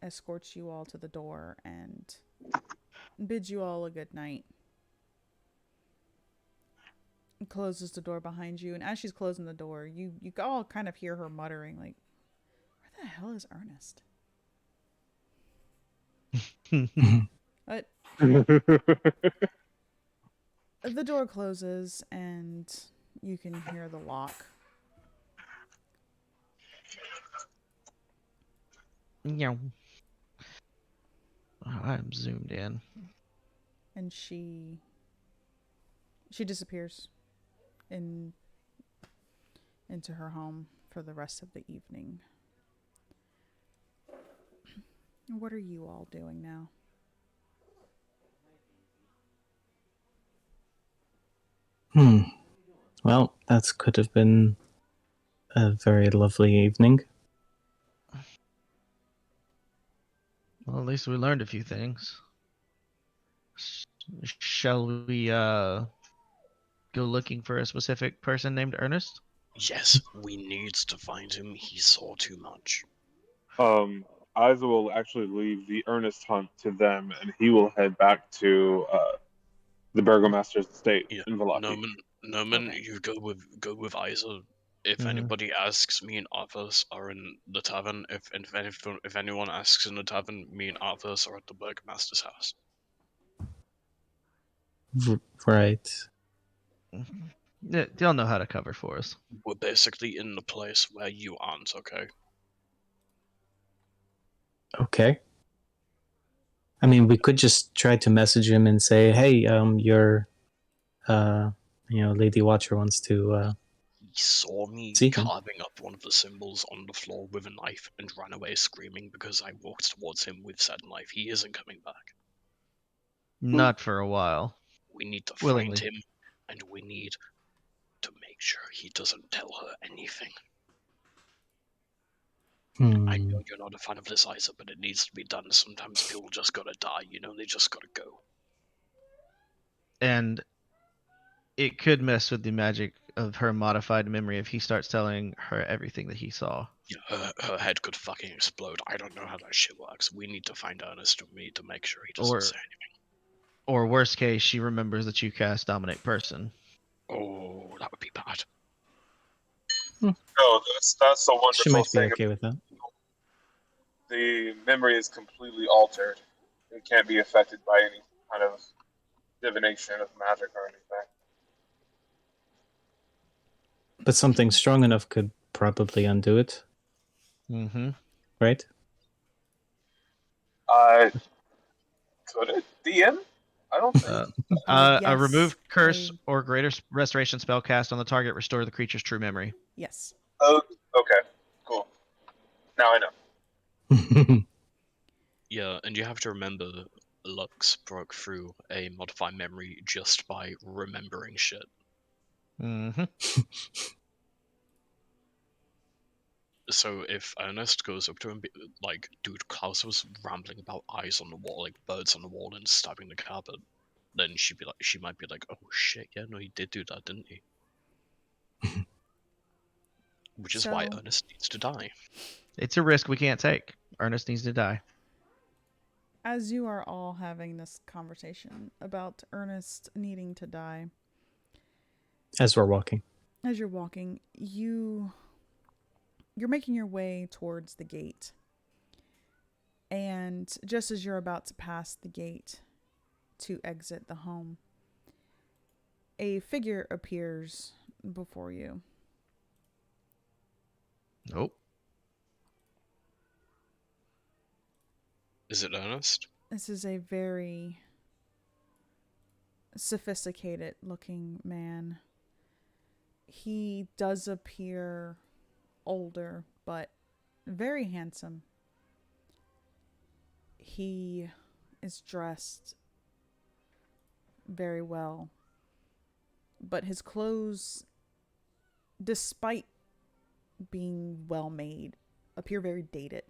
escorts you all to the door and bids you all a good night. Closes the door behind you, and as she's closing the door, you all kind of hear her muttering, like, "Where the hell is Ernest?" But the door closes, and you can hear the lock. Yeah. I'm zoomed in. And she disappears into her home for the rest of the evening. What are you all doing now? Well, that could have been a very lovely evening. Well, at least we learned a few things. Shall we go looking for a specific person named Ernest? Yes, we need to find him. He saw too much. Isa will actually leave the Ernest hunt to them, and he will head back to the Burgomaster's estate Yeah, in Velaki. Noman, Okay. you go with Isa. If anybody asks, me and Arthas are in the tavern. If anyone asks in the tavern, me and Arthas are at the Burgomaster's house. Right. Yeah, they'll know how to cover for us. We're basically in the place where you aren't, okay? Okay. I mean, we could just try to message him and say, "Hey, your, Lady Watcher wants to He saw me see him." carving up one of the symbols on the floor with a knife and ran away screaming because I walked towards him with said knife. He isn't coming back. Not for a while. We need to find Willingly. him, and we need to make sure he doesn't tell her anything. I know you're not a fan of this, Isa, but it needs to be done. Sometimes people just gotta die, they just gotta go. And it could mess with the magic of her modified memory if he starts telling her everything that he saw. Yeah, her head could fucking explode. I don't know how that shit works. We need to find Ernest and we need to make sure he doesn't say anything. Or worst case, she remembers that you cast Dominate Person. Oh, that would be bad. No, that's the She wonderful might be thing. okay with that. the memory is completely altered and can't be affected by any kind of divination of magic or anything. But something strong enough could probably undo it, Mm-hmm. right? Could it? DM? I don't think. A Yes, removed curse I- or greater restoration spell cast on the target restore the creature's true memory. yes. Oh, okay. Cool. Now I know. Yeah, and you have to remember, Lux broke through a modified memory just by remembering shit. Mm-hmm. So if Ernest goes up to him, like, dude, Klaus was rambling about eyes on the wall, like birds on the wall, and stabbing the carpet, then she might be like, oh shit, yeah, no, he did do that, didn't he? Which is why So- Ernest needs to die. It's a risk we can't take. Ernest needs to die. As you are all having this conversation about Ernest needing to die, As we're walking. as you're walking, you're making your way towards the gate. And just as you're about to pass the gate to exit the home, a figure appears before you. Nope. Is it Ernest? This is a very sophisticated looking man. He does appear older, but very handsome. He is dressed very well, but his clothes, despite being well made, appear very dated.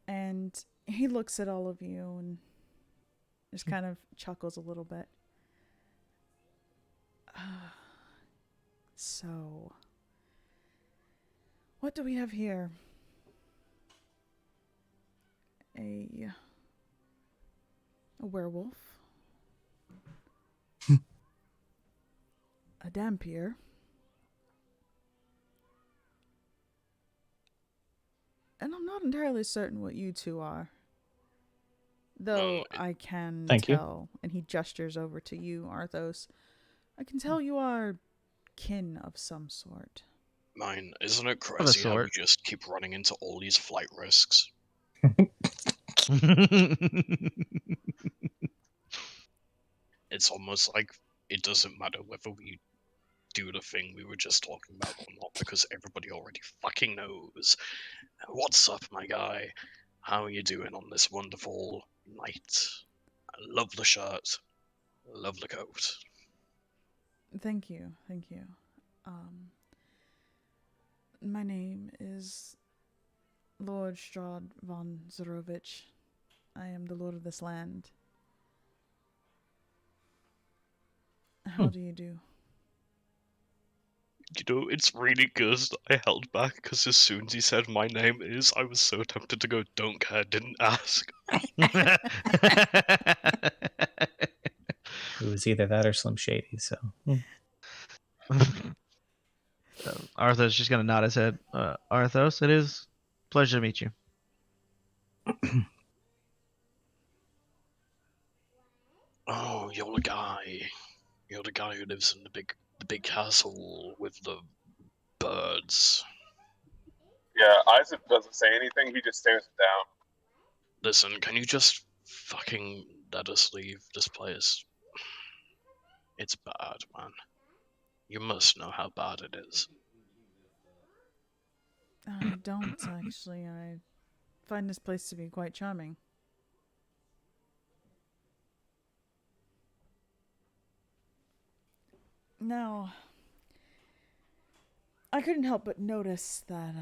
And he looks at all of you and just kind of chuckles a little bit. So, what do we have here? A werewolf. A dampier. And I'm not entirely certain what you two are. Though I can Thank you. tell, and he gestures over to you, Arthos, I can tell you are kin of some sort. Mine, isn't it a crazy how we sort. just keep running into all these flight risks? It's almost like it doesn't matter whether we do the thing we were just talking about or not, because everybody already fucking knows. What's up, my guy? How are you doing on this wonderful night? I love the shirt. Love the coat. Thank you, thank you. My name is Lord Strahd von Zarovich. I am the lord of this land. How do you do? You know, it's really good that I held back, because as soon as he said my name is, I was so tempted to go, don't care, didn't ask. It was either that or Slim Shady, so. Arthos just gonna nod his head. Arthos, it is a pleasure to meet you. Oh, you're the guy. You're the guy who lives in the big castle with the birds. Yeah, Isaac doesn't say anything. He just stares down. Listen, can you just fucking let us leave this place? It's bad, man. You must know how bad it is. I don't, actually. I find this place to be quite charming. Now, I couldn't help but notice that,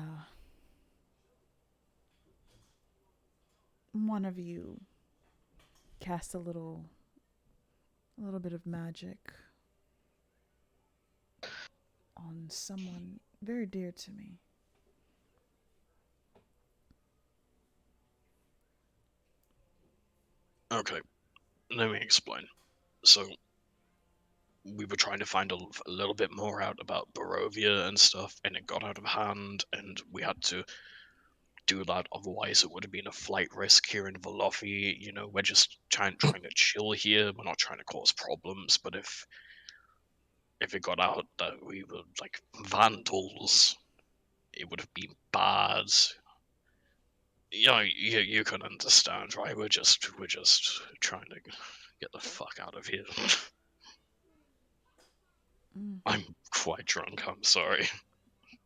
one of you cast a little bit of magic on someone very dear to me. Okay, let me explain. So, we were trying to find a little bit more out about Barovia and stuff, and it got out of hand, and we had to do that. Otherwise, it would have been a flight risk here in Velofi. You know, we're just trying to chill here. We're not trying to cause problems. But if it got out that we were like vandals, it would have been bad. You know, you can understand, right? We're just trying to get the fuck out of here. Mm. I'm quite drunk. I'm sorry.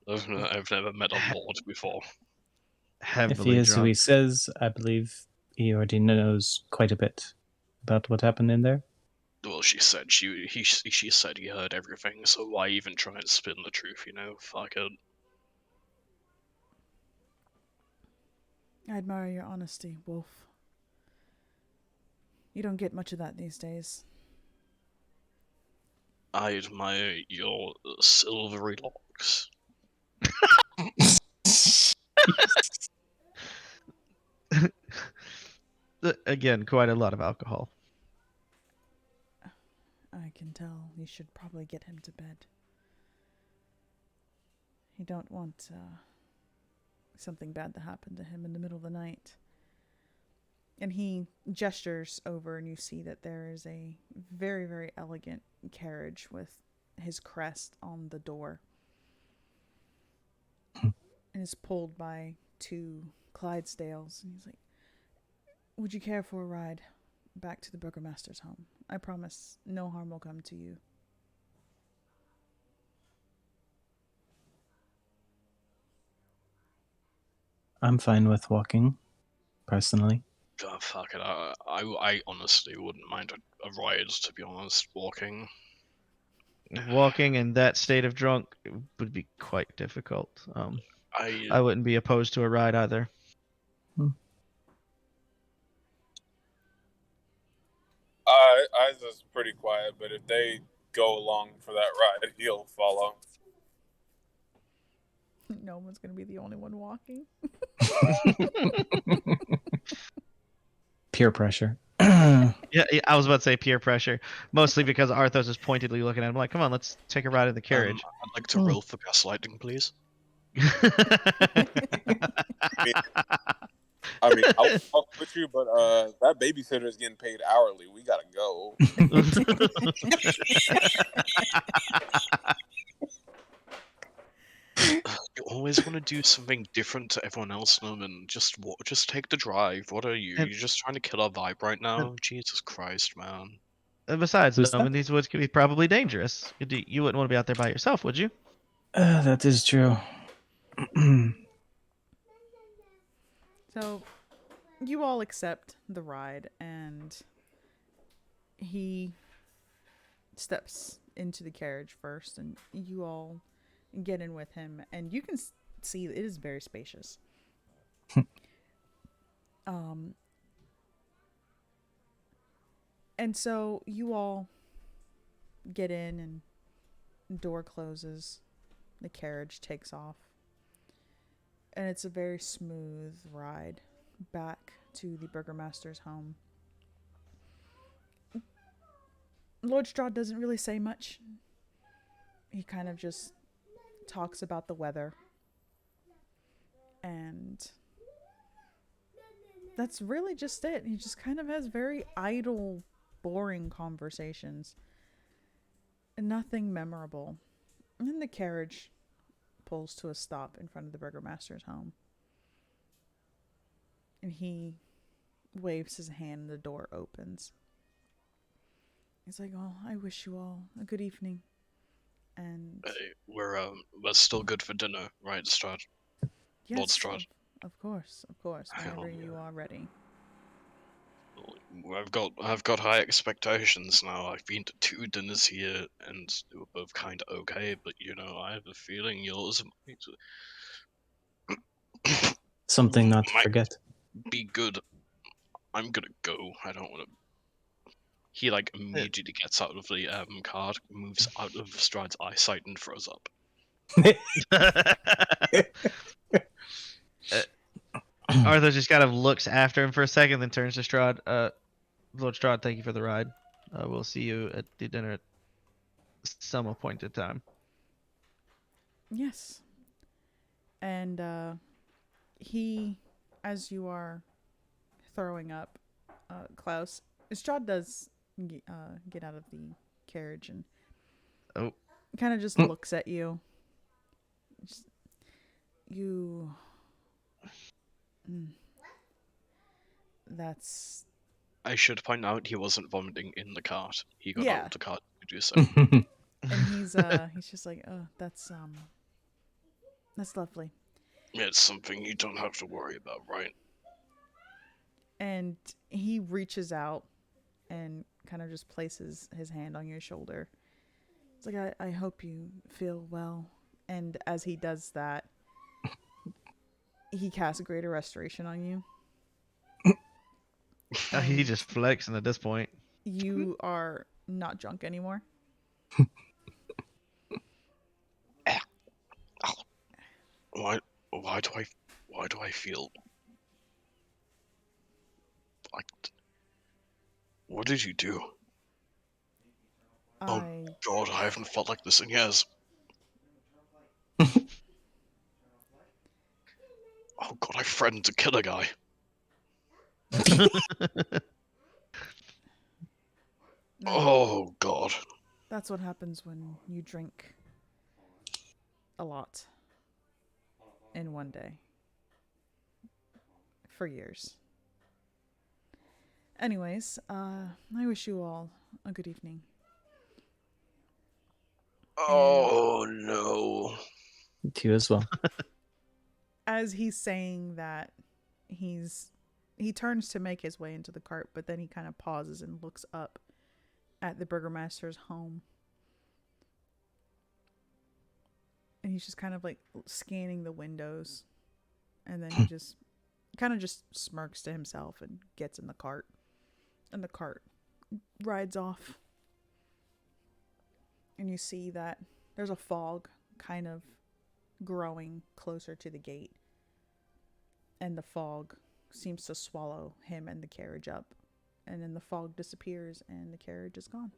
I've never met a lord before. Heavily If he is who he drunk. says, I believe he already knows quite a bit about what happened in there. Well, she said she said he heard everything. So why even try and spin the truth? You know, fuck it. I admire your honesty, Wolf. You don't get much of that these days. I admire your silvery locks. Again, quite a lot of alcohol. I can tell you should probably get him to bed. You don't want something bad to happen to him in the middle of the night. And he gestures over, and you see that there is a very, very elegant carriage with his crest on the door. And is pulled by 2 Clydesdales. And he's like, would you care for a ride back to the Burgomaster's home? I promise no harm will come to you. I'm fine with walking, personally. Oh, fuck it. I honestly wouldn't mind a ride, to be honest. Walking. Walking in that state of drunk would be quite difficult. I wouldn't be opposed to a ride either. Eyes is pretty quiet, but if they go along for that ride, he'll follow. No one's going to be the only one walking. Peer pressure. Yeah, I was about to say peer pressure, mostly because Arthos is pointedly looking at him like, "Come on, let's take a ride in the carriage." I'd like to roll for gaslighting, please. I mean, I'll talk with you, but that babysitter is getting paid hourly. We gotta go. You always want to do something different to everyone else, Norman. Just take the drive. What are you? And- You're just trying to kill our vibe right now? Jesus Christ, man. And besides, Who's in that? these woods could be probably dangerous. You wouldn't want to be out there by yourself, would you? That is true. So, you all accept the ride, and he steps into the carriage first, and you all get in with him, and you can see it is very spacious. And so you all get in, and door closes, the carriage takes off, and it's a very smooth ride back to the Burgomaster's home. Lord Strahd doesn't really say much. He kind of just talks about the weather, and that's really just it. He just kind of has very idle, boring conversations, and nothing memorable. And then the carriage pulls to a stop in front of the Burgomaster's home, and he waves his hand, and the door opens. He's like, "Oh, I wish you all a good evening." And We're still good for dinner, right, Strahd? Lord yes, Strahd. of course, whenever you are ready. I've got high expectations now. I've been to 2 dinners here, and they were both kind of okay. But you know, I have a feeling yours Something not to might forget. be good. I'm gonna go. I don't want to. He like immediately gets out of the card, moves out of Strahd's eyesight, and throws up. Arthur just kind of looks after him for a second, then turns to Strahd. Lord Strahd, thank you for the ride. We'll see you at the dinner at some appointed time. Yes. And he, as you are throwing up, Klaus, Strahd does get out of the carriage and Oh, kind of just looks at you. Just, you. That's. I should point out he wasn't vomiting in the cart. He got out Yeah. of the cart to do so. And he's just like, oh, that's lovely. It's something you don't have to worry about, right? And he reaches out and kind of just places his hand on your shoulder. It's like, I hope you feel well. And as he does that, he casts greater restoration on you. he And just flexing at this point. you are not drunk anymore. Why do I feel like? What did you do? Oh God, I haven't felt like this in years. Oh God, I threatened to kill a guy. Oh God. That's what happens when you drink a lot in one day. For years. Anyways, I wish you all a good evening. Oh no. To you as well. As he's saying that, he turns to make his way into the cart, but then he kind of pauses and looks up at the burgomaster's home. And he's just kind of like scanning the windows. And then he just kind of just smirks to himself and gets in the cart. And the cart rides off. And you see that there's a fog kind of growing closer to the gate. And the fog seems to swallow him and the carriage up. And then the fog disappears and the carriage is gone.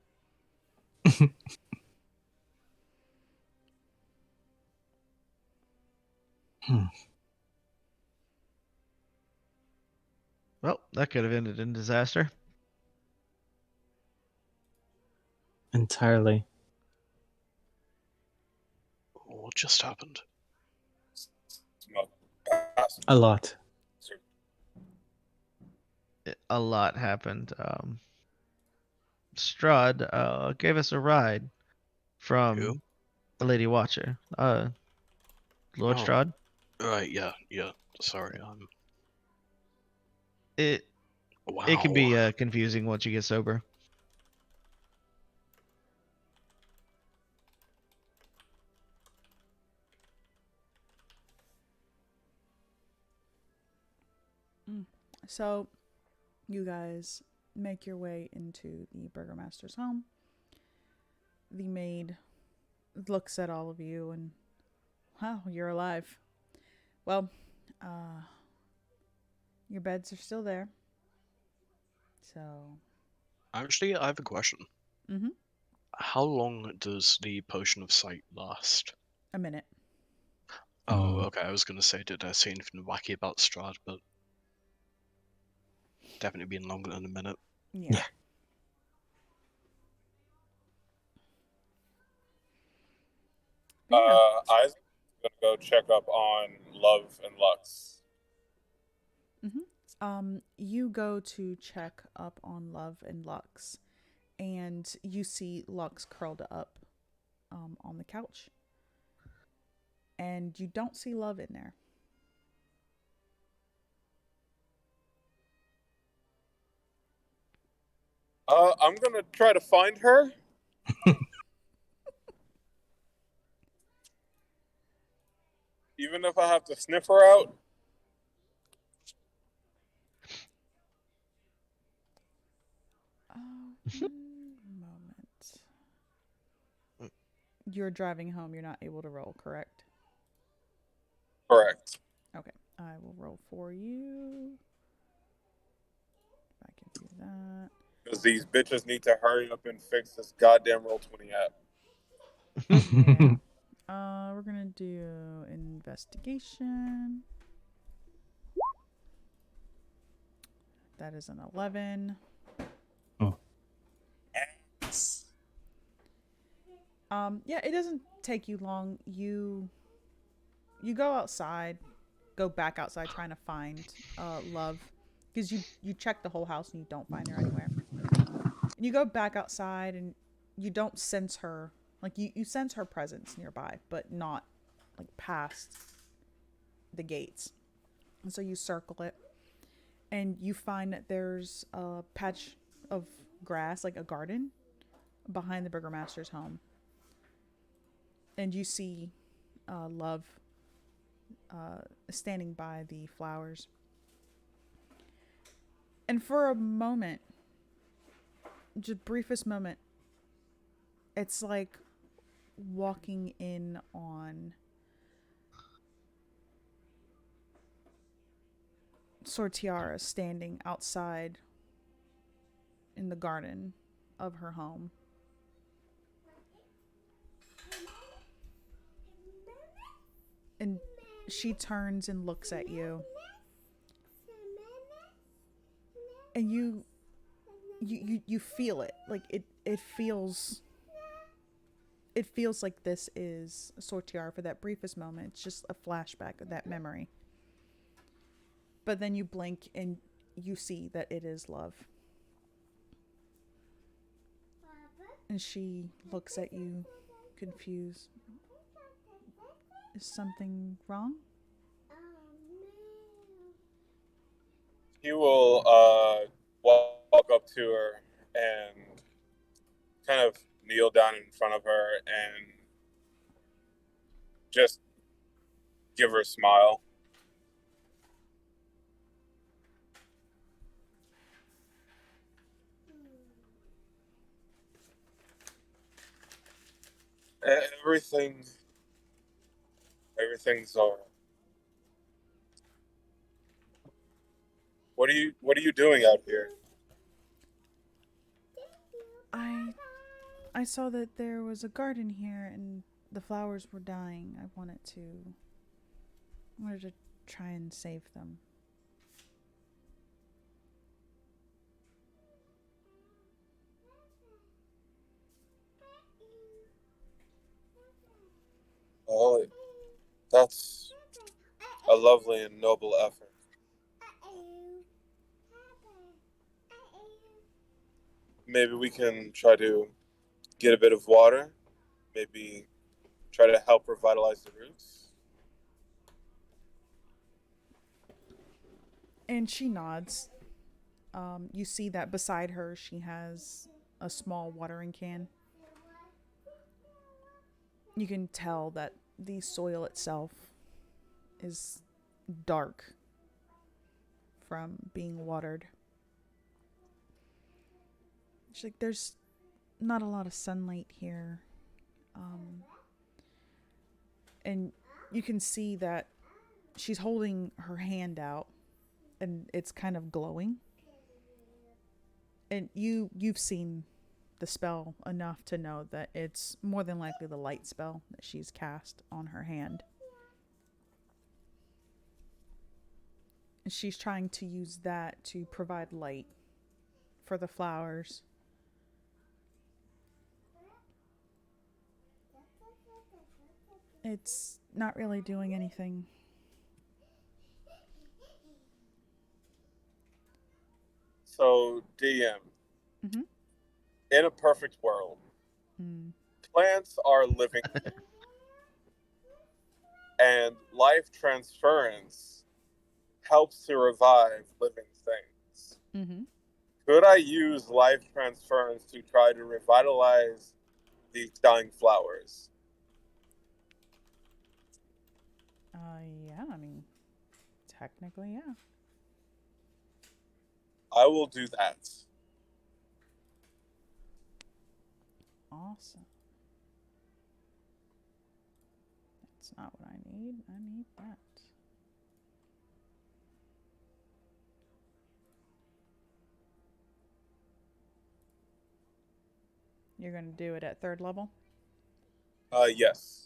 Well, that could have ended in disaster. Entirely. What just happened? A lot. A lot happened. Strahd gave us a ride from Who? the Lady Watcher. Lord Oh. Strahd. Right, yeah. Sorry, It wow. It can be confusing once you get sober. So, you guys make your way into the burgomaster's home. The maid looks at all of you and, wow, you're alive. Well, your beds are still there. So. Actually, I have a question. Mm-hmm. How long does the potion of sight last? A minute. Oh, okay. I was gonna say, did I say anything wacky about Strahd, but definitely been longer than a minute. Yeah. Isaac's gonna go check up on Love and Lux. You go to check up on Love and Lux, and you see Lux curled up on the couch. And you don't see Love in there. I'm gonna try to find her. Even if I have to sniff her out. Moment. You're driving home. You're not able to roll, correct? Correct. Okay. I will roll for you. If I can do that. Because these bitches need to hurry up and fix this goddamn Roll20 app. Yeah. We're gonna do investigation. That is an 11. Oh. Yeah, it doesn't take you long. You go outside, go back outside trying to find Love, because you check the whole house and you don't find her anywhere. And you go back outside and you don't sense her. Like you sense her presence nearby, but not like past the gates. And so you circle it and you find that there's a patch of grass, like a garden, behind the burgomaster's home. And you see Love standing by the flowers. And for a moment, just briefest moment, it's like walking in on Sortiara standing outside in the garden of her home. And she turns and looks at you. And you feel it. Like it feels like this is Sortiara for that briefest moment. It's just a flashback of that memory. But then you blink and you see that it is Love. And she looks at you, confused. Is something wrong? He will walk up to her and kind of kneel down in front of her and just give her a smile. Everything, everything's all right. What are you doing out here? I saw that there was a garden here and the flowers were dying. I wanted to try and save them. Oh, that's a lovely and noble effort. Maybe we can try to get a bit of water. Maybe try to help revitalize the roots. And she nods. You see that beside her she has a small watering can. You can tell that the soil itself is dark from being watered. She's like, there's not a lot of sunlight here. And you can see that she's holding her hand out and it's kind of glowing. And you've seen the spell enough to know that it's more than likely the light spell that she's cast on her hand. And she's trying to use that to provide light for the flowers. It's not really doing anything. So, DM, Mm-hmm. in a perfect world, plants are living and life transference helps to revive living things. Mm-hmm. Could I use life transference to try to revitalize these dying flowers? Yeah, I mean, technically, yeah. I will do that. Awesome. That's not what I need. I need that. You're going to do it at 3rd level? Yes.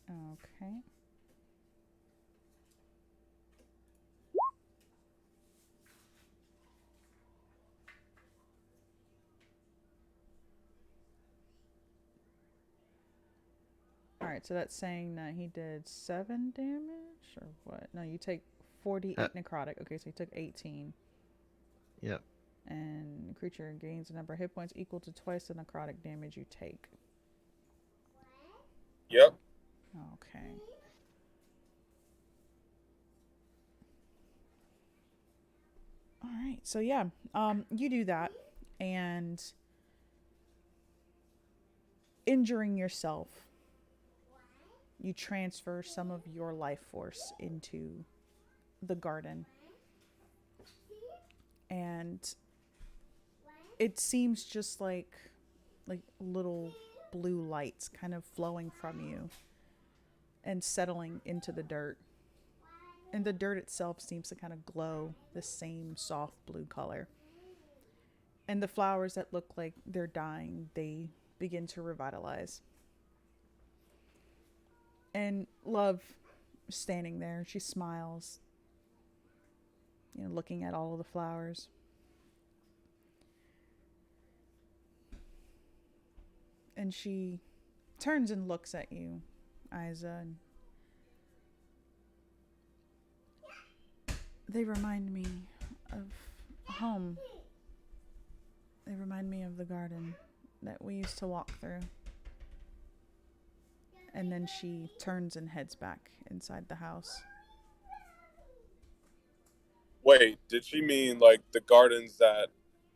Okay. Alright, so that's saying that he did 7 damage? Or what? No, you take 48 necrotic. Okay, so he took 18. Yep. And the creature gains a number of hit points equal to twice the necrotic damage you take. Yep. Okay. Alright, so yeah. You do that. And injuring yourself, you transfer some of your life force into the garden. And it seems just like little blue lights kind of flowing from you and settling into the dirt. And the dirt itself seems to kind of glow the same soft blue color. And the flowers that look like they're dying, they begin to revitalize. And Love, standing there, she smiles, looking at all of the flowers. And she turns and looks at you, Isa, and they remind me of home. They remind me of the garden that we used to walk through. And then she turns and heads back inside the house. Wait, did she mean like the gardens that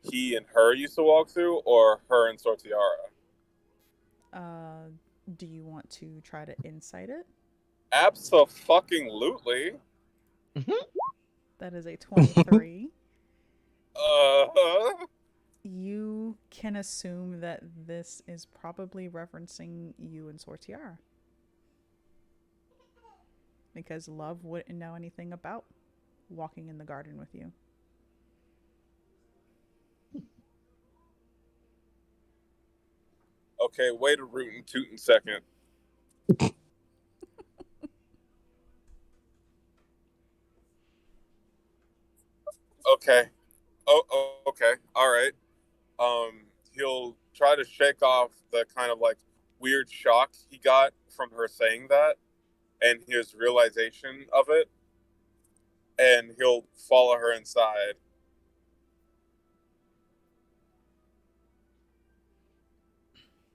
he and her used to walk through, or her and Sortiara? Do you want to try to insight it? Abso-fucking-lutely. That is a 23. Uh-huh. You can assume that this is probably referencing you and Sortiara. Because Love wouldn't know anything about walking in the garden with you. Okay, wait a rootin' tootin' second. Okay. Okay. All right. He'll try to shake off the kind of like weird shock he got from her saying that and his realization of it, and he'll follow her inside.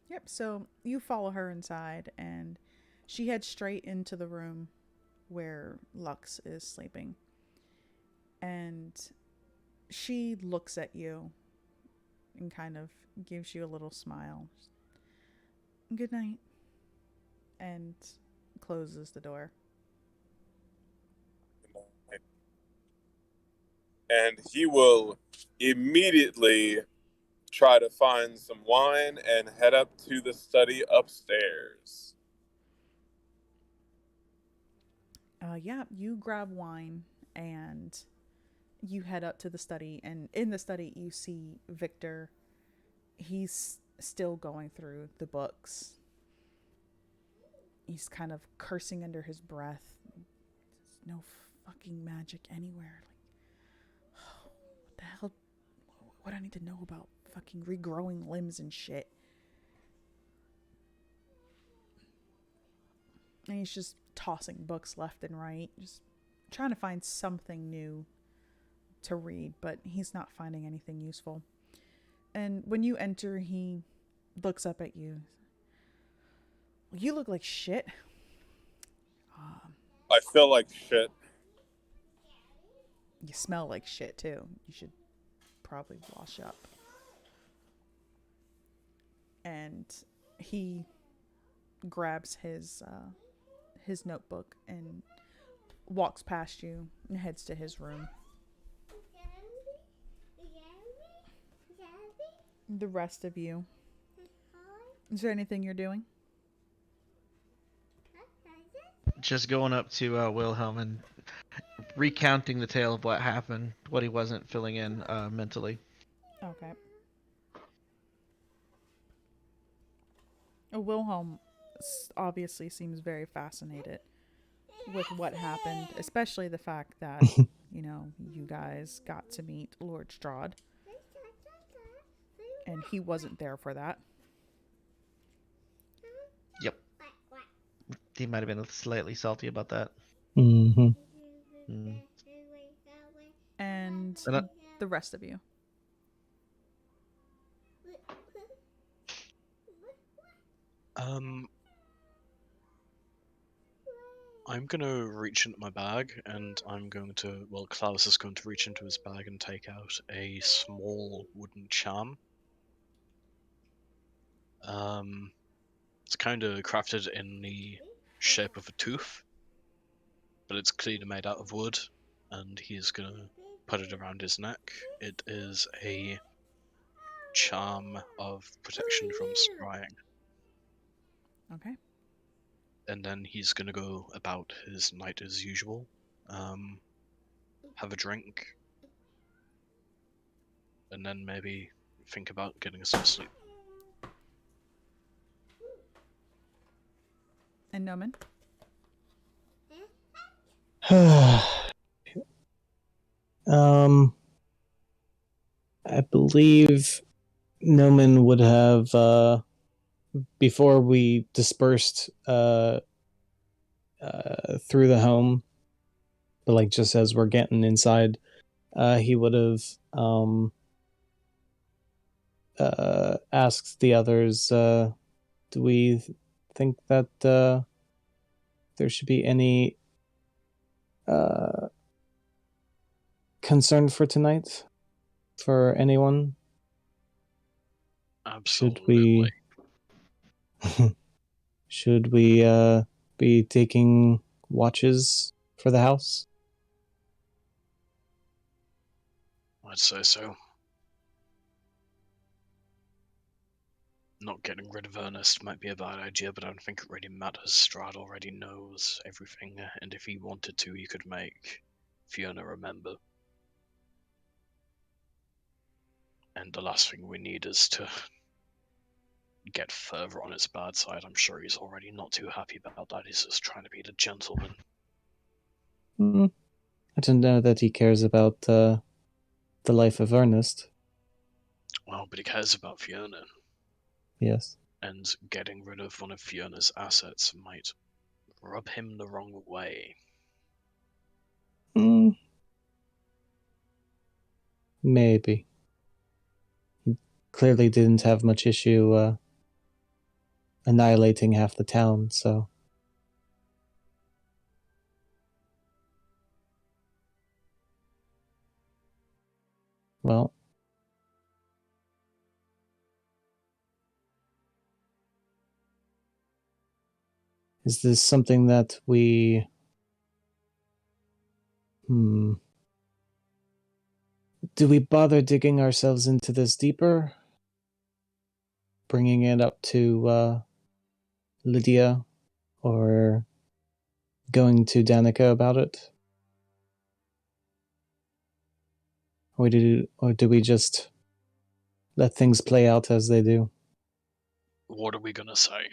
Yep, so you follow her inside, and she heads straight into the room where Lux is sleeping. And she looks at you and kind of gives you a little smile. Good night. And closes the door. And he will immediately try to find some wine and head up to the study upstairs. Yeah, you grab wine and you head up to the study. And in the study, you see Victor. He's still going through the books. He's kind of cursing under his breath. There's no fucking magic anywhere. Like, what the hell? What do I need to know about fucking regrowing limbs and shit? And he's just tossing books left and right, just trying to find something new to read, but he's not finding anything useful. And when you enter, he looks up at you. You look like shit. I feel like shit. You smell like shit too. You should probably wash up. And he grabs his notebook and walks past you and heads to his room. The rest of you. Is there anything you're doing? Just going up to Wilhelm and recounting the tale of what happened, what he wasn't filling in mentally. Okay. Wilhelm obviously seems very fascinated with what happened, especially the fact that, you guys got to meet Lord Strahd. And he wasn't there for that. Yep. He might have been slightly salty about that. Mm-hmm. Mm. And the rest of you. I'm gonna reach into my bag, and Klaus is going to reach into his bag and take out a small wooden charm. It's kind of crafted in the shape of a tooth, but it's clearly made out of wood, and he's gonna put it around his neck. It is a charm of protection from scrying. Okay. And then he's gonna go about his night as usual. Have a drink, and then maybe think about getting some sleep. And Noman? I believe Noman would have, before we dispersed through the home, but like just as we're getting inside, he would have asked the others, do we think that there should be any concern for tonight for anyone? Absolutely. Should we be taking watches for the house? I'd say so. Not getting rid of Ernest might be a bad idea, but I don't think it really matters. Strahd already knows everything, and if he wanted to, he could make Fiona remember. And the last thing we need is to get further on his bad side. I'm sure he's already not too happy about that. He's just trying to be the gentleman. I don't know that he cares about the life of Ernest. Well, but he cares about Fiona. Yes. And getting rid of one of Fiona's assets might rub him the wrong way. Maybe. He clearly didn't have much issue annihilating half the town, so... Well... Is this something that we... Do we bother digging ourselves into this deeper? Bringing it up to Lydia? Or going to Danica about it? Or do we just let things play out as they do? What are we gonna say?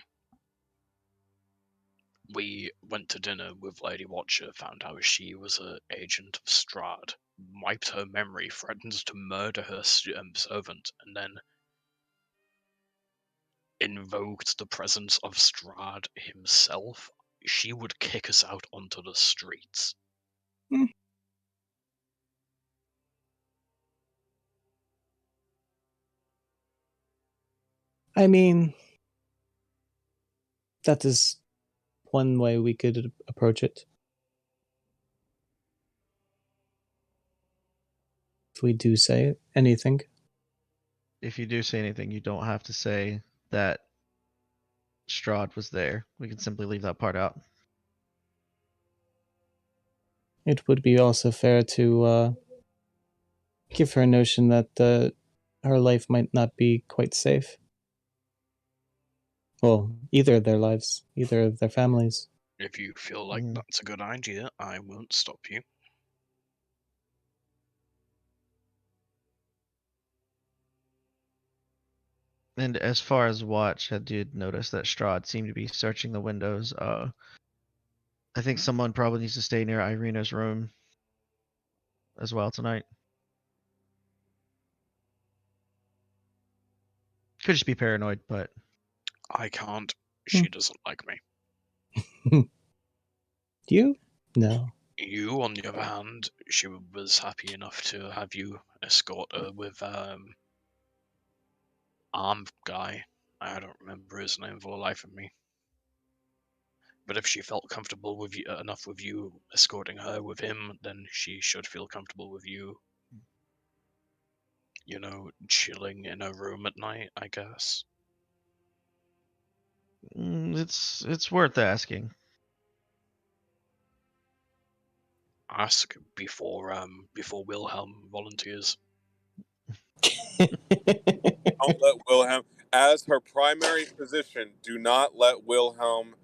We went to dinner with Lady Watcher, found out she was an agent of Strahd, wiped her memory, threatened to murder her servant, and then invoked the presence of Strahd himself. She would kick us out onto the streets. I mean, that is one way we could approach it. If we do say anything. If you do say anything, you don't have to say that Strahd was there. We can simply leave that part out. It would be also fair to give her a notion that her life might not be quite safe. Well, either of their lives, either of their families. If you feel like that's a good idea, I won't stop you. And as far as watch, I did notice that Strahd seemed to be searching the windows. I think someone probably needs to stay near Irina's room as well tonight. Could just be paranoid, but I can't. She doesn't like me. You? No. You, on the other hand, she was happy enough to have you escort her with armed guy. I don't remember his name for the life of me. But if she felt comfortable with you enough with you escorting her with him, then she should feel comfortable with you. You know, chilling in her room at night, I guess. it's worth asking. Ask before Wilhelm volunteers. Don't let Wilhelm, as her primary physician, do not let Wilhelm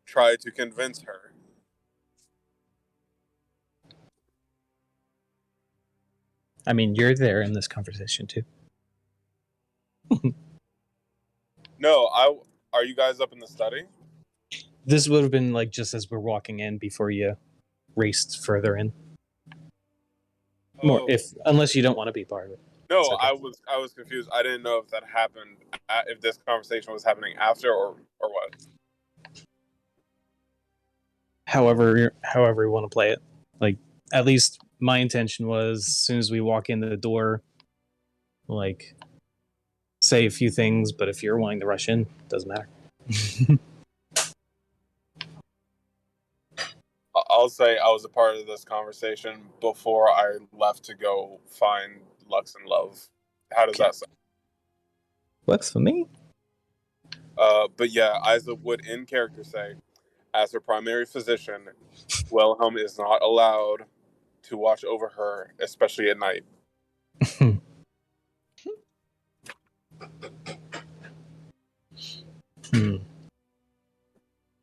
try to convince her. I mean, you're there in this conversation too. No, are you guys up in the study? This would have been like just as we're walking in before you raced further in. More, unless you don't want to be part of it. No, okay. I was confused. I didn't know if that happened, if this conversation was happening after or what. However you want to play it. Like, at least my intention was, as soon as we walk in the door, like, say a few things, but if you're wanting to rush in, doesn't matter. I'll say I was a part of this conversation before I left to go find Lux and Love. How does that sound? Works for me. But yeah, Isa would in character say, as her primary physician, Wilhelm is not allowed to watch over her, especially at night.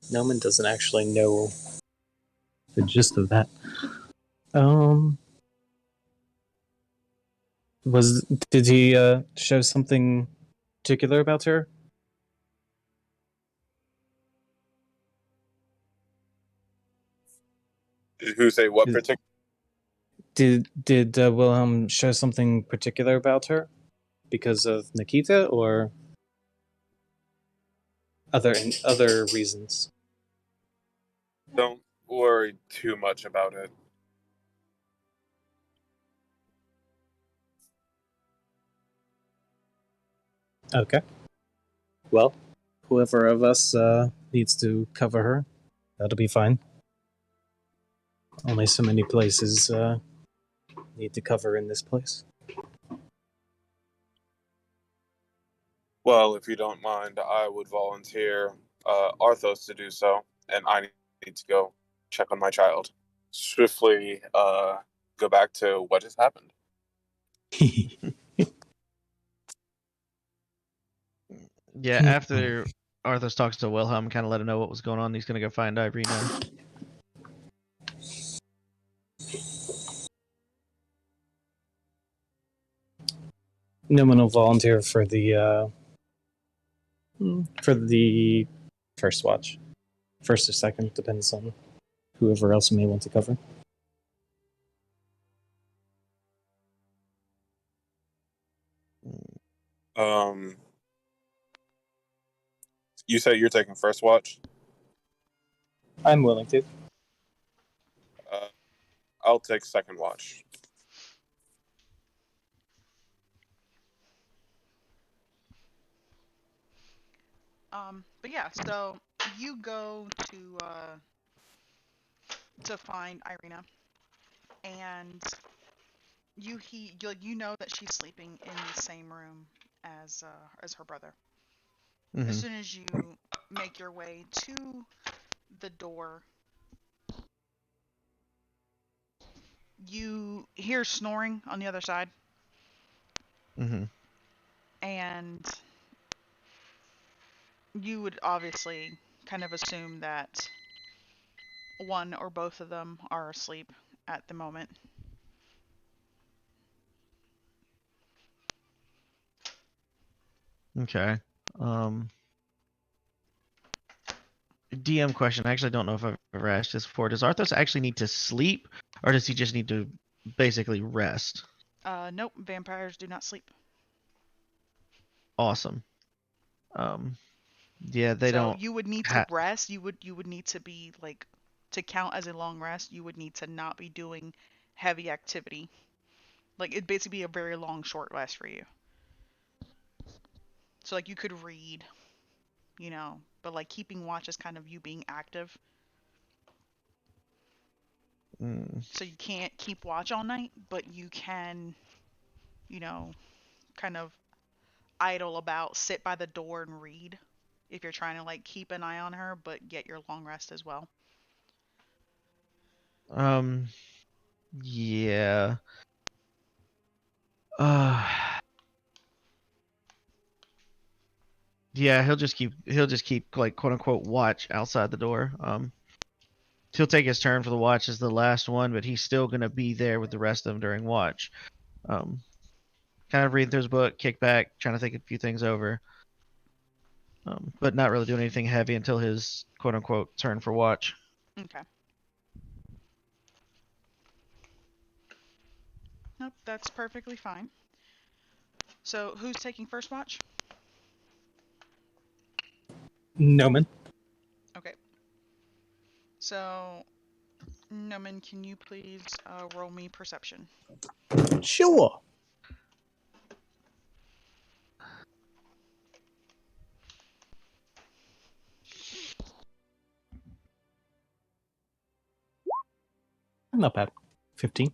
Noman doesn't actually know the gist of that. Did he show something particular about her? Who say what particular? Did Wilhelm show something particular about her because of Nikita or other reasons? Don't worry too much about it. Okay. Well, whoever of us needs to cover her, that'll be fine. Only so many places need to cover in this place. Well, if you don't mind, I would volunteer Arthos to do so, and I need to go check on my child. Swiftly go back to what has happened. Yeah, after Arthos talks to Wilhelm, kind of let him know what was going on, he's going to go find Irina. No one will volunteer for the first watch. First or second, depends on whoever else may want to cover. You say you're taking first watch? I'm willing to. I'll take second watch. But yeah, so you go to find Irina, and you know that she's sleeping in the same room as her brother. Mm-hmm. As soon as you make your way to the door, you hear snoring on the other side. Mm-hmm. And you would obviously kind of assume that one or both of them are asleep at the moment. Okay. DM question. I actually don't know if I've ever asked this before. Does Arthos actually need to sleep, or does he just need to basically rest? Nope, vampires do not sleep. Awesome. Yeah, they So don't. you would need to rest. You would need to be like, to count as a long rest, you would need to not be doing heavy activity. Like, it'd basically be a very long short rest for you. So like you could read, but like keeping watch is kind of you being active. So you can't keep watch all night, but you can, kind of idle about, sit by the door and read if you're trying to like keep an eye on her, but get your long rest as well. Yeah. Yeah, he'll just keep like quote unquote watch outside the door. He'll take his turn for the watch as the last one, but he's still gonna be there with the rest of them during watch. Um, kind of reading through his book, kick back, trying to think a few things over. But not really doing anything heavy until his quote unquote turn for watch. Okay. Nope, that's perfectly fine. So who's taking first watch? Noman. Okay. So, Noman, can you please roll me perception? Sure. Not bad. 15.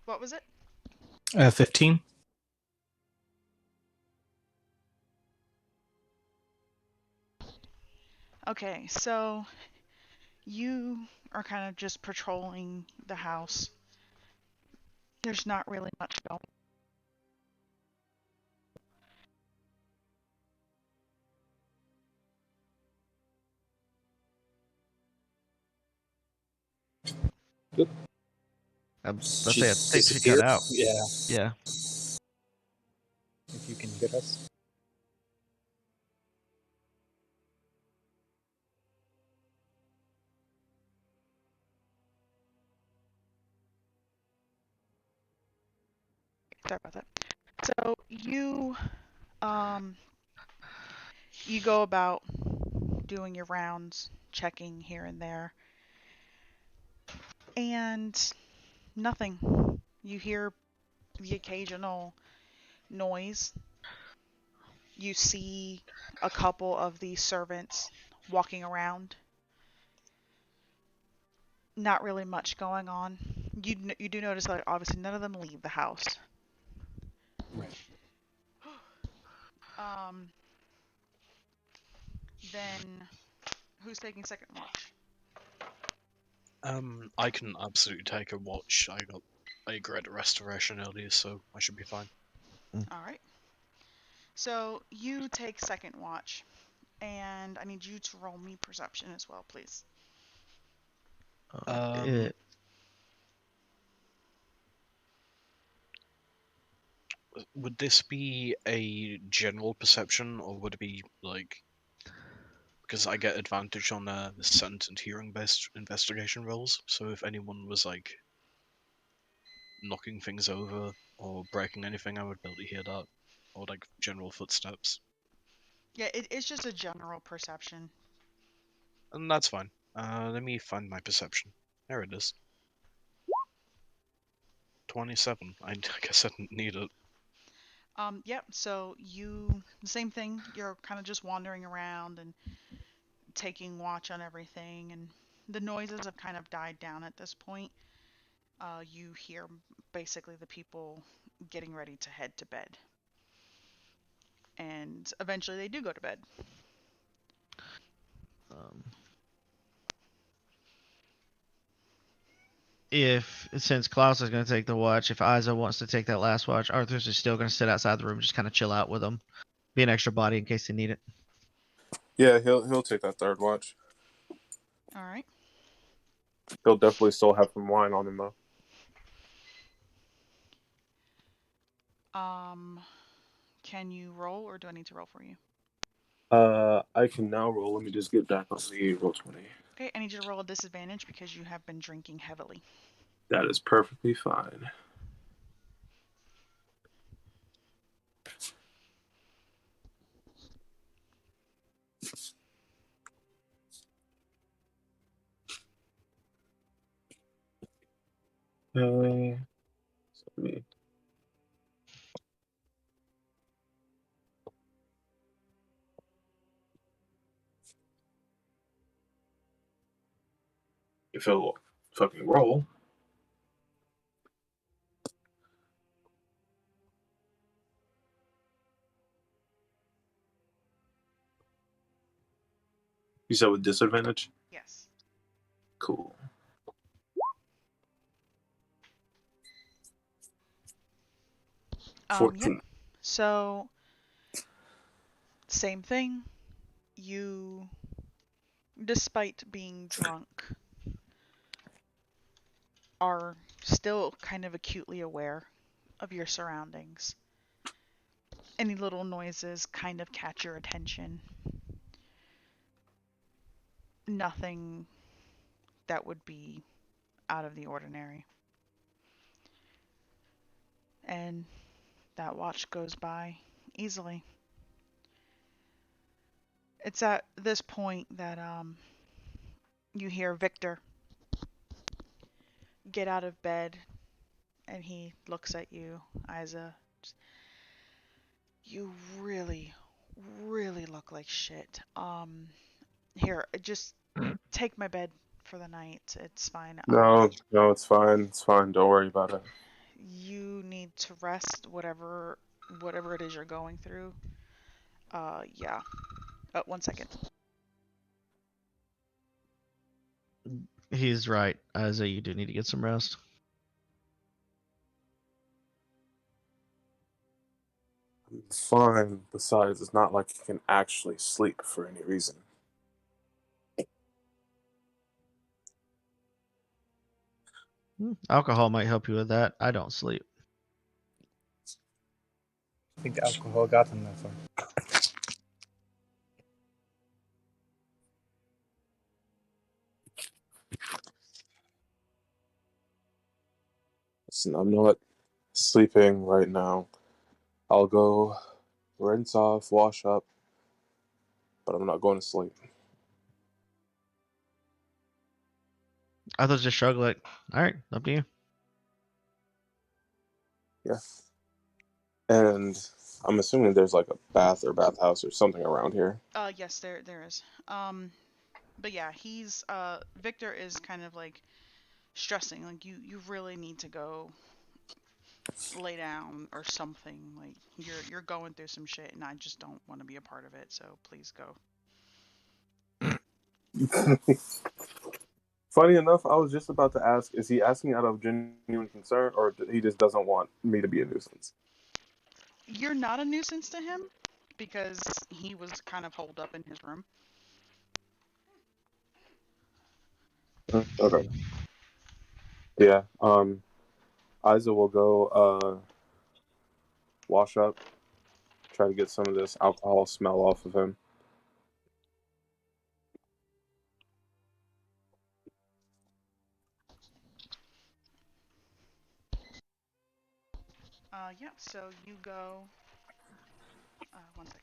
What was it? 15. Okay, so you are kind of just patrolling the house. There's not really much going. Let's say I She's think she cut disappeared. out. Yeah. Yeah. If you can get us. Sorry about that. So you go about doing your rounds, checking here and there, and nothing. You hear the occasional noise. You see a couple of the servants walking around. Not really much going on. You do notice that obviously none of them leave the house. Right. Then who's taking second watch? I can absolutely take a watch. I got a great restoration earlier, so I should be fine. All right. So you take second watch, and I need you to roll me perception as well, please. Would this be a general perception, or would it be like, because I get advantage on the scent and hearing based investigation rolls, so if anyone was like knocking things over or breaking anything, I would be able to hear that, or like general footsteps. Yeah, it's just a general perception. And that's fine. Let me find my perception. There it is. 27. I guess I didn't need it. Yep, so the same thing, you're kind of just wandering around and taking watch on everything, and the noises have kind of died down at this point. You hear basically the people getting ready to head to bed. And eventually they do go to bed. if since Klaus is going to take the watch, if Isa wants to take that last watch, Arthur's is still going to sit outside the room, just kind of chill out with them, be an extra body in case they need it. Yeah, he'll take that third watch. All right. He'll definitely still have some wine on him though. Can you roll, or do I need to roll for you? I can now roll. Let me just get back on the roll 20. Okay, I need you to roll a disadvantage because you have been drinking heavily. That is perfectly fine. Let me. If it'll fucking roll. You said with disadvantage? Yes. Cool. Yep. 14. So, same thing. You, despite being drunk, are still kind of acutely aware of your surroundings. Any little noises kind of catch your attention. Nothing that would be out of the ordinary. And that watch goes by easily. It's at this point that you hear Victor get out of bed, and he looks at you, Isa. You really, really look like shit. Here, just take my bed for the night. It's fine. No, it's fine. It's fine. Don't worry about it. You need to rest, whatever it is you're going through. Yeah. Oh, 1 second. He's right, Isa. You do need to get some rest. I'm fine. Besides, it's not like you can actually sleep for any reason. Alcohol might help you with that. I don't sleep. I think alcohol got them that far. Listen, I'm not sleeping right now. I'll go rinse off, wash up, but I'm not going to sleep. Arthur's just shrug like, all right, up to you. Yeah. And I'm assuming there's like a bath or bathhouse or something around here. Yes, there is. But yeah, he's Victor is kind of like stressing, like you really need to go lay down or something. Like you're going through some shit, and I just don't want to be a part of it. So please go. Funny enough, I was just about to ask, is he asking out of genuine concern or he just doesn't want me to be a nuisance? You're not a nuisance to him because he was kind of holed up in his room. Okay. Yeah. Isa will go wash up, try to get some of this alcohol smell off of him. Yeah. So you go. 1 second.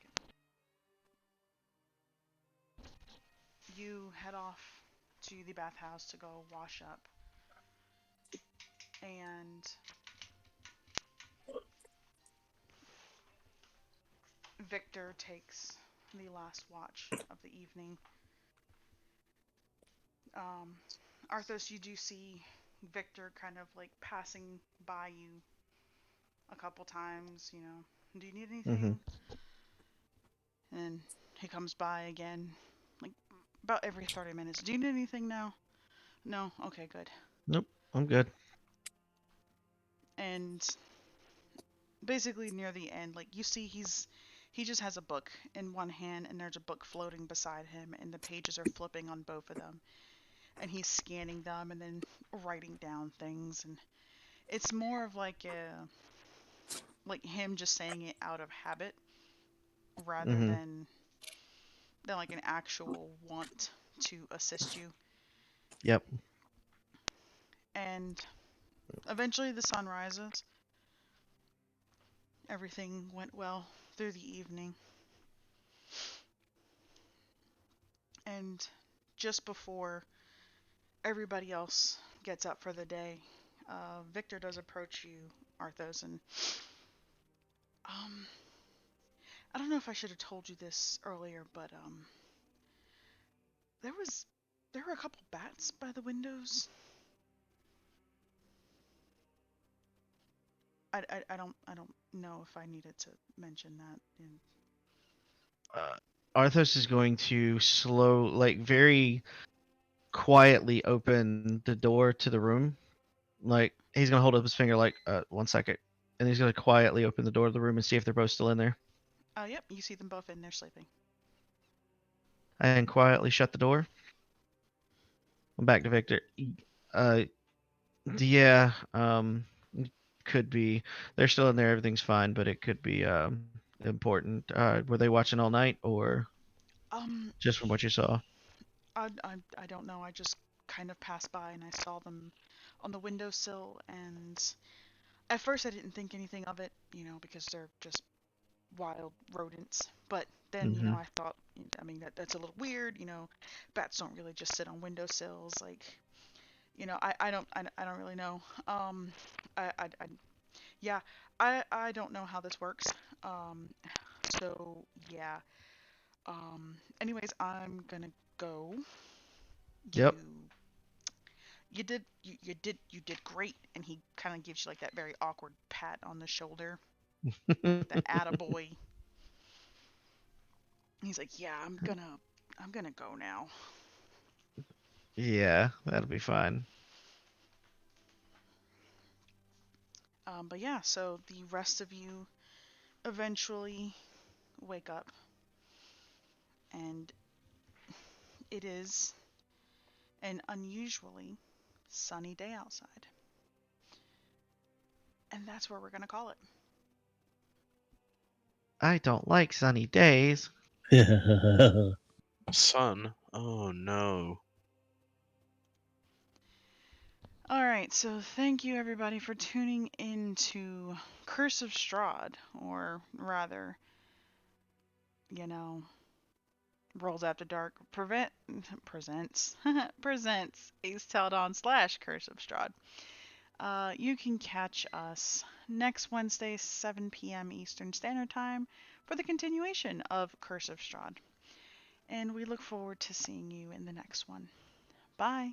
You head off to the bathhouse to go wash up, and Victor takes the last watch of the evening. Arthos, you do see Victor kind of like passing by you a couple times, you know, do you need anything? And he comes by again, like about every 30 minutes. Do you need anything now? No? Okay, good. Nope. I'm good. And basically near the end, like you see he just has a book in one hand and there's a book floating beside him and the pages are flipping on both of them. And he's scanning them and then writing down things, and it's more of like him just saying it out of habit rather Hmm. than like an actual want to assist you. Yep. And eventually the sun rises. Everything went well through the evening. And just before everybody else gets up for the day, Victor does approach you, Arthos, and um, I don't know if I should have told you this earlier, but there was there were a couple bats by the windows. I don't know if I needed to mention that. Uh, Arthos is going to very quietly open the door to the room. Like he's gonna hold up his finger, like, 1 second, and he's gonna quietly open the door of the room and see if they're both still in there, Yep, you see them both in there sleeping. and quietly shut the door. I'm back to Victor. Uh, yeah. Could be they're still in there. Everything's fine, but it could be important. Were they watching all night, or Um, just from what you saw? I don't know. I just kind of passed by and I saw them on the windowsill, and at first I didn't think anything of it, because they're just wild rodents. But then, Hmm. I thought, I mean, that's a little weird. Bats don't really just sit on windowsills. Like, I don't really know. I yeah, I don't know how this works. Um, so yeah. Anyways, I'm gonna go. Yep. You did great. And he kind of gives you like that very awkward pat on the shoulder, the attaboy. He's like, yeah, I'm gonna go now. Yeah, that'll be fine. But yeah, so the rest of you eventually wake up, and it is an unusually sunny day outside, and that's where we're gonna call it. I don't like sunny days. Son? Oh no. All right, so thank you everybody for tuning in to Curse of Strahd, or rather, you know, Rolls After Dark presents Aes'Taldon / Curse of Strahd. You can catch us next Wednesday, 7 p.m. Eastern Standard Time, for the continuation of Curse of Strahd. And we look forward to seeing you in the next one. Bye.